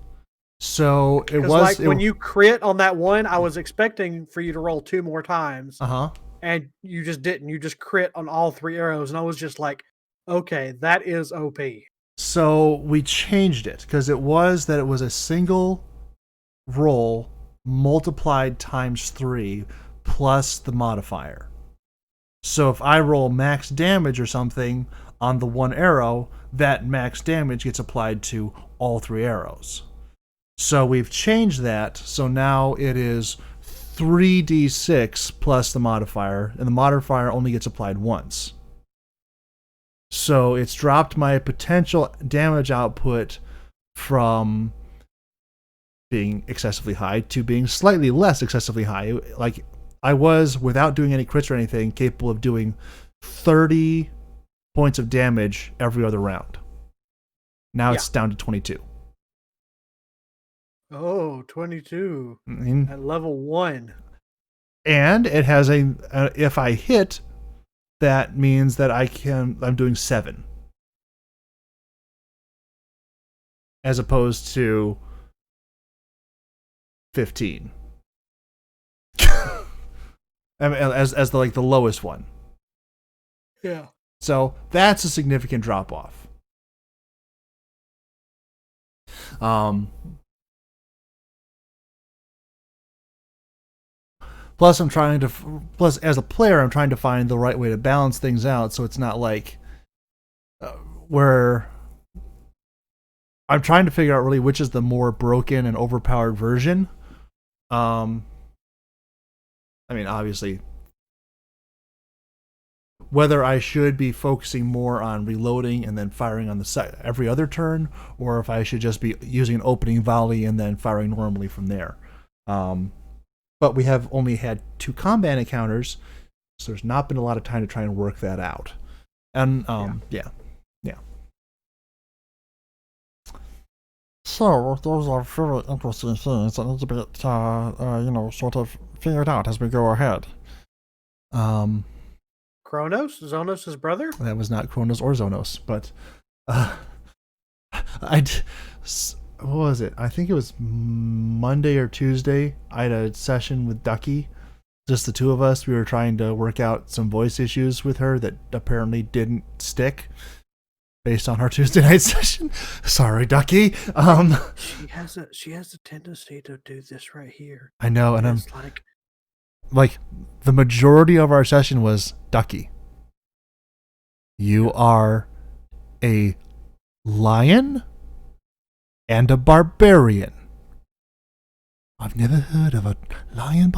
So it was when you crit on that one, I was expecting for you to roll 2 more times. And you just didn't. You just crit on all 3 arrows, and I was just like, okay, that is OP. So we changed it because it was a single roll multiplied times 3 plus the modifier. So if I roll max damage or something on the one arrow, that max damage gets applied to all 3 arrows. So we've changed that. So now it is 3d6 plus the modifier, and the modifier only gets applied once. So it's dropped my potential damage output from being excessively high to being slightly less excessively high. Like, I was, without doing any crits or anything, capable of doing 30 points of damage every other round. Now it's down to 22. Oh, 22 at level 1. And it has if I hit, that means that I'm doing 7. As opposed to 15. I mean, as the lowest one. Yeah. So that's a significant drop off. Plus, as a player, I'm trying to find the right way to balance things out, so it's not like where I'm trying to figure out really which is the more broken and overpowered version. I mean, obviously, whether I should be focusing more on reloading and then firing on the every other turn, or if I should just be using an opening volley and then firing normally from there. But we have only had 2 combat encounters, so there's not been a lot of time to try and work that out. And yeah. So those are very interesting things that need to be, sort of figured out as we go ahead. Kronos? Zonos' brother? That was not Kronos or Zonos, but what was it? I think it was Monday or Tuesday. I had a session with Ducky. Just the 2 of us. We were trying to work out some voice issues with her that apparently didn't stick based on our Tuesday night session. Sorry, Ducky. She has a tendency to do this right here. I know, and I'm like the majority of our session was Ducky. You are a lion and a barbarian. I've never heard of a lion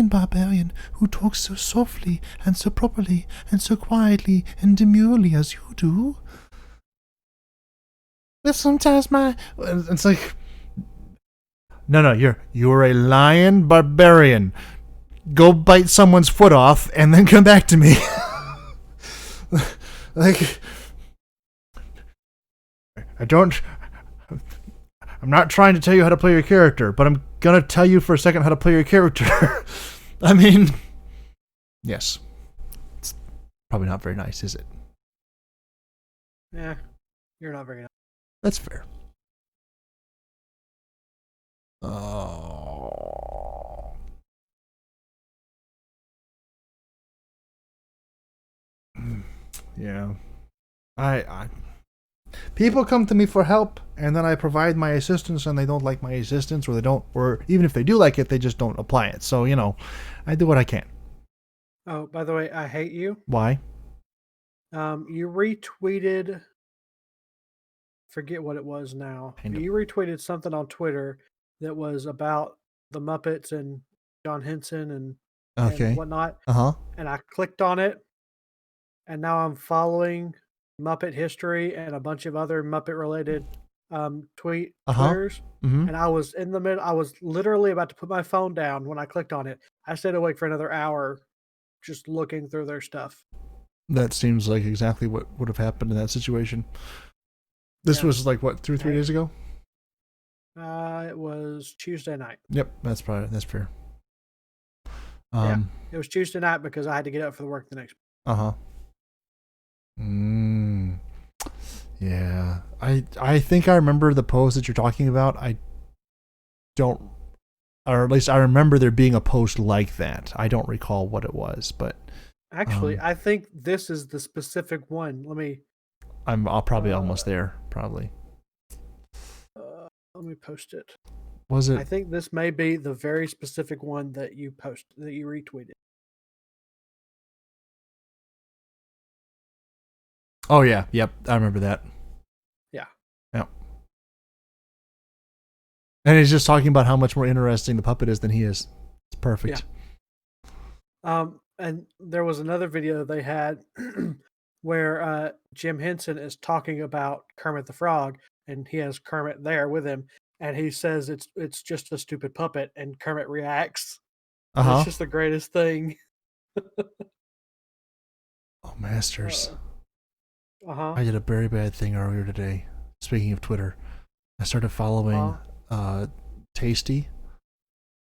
barbarian who talks so softly and so properly and so quietly and demurely as you do. But sometimes it's like, no, you're a lion barbarian. Go bite someone's foot off and then come back to me. Like, I'm not trying to tell you how to play your character, but I'm gonna tell you for a second how to play your character. I mean, yes. It's probably not very nice, is it? Yeah, you're not very nice. That's fair. Yeah. I people come to me for help, and then I provide my assistance, and they don't like my assistance, or even if they do like it, they just don't apply it. So, I do what I can. Oh, by the way, I hate you. Why? You retweeted, forget what it was now. You retweeted something on Twitter that was about the Muppets and John Henson and whatnot. And I clicked on it, and now I'm following Muppet history and a bunch of other Muppet related Twitters. And I was in the middle. I was literally about to put my phone down when I clicked on it. I stayed awake for another hour just looking through their stuff. That seems like exactly what would have happened in that situation. This was like what, 2 or 3 days ago? It was Tuesday night. Yep, that's fair. It was Tuesday night because I had to get up for the work the next. Yeah. I think I remember the post that you're talking about. I don't, or at least I remember there being a post like that. I don't recall what it was, but Actually, I think this is the specific one. I'll probably almost there. Probably. Let me post it. Was it? I think this may be the very specific one that you retweeted. Oh yeah, yep, I remember that. Yeah. Yep. And he's just talking about how much more interesting the puppet is than he is. It's perfect. Yeah. And there was another video they had where Jim Henson is talking about Kermit the Frog, and he has Kermit there with him, and he says it's just a stupid puppet, and Kermit reacts. It's just the greatest thing. Oh, Masters. I did a very bad thing earlier today. Speaking of Twitter, I started following Tasty,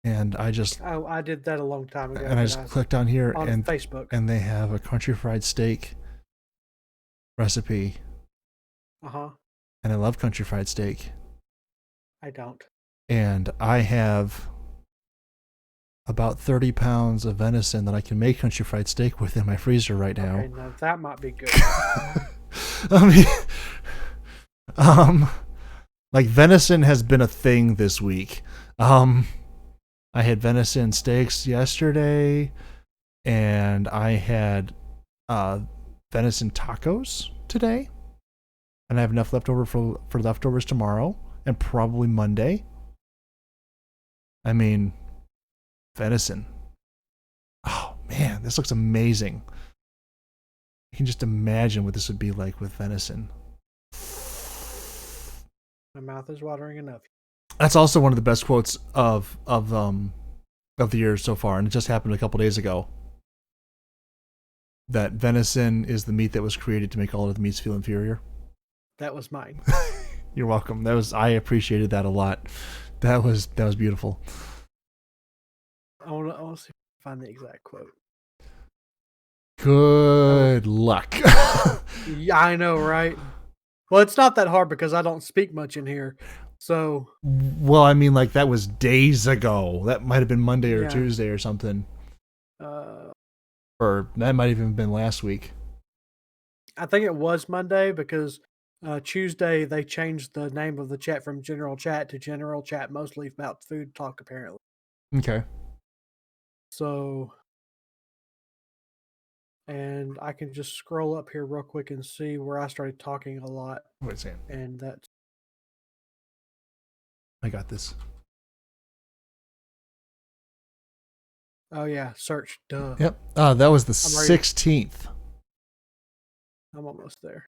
and I just I did that a long time ago. And I just clicked on here on Facebook, and they have a country fried steak recipe. And I love country fried steak. I don't. And I have about 30 pounds of venison that I can make country fried steak with in my freezer right now. Okay, now that might be good. I mean, like venison has been a thing this week. I had venison steaks yesterday, and I had venison tacos today, and I have enough leftover for leftovers tomorrow and probably Monday. I mean, venison. Oh man, this looks amazing. You can just imagine what this would be like with venison. My mouth is watering enough. That's also one of the best quotes of the year so far, and it just happened a couple days ago. That venison is the meat that was created to make all of the meats feel inferior. That was mine. You're welcome. I appreciated that a lot. That was beautiful. I want to see if I can find the exact quote. Good luck. Yeah, I know, right? Well, it's not that hard because I don't speak much in here. So, well, I mean, like that was days ago. That might have been Monday or Tuesday or something. Or that might have even been last week. I think it was Monday because Tuesday they changed the name of the chat from General Chat to General Chat, mostly about food talk, apparently. Okay. So, and I can just scroll up here real quick and see where I started talking a lot. Wait a second. And that's. I got this. Oh yeah, search. Duh. Yep. That was the 16th. I'm almost there.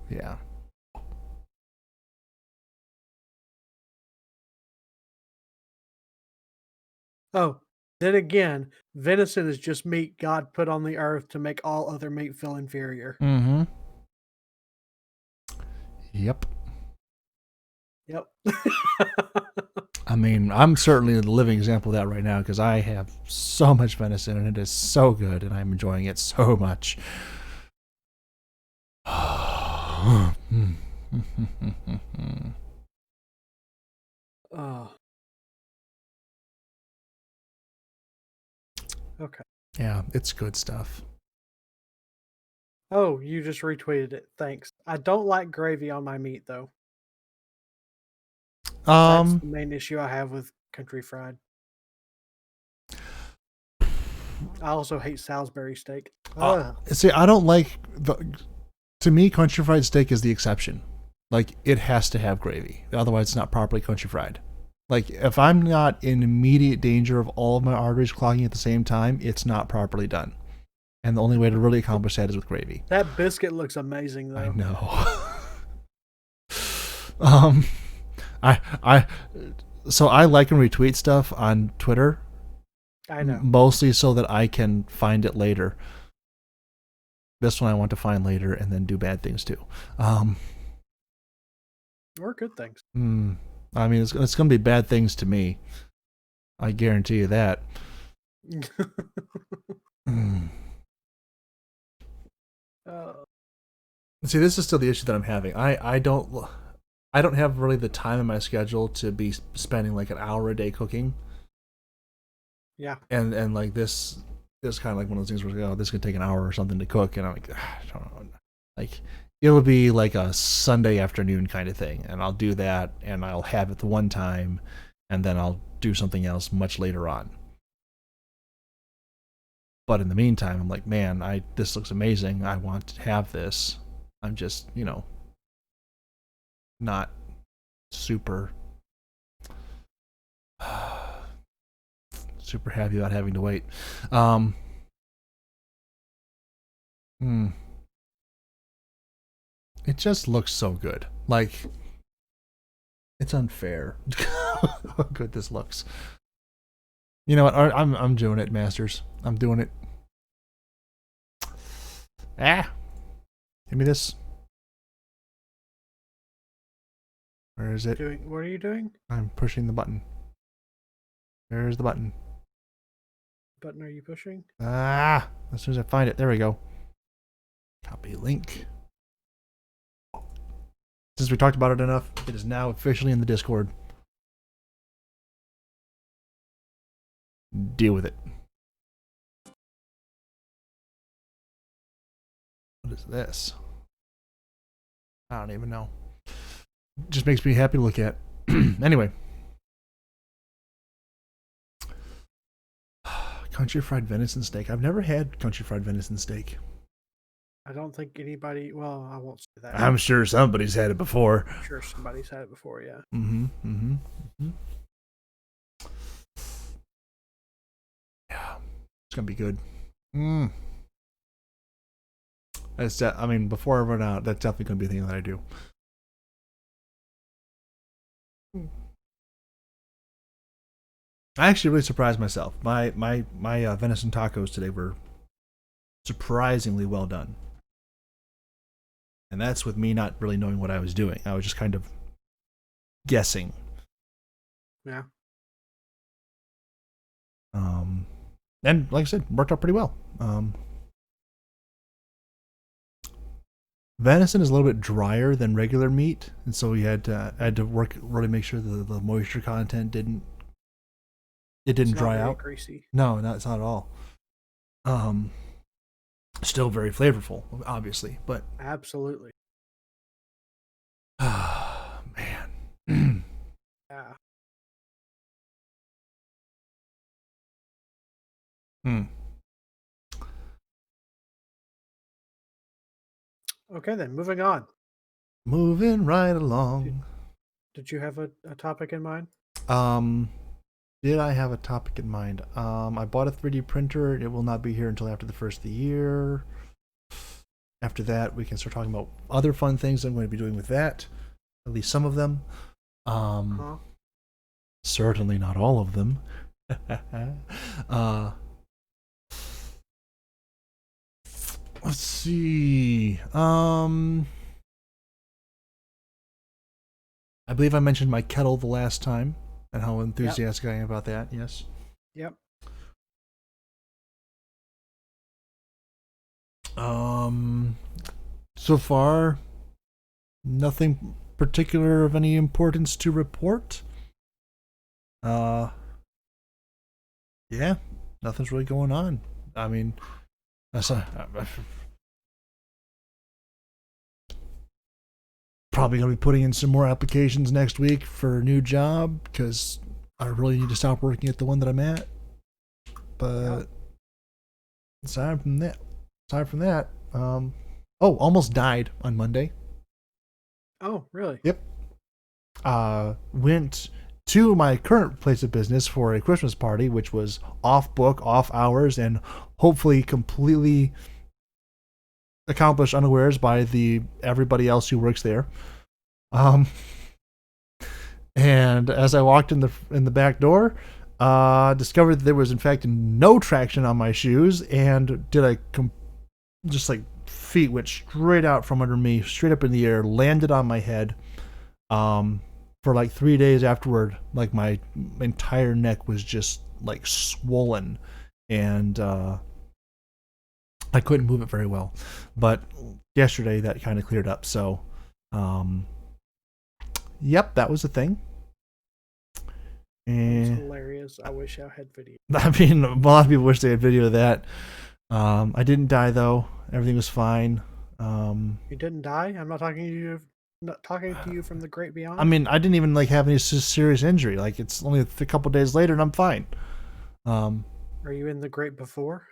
Yeah. Oh, then again, venison is just meat God put on the earth to make all other meat feel inferior. Mm-hmm. Yep. I mean, I'm certainly a living example of that right now because I have so much venison and it is so good and I'm enjoying it so much. Oh. Okay. Yeah, it's good stuff. Oh, you just retweeted it. Thanks. I don't like gravy on my meat though. That's the main issue I have with country fried. I also hate Salisbury steak. See, I don't like to me, country fried steak is the exception. Like, it has to have gravy. Otherwise, it's not properly country fried. Like, if I'm not in immediate danger of all of my arteries clogging at the same time, it's not properly done. And the only way to really accomplish that is with gravy. That biscuit looks amazing, though. I know. So I like and retweet stuff on Twitter. I know. Mostly so that I can find it later. This one I want to find later and then do bad things too. Or good things. I mean, it's going to be bad things to me. I guarantee you that. See, this is still the issue that I'm having. I don't have really the time in my schedule to be spending like an hour a day cooking. Yeah. And like this kind of like one of those things where this could take an hour or something to cook, and I'm like, I don't know. Like it would be like a Sunday afternoon kind of thing, and I'll do that, and I'll have it the one time, and then I'll do something else much later on. But in the meantime, I'm like, man, this looks amazing. I want to have this. I'm just, not super happy about having to wait. It just looks so good. Like, it's unfair how good this looks. You know what? I'm doing it, Masters. I'm doing it. Give me this. Where is it? What are you doing? I'm pushing the button. There's the button. What button are you pushing? As soon as I find it. There we go. Copy link. Since we talked about it enough, it is now officially in the Discord. Deal with it. What is this? I don't even know. Just makes me happy to look at. Anyway. Country fried venison steak. I've never had country fried venison steak. I don't think anybody. Well, I won't say that. I'm sure somebody's had it before. I'm sure somebody's had it before. Yeah. Yeah, it's gonna be good. I mean, before I run out, that's definitely gonna be a thing that I do. I actually really surprised myself. My venison tacos today were surprisingly well done. And that's with me not really knowing what I was doing. I was just kind of guessing. Yeah. And like I said, worked out pretty well. Venison is a little bit drier than regular meat, and so I had to work really make sure that the moisture content didn't dry out. Greasy. No, it's not at all. Still very flavorful, obviously, but absolutely. Man. Yeah. Okay, then moving on. Moving right along. Did you have a topic in mind? Did I have a topic in mind? I bought a 3D printer. It will not be here until after the first of the year. After that, we can start talking about other fun things I'm going to be doing with that. At least some of them. Certainly not all of them. Let's see. I believe I mentioned my kettle the last time and how enthusiastic I am about that. Yes. Yep. So far, nothing particular of any importance to report. Yeah, nothing's really going on. I mean, probably going to be putting in some more applications next week for a new job because I really need to stop working at the one that I'm at. But aside from that, almost died on Monday. Oh, really? Yep. Went to my current place of business for a Christmas party, which was off book, off hours, and hopefully completely accomplished unawares by everybody else who works there. And as I walked in the back door, discovered that there was in fact no traction on my shoes, and did just like feet went straight out from under me, straight up in the air, landed on my head. For like 3 days afterward, like my entire neck was just like swollen, and I couldn't move it very well. But yesterday that kind of cleared up. So, yep, that was a thing. It's hilarious. I wish I had video. I mean, a lot of people wish they had video of that. I didn't die though. Everything was fine. You didn't die? I'm not talking to you. Not talking to you from the great beyond. I mean, I didn't even like have any serious injury. Like, it's only a couple days later, and I'm fine. Are you in the great before?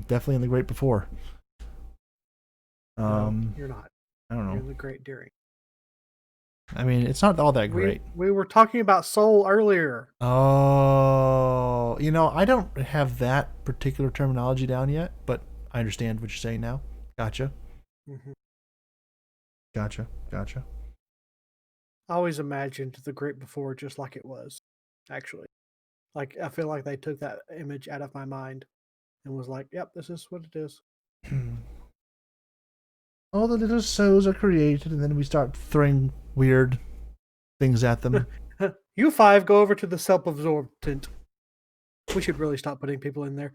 Definitely in the great before. No, you're not. I don't know. You're in the great during. I mean, it's not all that great. We were talking about soul earlier. Oh, I don't have that particular terminology down yet, but I understand what you're saying now. Gotcha. Mm-hmm. Gotcha. I always imagined the great before just like it was, actually. Like, I feel like they took that image out of my mind and was like, yep, this is what it is. All the little souls are created, and then we start throwing weird things at them. You 5 go over to the self-absorbent. We should really stop putting people in there.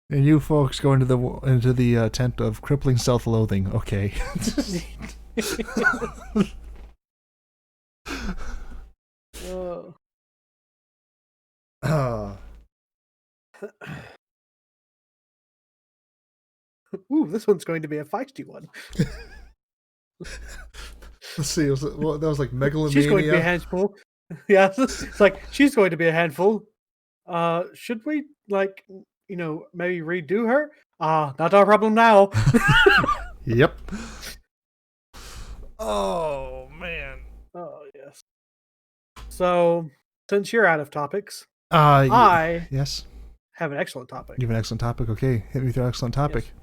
And you folks go into the tent of crippling self-loathing. Okay. Ooh, this one's going to be a feisty one. Let's see. That was like megalomania. She's going to be a handful. Yeah, it's like she's going to be a handful. Should we maybe redo her? Not our problem now. Yep. Oh man. Oh yes. So, since you're out of topics, yes have an excellent topic. You have an excellent topic. Okay, hit me with your excellent topic. Yes.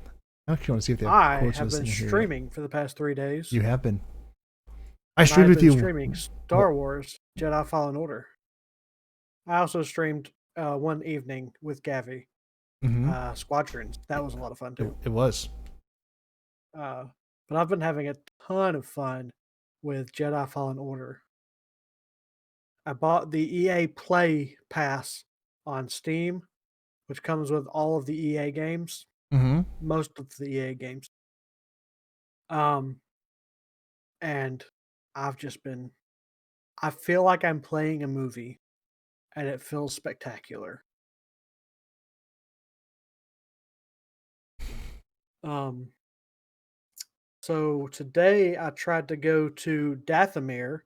I actually want to see if they have I have been streaming for the past 3 days. You have been. I streamed with you. Streaming Star Wars Jedi Fallen Order. I also streamed one evening with Gavi. Mm-hmm. Squadrons. That was a lot of fun too. It was. But I've been having a ton of fun with Jedi Fallen Order. I bought the EA Play Pass on Steam, which comes with all of the EA games. Mm-hmm. Most of the EA games. And I feel like I'm playing a movie, and it feels spectacular. So today I tried to go to Dathomir,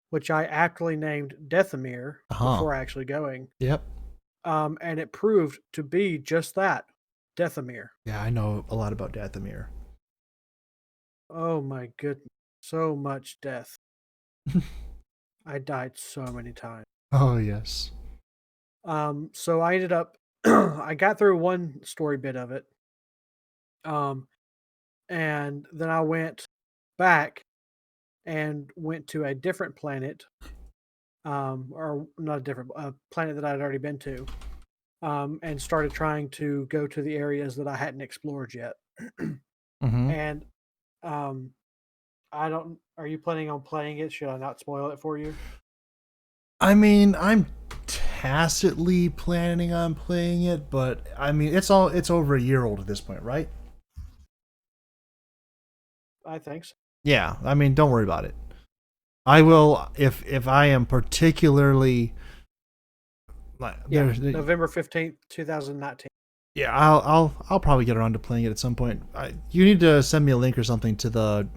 which I aptly named Deathamir before actually going. Yep. And it proved to be just that, Dathomir. Yeah, I know a lot about Dathomir. Oh my goodness. So much death. I died so many times. Oh, yes. So I ended up, I got through one story bit of it. And then I went back and went to a different planet, or not a different planet that I'd already been to, and started trying to go to the areas that I hadn't explored yet. Mm-hmm. And are you planning on playing it? Should I not spoil it for you? I mean, I'm tacitly planning on playing it, but I mean, it's over a year old at this point, right? I think so. Yeah, I mean, don't worry about it. I will if I am particularly November 15th, 2019. Yeah, I'll probably get around to playing it at some point. You need to send me a link or something to the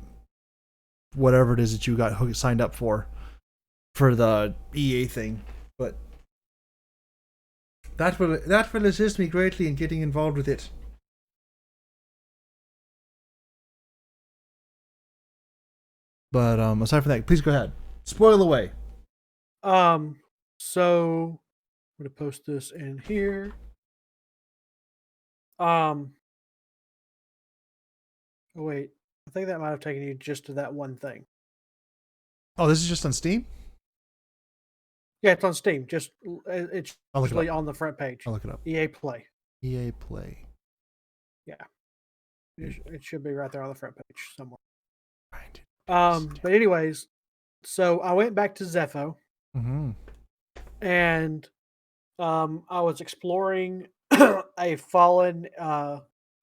whatever it is that you got signed up for the EA thing. But that will assist me greatly in getting involved with it. But aside from that, please go ahead. Spoil away. So I'm gonna post this in here. Oh wait, I think that might have taken you just to that one thing. Oh, this is just on Steam? Yeah, it's on Steam. It's usually on the front page. I'll look it up. EA Play. EA Play. Yeah. It should be right there on the front page somewhere. Right. But anyways, so I went back to Zepho and I was exploring a fallen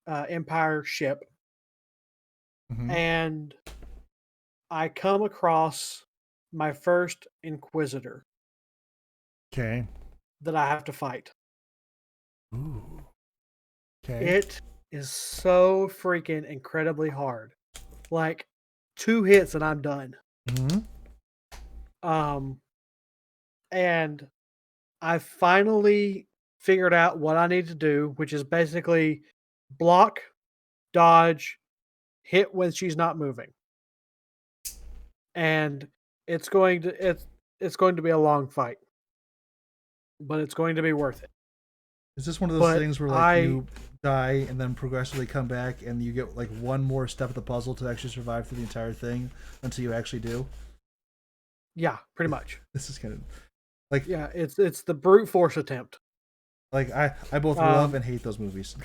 Empire ship, and I come across my first Inquisitor. Okay. That I have to fight. Ooh. Okay. It is so freaking incredibly hard. Like 2 hits and I'm done. And I finally figured out what I need to do, which is basically block, dodge, hit when she's not moving. And it's going to be a long fight. But it's going to be worth it. Is this one of those things where you die and then progressively come back and you get like one more step of the puzzle to actually survive through the entire thing until you actually do? Yeah, pretty much. This is kind of like it's the brute force attempt. Like I both love and hate those movies.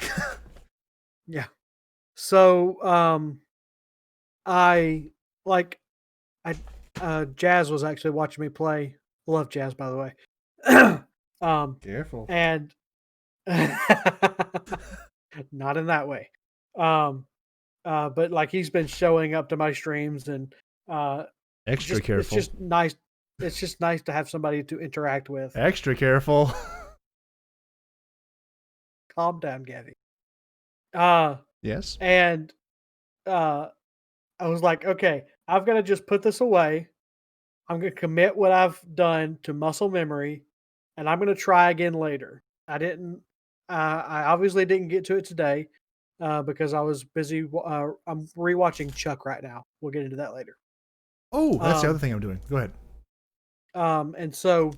Yeah. So Jazz was actually watching me play. Love Jazz, by the way. Careful. And not in that way. But like he's been showing up to my streams and extra careful. It's just nice. It's just nice to have somebody to interact with. Extra careful. Calm down, Gavi. Yes. And I was like, okay, I've got to just put this away. I'm going to commit what I've done to muscle memory, and I'm going to try again later. I obviously didn't get to it today because I was busy. I'm rewatching Chuck right now. We'll get into that later. Oh, that's the other thing I'm doing. Go ahead. And so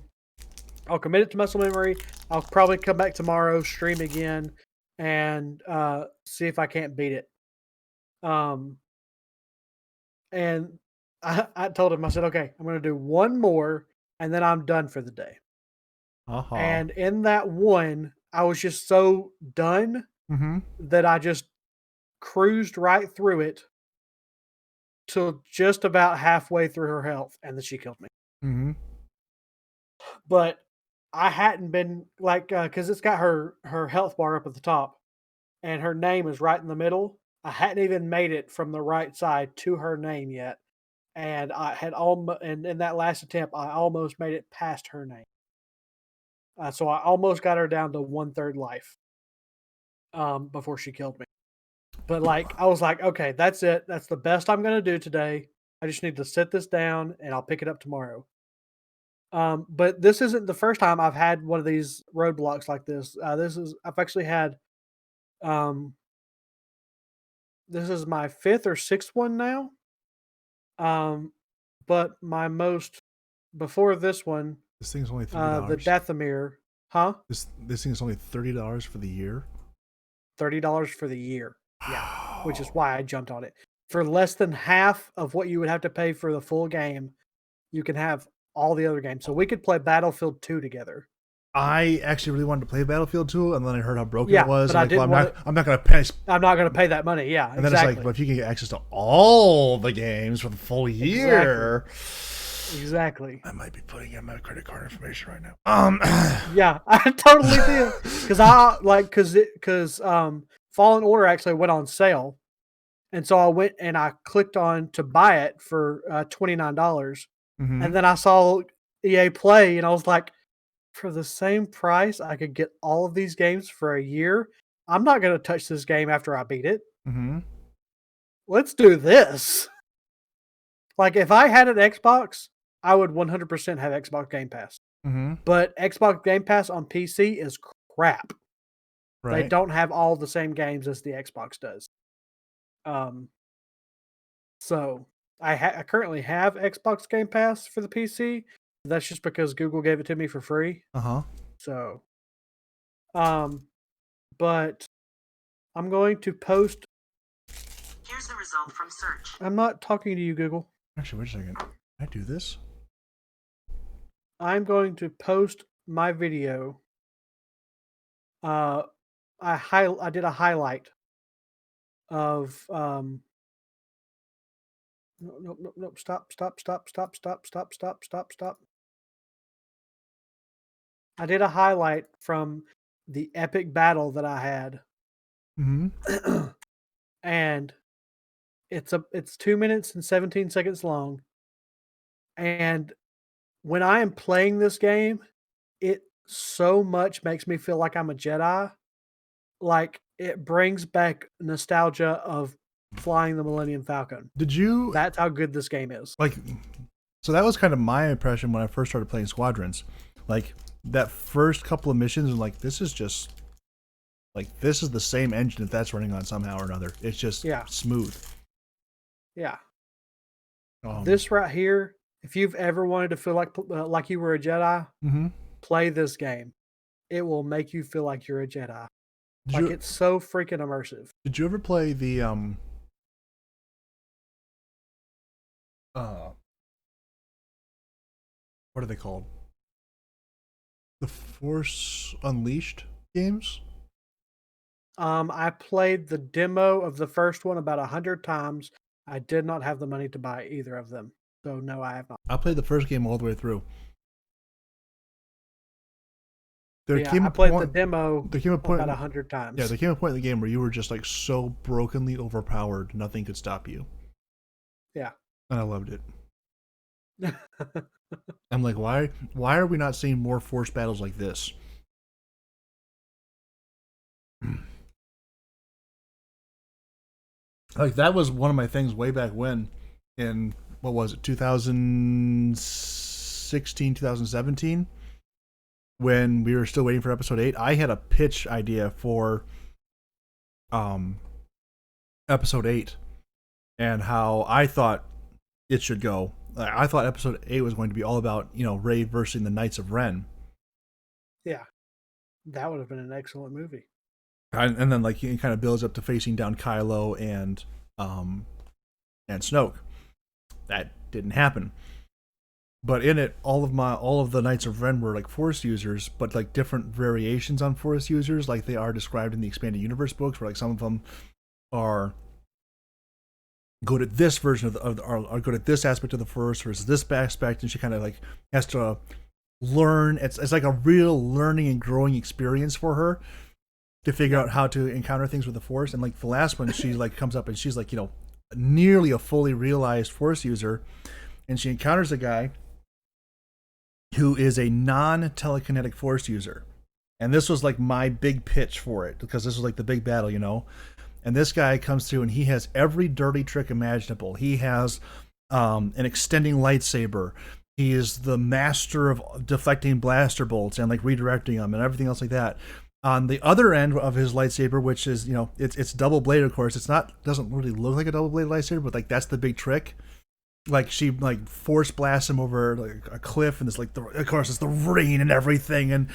I'll commit it to muscle memory. I'll probably come back tomorrow, stream again, and see if I can't beat it. And I told him, I said, okay, I'm going to do one more, and then I'm done for the day. And in that one, I was just so done that I just cruised right through it till just about halfway through her health, and then she killed me. But I hadn't been like, because it's got her health bar up at the top, and her name is right in the middle. I hadn't even made it from the right side to her name yet, and I had almost, and in that last attempt, I almost made it past her name. So I almost got her down to 1/3 life before she killed me. But like, I was like, okay, that's it. That's the best I'm going to do today. I just need to sit this down and I'll pick it up tomorrow. But this isn't the first time I've had one of these roadblocks like this. I've actually had, this is my 5th or 6th one now. But my most, before this one, this thing's only $30. The Dathomir, huh? This thing is only $30 for the year. $30 for the year. Yeah, which is why I jumped on it. For less than half of what you would have to pay for the full game, you can have all the other games. So we could play Battlefield 2 together. I actually really wanted to play Battlefield 2, and then I heard how broken it was. But I'm not going to pay. I'm not going to pay that money. Yeah, and then it's like, but if you can get access to all the games for the full year, exactly. I might be putting in my credit card information right now. Yeah, I totally did because Fallen Order actually went on sale, and so I went and I clicked on to buy it for $29, and then I saw EA Play, and I was like, for the same price, I could get all of these games for a year. I'm not going to touch this game after I beat it. Let's do this. Like, if I had an Xbox, I would 100% have Xbox Game Pass. But Xbox Game Pass on PC is crap. Right. They don't have all the same games as the Xbox does. So I currently have Xbox Game Pass for the PC. That's just because Google gave it to me for free. So, but I'm going to post. Here's the result from search. I'm not talking to you, Google. Actually, wait a second. Can I do this? I'm going to post my video. I did a highlight of nope. Stop. I did a highlight from the epic battle that I had. Mm-hmm. And it's 2 minutes and 17 seconds long. And when I am playing this game, it so much makes me feel like I'm a Jedi. Like it brings back nostalgia of flying the Millennium Falcon. Did you? That's how good this game is. Like, so that was kind of my impression when I first started playing Squadrons. Like that first couple of missions, and like this is just like this is the same engine that that's running on somehow or another. It's just smooth. Yeah. This right here, if you've ever wanted to feel like you were a Jedi, play this game. It will make you feel like you're a Jedi. It's so freaking immersive. Did you ever play the what are they called? The Force Unleashed games? I played the demo of the first one about 100 times. I did not have the money to buy either of them. So no, I have not. I played the first game all the way through. I played the demo about 100 times. Yeah, there came a point in the game where you were just like so brokenly overpowered, nothing could stop you. Yeah. And I loved it. I'm like, why are we not seeing more Force battles like this? Like that was one of my things way back when in what was it, 2016, 2017, when we were still waiting for episode 8. I had a pitch idea for episode 8 and how I thought it should go. I thought episode 8 was going to be all about, Rey versus the Knights of Ren. Yeah. That would have been an excellent movie. And then like it kind of builds up to facing down Kylo and Snoke. That didn't happen. But in it, all of the Knights of Ren were like Force users, but like different variations on Force users, like they are described in the Expanded Universe books, where like some of them are good at this version are good at this aspect of the Force versus this aspect, and she kind of like has to learn. It's like a real learning and growing experience for her to figure out how to encounter things with the Force. And like the last one, she like comes up and she's like, nearly a fully realized Force user, and she encounters a guy who is a non-telekinetic Force user. And this was like my big pitch for it, because this was like the big battle, And this guy comes through and he has every dirty trick imaginable. He has an extending lightsaber. He is the master of deflecting blaster bolts and like redirecting them and everything else like that. On the other end of his lightsaber, which is, it's double bladed, of course. Doesn't really look like a double bladed lightsaber, but like that's the big trick. Like she like force blasts him over like a cliff, and it's like of course it's the rain and everything, and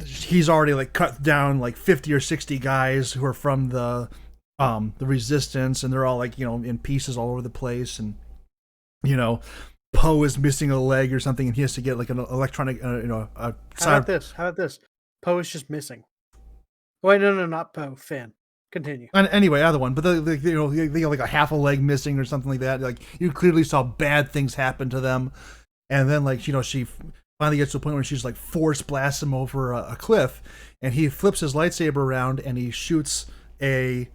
he's already like cut down like 50 or 60 guys who are from the Resistance, and they're all like in pieces all over the place, and Poe is missing a leg or something, and he has to get like an electronic How about this? Poe is just missing. Wait, no, not Poe. Finn. Continue. And anyway, other one, but they got like a half a leg missing or something like that. Like you clearly saw bad things happen to them, and then like she finally gets to a point where she's like force blasts him over a cliff, and he flips his lightsaber around and he shoots a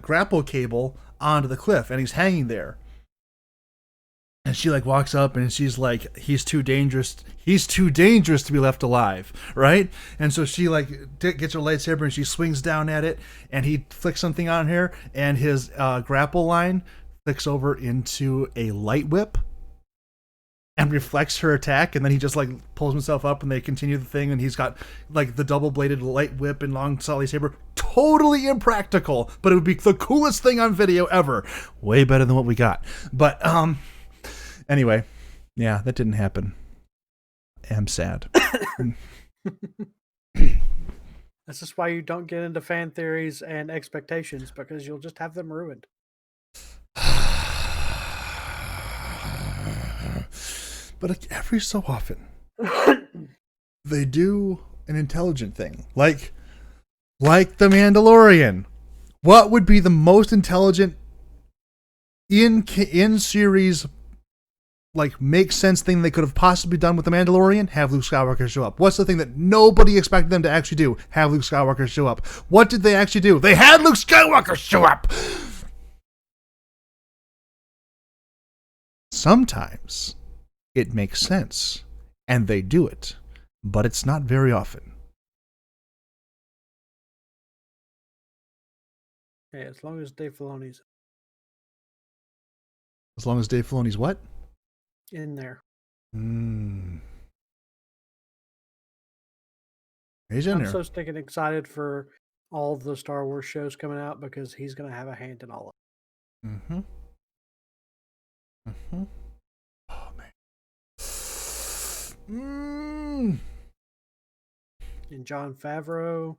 grapple cable onto the cliff, and he's hanging there. And she like walks up and she's like, he's too dangerous to be left alive, right? And so she like gets her lightsaber and she swings down at it, and he flicks something on her, and his grapple line flicks over into a light whip and reflects her attack, and then he just like pulls himself up and they continue the thing, and he's got like the double bladed light whip and long lightsaber. Totally impractical, but it would be the coolest thing on video ever. Way better than what we got. But anyway, yeah, that didn't happen. I'm sad. That's just why you don't get into fan theories and expectations, because you'll just have them ruined. But like every so often, they do an intelligent thing, like The Mandalorian, What would be the most intelligent in series, like, make sense thing they could have possibly done with the Mandalorian? Have Luke Skywalker show up. What's the thing that nobody expected them to actually do? Have Luke Skywalker show up. What did they actually do? They had Luke Skywalker show up. Sometimes it makes sense, and they do it, but it's not very often. Yeah, as long as Dave Filoni's As long as Dave Filoni's what? in there. He's in I'm there. so stinking excited for all of the Star Wars shows coming out because he's going to have a hand in all of Mm-hmm. Mm-hmm. Oh, man. And Jon Favreau.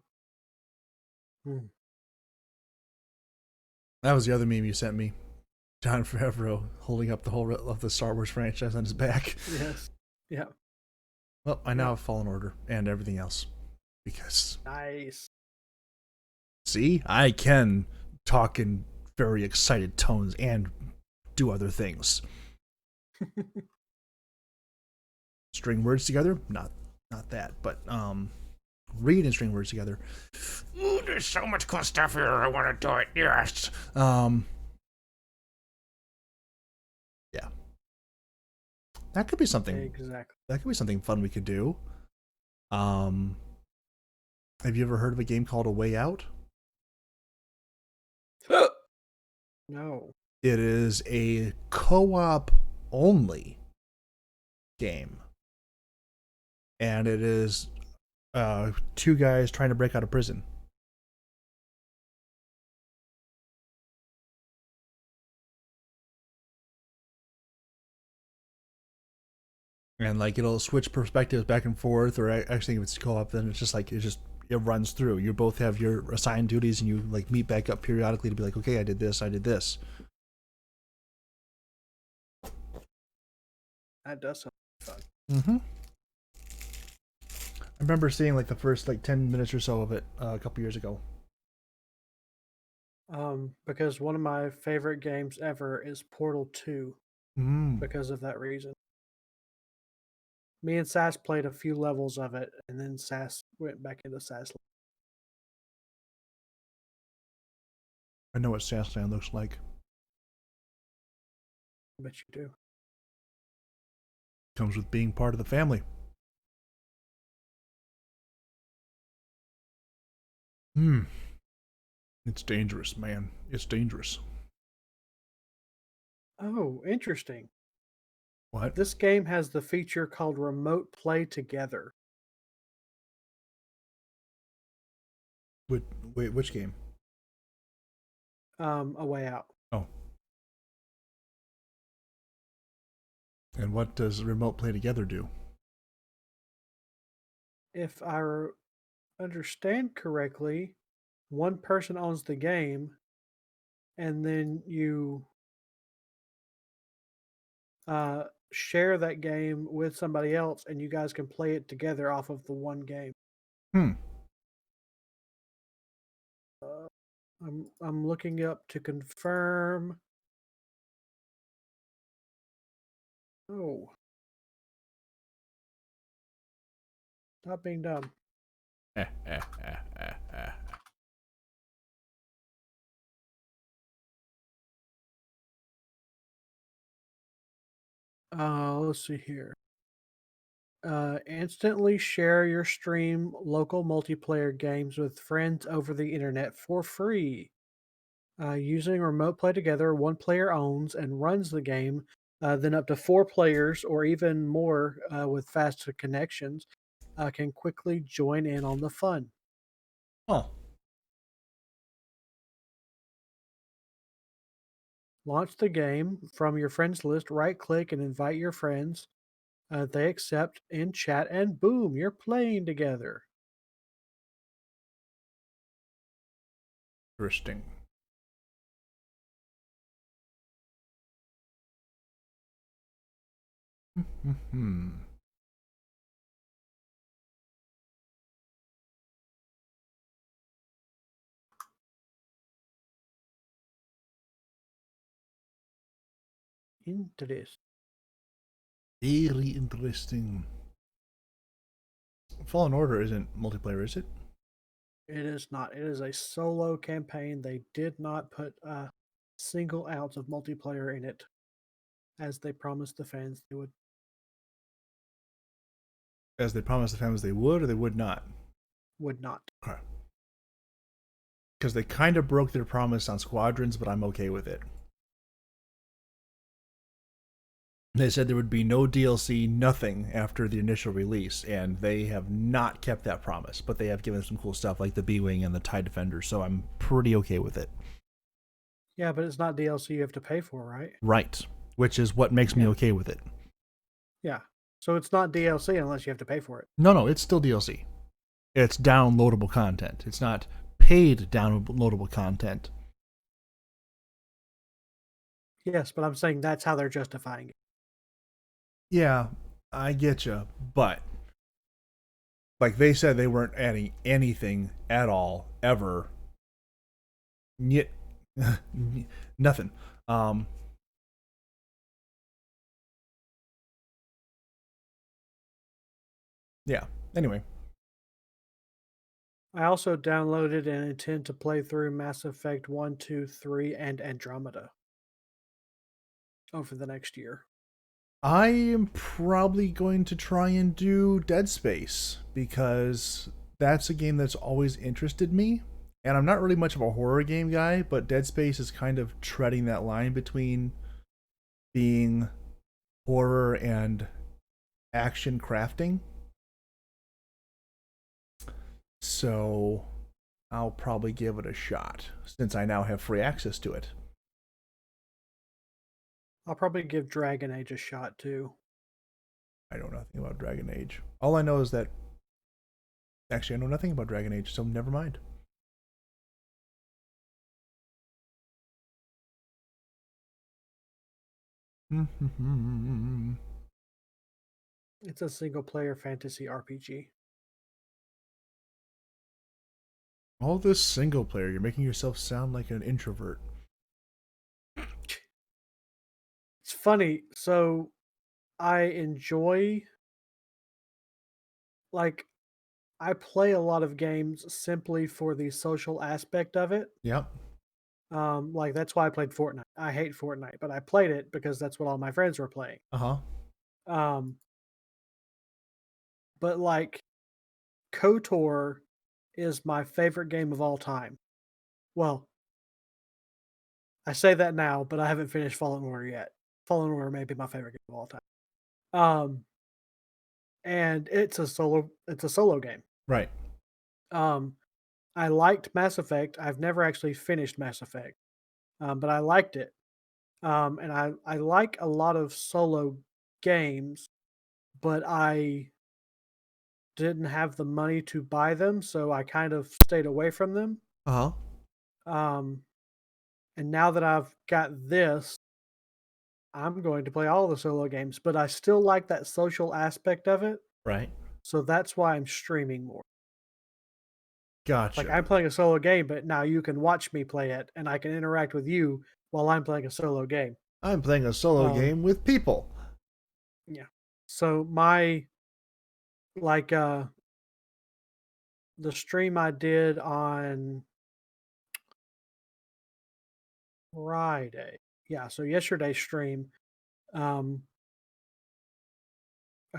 That was the other meme you sent me. Jon Favreau holding up the whole of the Star Wars franchise on his back. Yes. Yeah. Well, I now have Fallen Order and everything else. Because, Nice. see, I can talk in very excited tones and do other things. String words together? Not that, but read and string words together. Ooh, there's so much cool stuff here. I want to do it. Yes. Yeah. That could be something. Exactly. That could be something fun we could do. Have you ever heard of a game called A Way Out? No. It is a co-op only game. And it is two guys trying to break out of prison. And like it'll switch perspectives back and forth, or actually if it's co-op, then it's just like it runs through. You both have your assigned duties, and you like meet back up periodically to be like, okay, I did this. That does sound fun. Mm-hmm. I remember seeing like the first like 10 minutes or so of it a couple years ago. Because one of my favorite games ever is Portal 2 because of that reason. Me and Sass played a few levels of it, and then Sass went back into Sass. I know what Sassland looks like. I bet you do. Comes with being part of the family. It's dangerous, man. It's dangerous. Oh, interesting. What? This game has the feature called Remote Play Together. Wait, which game? A Way Out. Oh. And what does Remote Play Together do? If I understand correctly, one person owns the game, and then you share that game with somebody else, and you guys can play it together off of the one game. I'm looking up to confirm. Oh. Stop being dumb. Let's see here. Instantly share your stream local multiplayer games with friends over the internet for free. Using Remote Play Together, one player owns and runs the game, then up to 4 players or even more with faster connections can quickly join in on the fun. Oh. Launch the game from your friends list, right click and invite your friends. They accept in chat, and boom, you're playing together. Interesting. Interesting. Very interesting. Fallen Order isn't multiplayer, is it? It is not. It is a solo campaign. They did not put a single ounce of multiplayer in it, as they promised the fans they would. As they promised the fans they would, or they would not? Would not. Okay. Because they kind of broke their promise on Squadrons, but I'm okay with it. They said there would be no DLC, nothing after the initial release, and they have not kept that promise, but they have given some cool stuff like the B-Wing and the TIE Defender, so I'm pretty okay with it. Yeah, but it's not DLC you have to pay for, right? Right. Which is what makes me okay with it. Yeah. So it's not DLC unless you have to pay for it. No, it's still DLC. It's downloadable content. It's not paid downloadable content. Yes, but I'm saying that's how they're justifying it. Yeah, I get you, but like they said, they weren't adding anything at all ever. Yet, nothing. Yeah. Anyway, I also downloaded and intend to play through Mass Effect 1, 2, 3, and Andromeda over the next year. I am probably going to try and do Dead Space because that's a game that's always interested me. And I'm not really much of a horror game guy, but Dead Space is kind of treading that line between being horror and action crafting. So I'll probably give it a shot since I now have free access to it. I'll probably give Dragon Age a shot too. I know nothing about Dragon Age. All I know is that actually I know nothing about Dragon Age, so never mind. It's a single player fantasy RPG. All this single player, you're making yourself sound like an introvert. It's funny. So I enjoy, like, I play a lot of games simply for the social aspect of it. Yep. Like that's why I played Fortnite. I hate Fortnite, but I played it because that's what all my friends were playing. Uh-huh. Um, but like KOTOR is my favorite game of all time. Well, I say that now, but I haven't finished Fallen Order yet. Fallen Order may be my favorite game of all time. And it's a solo game. Right. I liked Mass Effect. I've never actually finished Mass Effect. But I liked it. And I like a lot of solo games, but I didn't have the money to buy them, so I kind of stayed away from them. Uh-huh. And now that I've got this, I'm going to play all the solo games, but I still like that social aspect of it. Right. So that's why I'm streaming more. Gotcha. Like I'm playing a solo game, but now you can watch me play it and I can interact with you while I'm playing a solo game. I'm playing a solo game with people. Yeah. So my the stream I did on Friday. Yeah, so yesterday's stream, a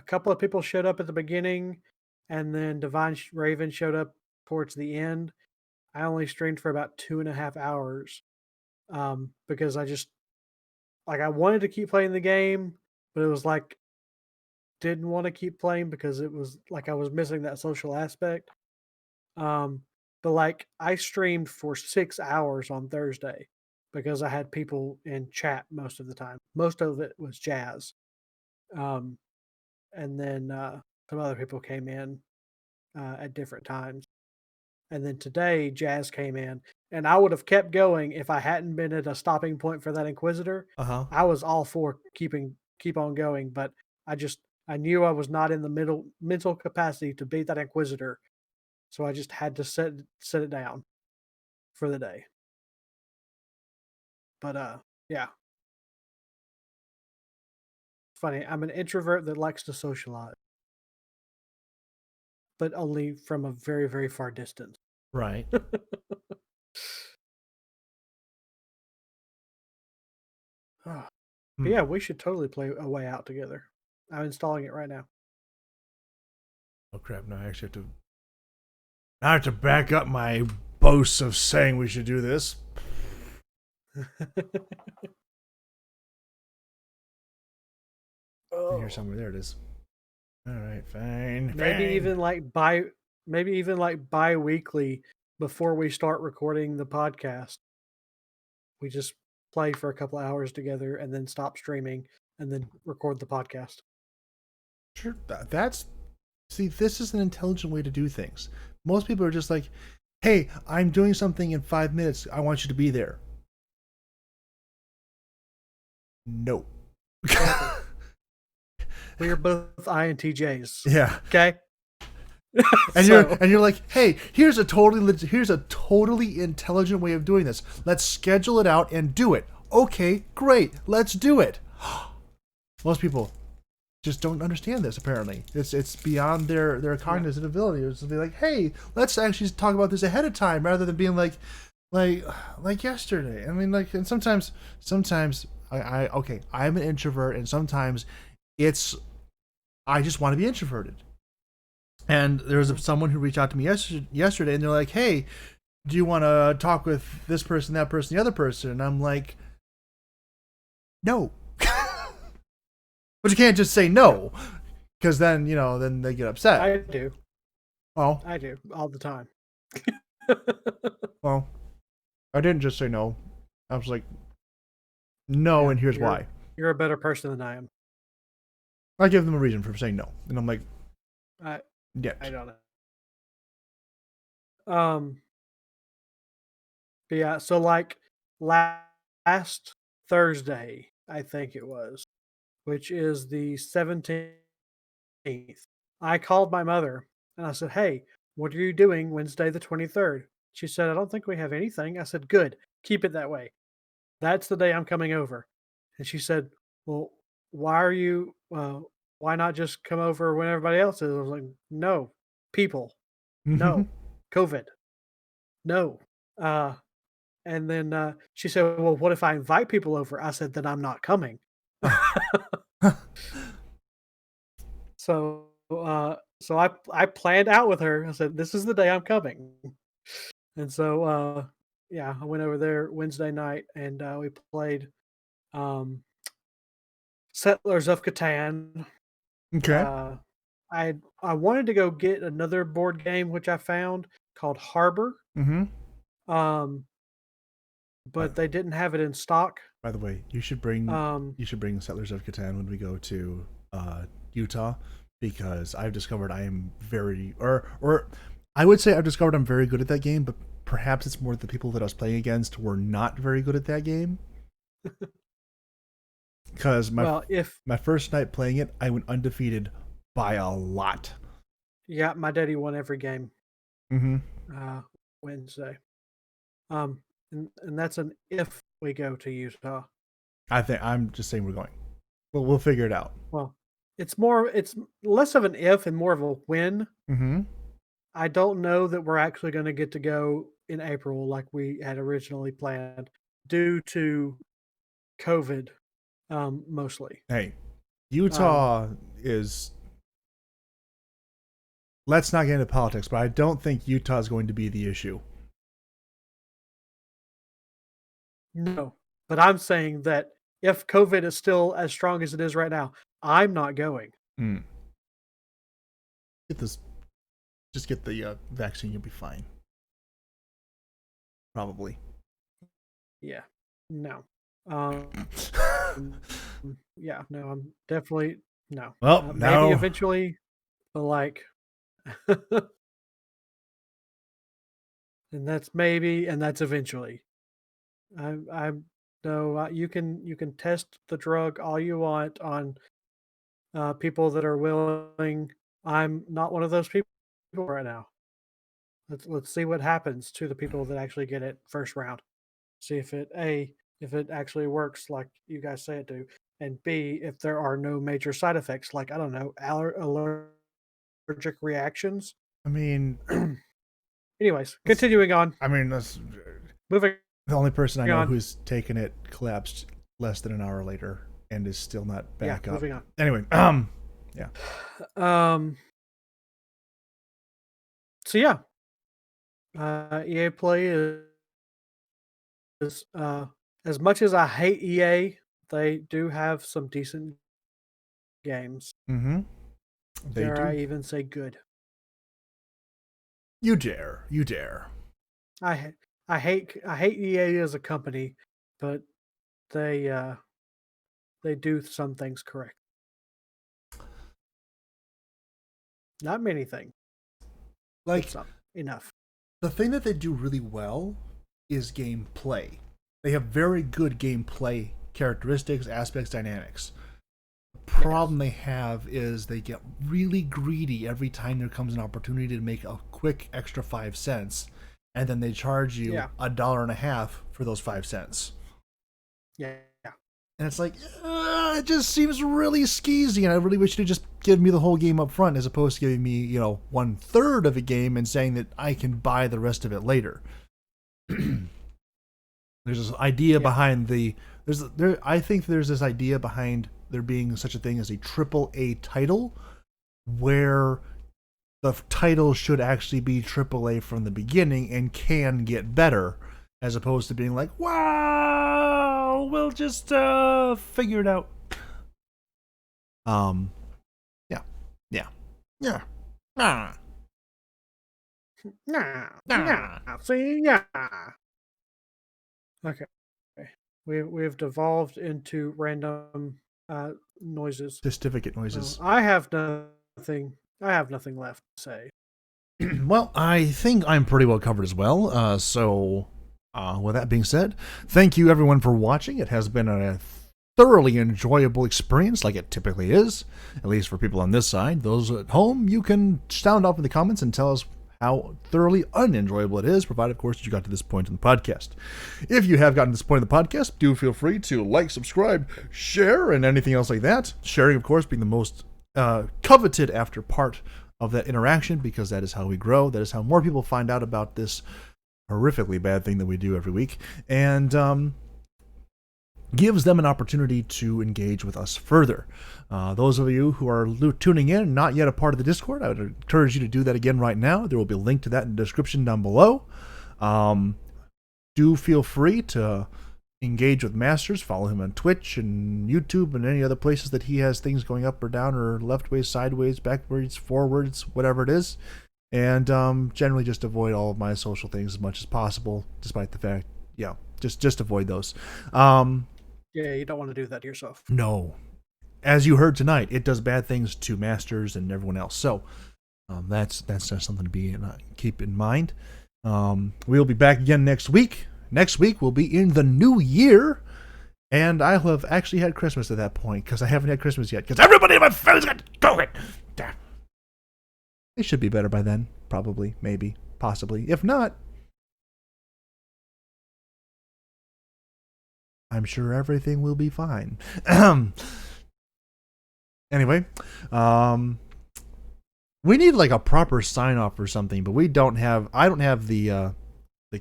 couple of people showed up at the beginning, and then Divine Raven showed up towards the end. I only streamed for about 2.5 hours because I just I wanted to keep playing the game, but it was like didn't want to keep playing because it was like I was missing that social aspect. But like I streamed for 6 hours on Thursday because I had people in chat most of the time. Most of it was Jazz. And then some other people came in at different times. And then today, Jazz came in, and I would have kept going if I hadn't been at a stopping point for that Inquisitor. Uh-huh. I was all for keep on going, but I knew I was not in the mental capacity to beat that Inquisitor, so I just had to set it down for the day. But yeah, funny. I'm an introvert that likes to socialize, but only from a very, very far distance. Right. But Hmm. yeah, we should totally play A Way Out together. I'm installing it right now. Oh crap! Now I actually have to. Now I have to back up my boasts of saying we should do this. Here's somewhere. There it is. All right, fine. Maybe fine. even like bi-weekly before we start recording the podcast. We just play for a couple of hours together and then stop streaming and then record the podcast. Sure. That's see. This is an intelligent way to do things. Most people are just like, "Hey, I'm doing something in 5 minutes. I want you to be there." No. We are both INTJs. Yeah. Okay. And you're like, hey, here's a totally intelligent way of doing this. Let's schedule it out and do it. Okay, great, let's do it. Most people just don't understand this. Apparently, it's beyond their cognitive ability. It's to be like, hey, let's actually talk about this ahead of time rather than being like yesterday. I mean, like, and sometimes I'm an introvert, and sometimes I just want to be introverted. And there was someone who reached out to me yesterday, and they're like, "Hey, do you want to talk with this person, that person, the other person?" And I'm like, "No," but you can't just say no, because then then they get upset. I do. Well, I do all the time. well, I didn't just say no. I was like, no, Yeah, and here's why. You're a better person than I am. I give them a reason for saying no, and I'm like, yeah, I don't know. But yeah, so like last Thursday, I think it was, which is the 17th, I called my mother and I said, "Hey, what are you doing Wednesday the 23rd?" She said, "I don't think we have anything." I said, "Good, keep it that way. That's the day I'm coming over." And she said, "Well, why not just come over when everybody else is?" I was like, "No, people, no, COVID, no." And then she said, "Well, what if I invite people over?" I said, "Then I'm not coming." So I planned out with her. I said, "This is the day I'm coming." And so yeah, I went over there Wednesday night and we played um, Settlers of Catan. Okay. I wanted to go get another board game which I found called Harbor. Um, but they didn't have it in stock. By the way, you should bring Settlers of Catan when we go to Utah, because I've discovered I am very, or I would say I've discovered I'm very good at that game, but perhaps it's more the people that I was playing against were not very good at that game. Because my first night playing it, I went undefeated by a lot. Yeah, my daddy won every game. Wednesday. And that's an if we go to Utah. I'm just saying we're going. Well, we'll figure it out. Well, it's less of an if and more of a when. I don't know that we're actually going to get to go in April like we had originally planned due to COVID, mostly. Hey, Utah is. Let's not get into politics, but I don't think Utah is going to be the issue. No, but I'm saying that if COVID is still as strong as it is right now, I'm not going. Just get the vaccine, you'll be fine. Probably. Yeah. No. Yeah. No. I'm definitely no. Well, no. Maybe eventually, but like, and that's eventually. I no. You can test the drug all you want on people that are willing. I'm not one of those people right now. Let's see what happens to the people that actually get it first round. See if it actually works like you guys say it do. and B, if there are no major side effects, like, I don't know, allergic reactions. I mean, anyways, continuing on. I mean, that's Moving. the only person I know on. who's taken it collapsed less than an hour later and is still not back up. Moving on. Anyway, yeah. So yeah, EA Play is as much as I hate EA, they do have some decent games. Mm-hmm. Dare I even say good? You dare. You dare. I hate EA as a company, but they do some things correct. Not many things. Like, some, enough. The thing that they do really well is gameplay. They have very good gameplay characteristics, aspects, dynamics. The problem they have is they get really greedy every time there comes an opportunity to make a quick extra 5 cents, and then they charge you $1.50 for those 5 cents. Yeah. And it's like, it just seems really skeezy, and I really wish you'd just give me the whole game up front as opposed to giving me, 1/3 of a game and saying that I can buy the rest of it later. There's this idea behind I think there's this idea behind there being such a thing as a AAA title, where the title should actually be AAA from the beginning and can get better, as opposed to being like, wow, we'll just figure it out. Yeah. See, yeah. Okay. We've devolved into random noises. Certificate noises. I have nothing left to say. Well, I think I'm pretty well covered as well. So, with that being said, thank you everyone for watching. It has been a thoroughly enjoyable experience, like it typically is, at least for people on this side. Those at home, you can sound off in the comments and tell us how thoroughly unenjoyable it is, provided, of course, that you got to this point in the podcast. If you have gotten to this point in the podcast, do feel free to like, subscribe, share, and anything else like that. Sharing, of course, being the most coveted after part of that interaction, because that is how we grow. That is how more people find out about this horrifically bad thing that we do every week, and gives them an opportunity to engage with us further. Those of you who are tuning in, not yet a part of the Discord, I would encourage you to do that again right now. There will be a link to that in the description down below. Do feel free to engage with Masters. Follow him on Twitch and YouTube and any other places that he has things going up or down or leftways, sideways, backwards, forwards, whatever it is. And generally just avoid all of my social things as much as possible, despite the fact, just avoid those. Yeah, you don't want to do that to yourself. No. As you heard tonight, it does bad things to Masters and everyone else. So that's just something to keep in mind. We'll be back again next week. Next week we'll be in the new year, and I'll have actually had Christmas at that point, because I haven't had Christmas yet, because everybody in my family's got COVID. It should be better by then, probably, maybe, possibly. If not, I'm sure everything will be fine. Anyway, we need like a proper sign off or something, but I don't have the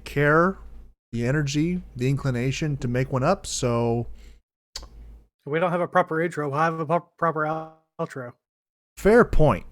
care, the energy, the inclination to make one up, so we don't have a proper intro. We'll have a proper outro. Fair point.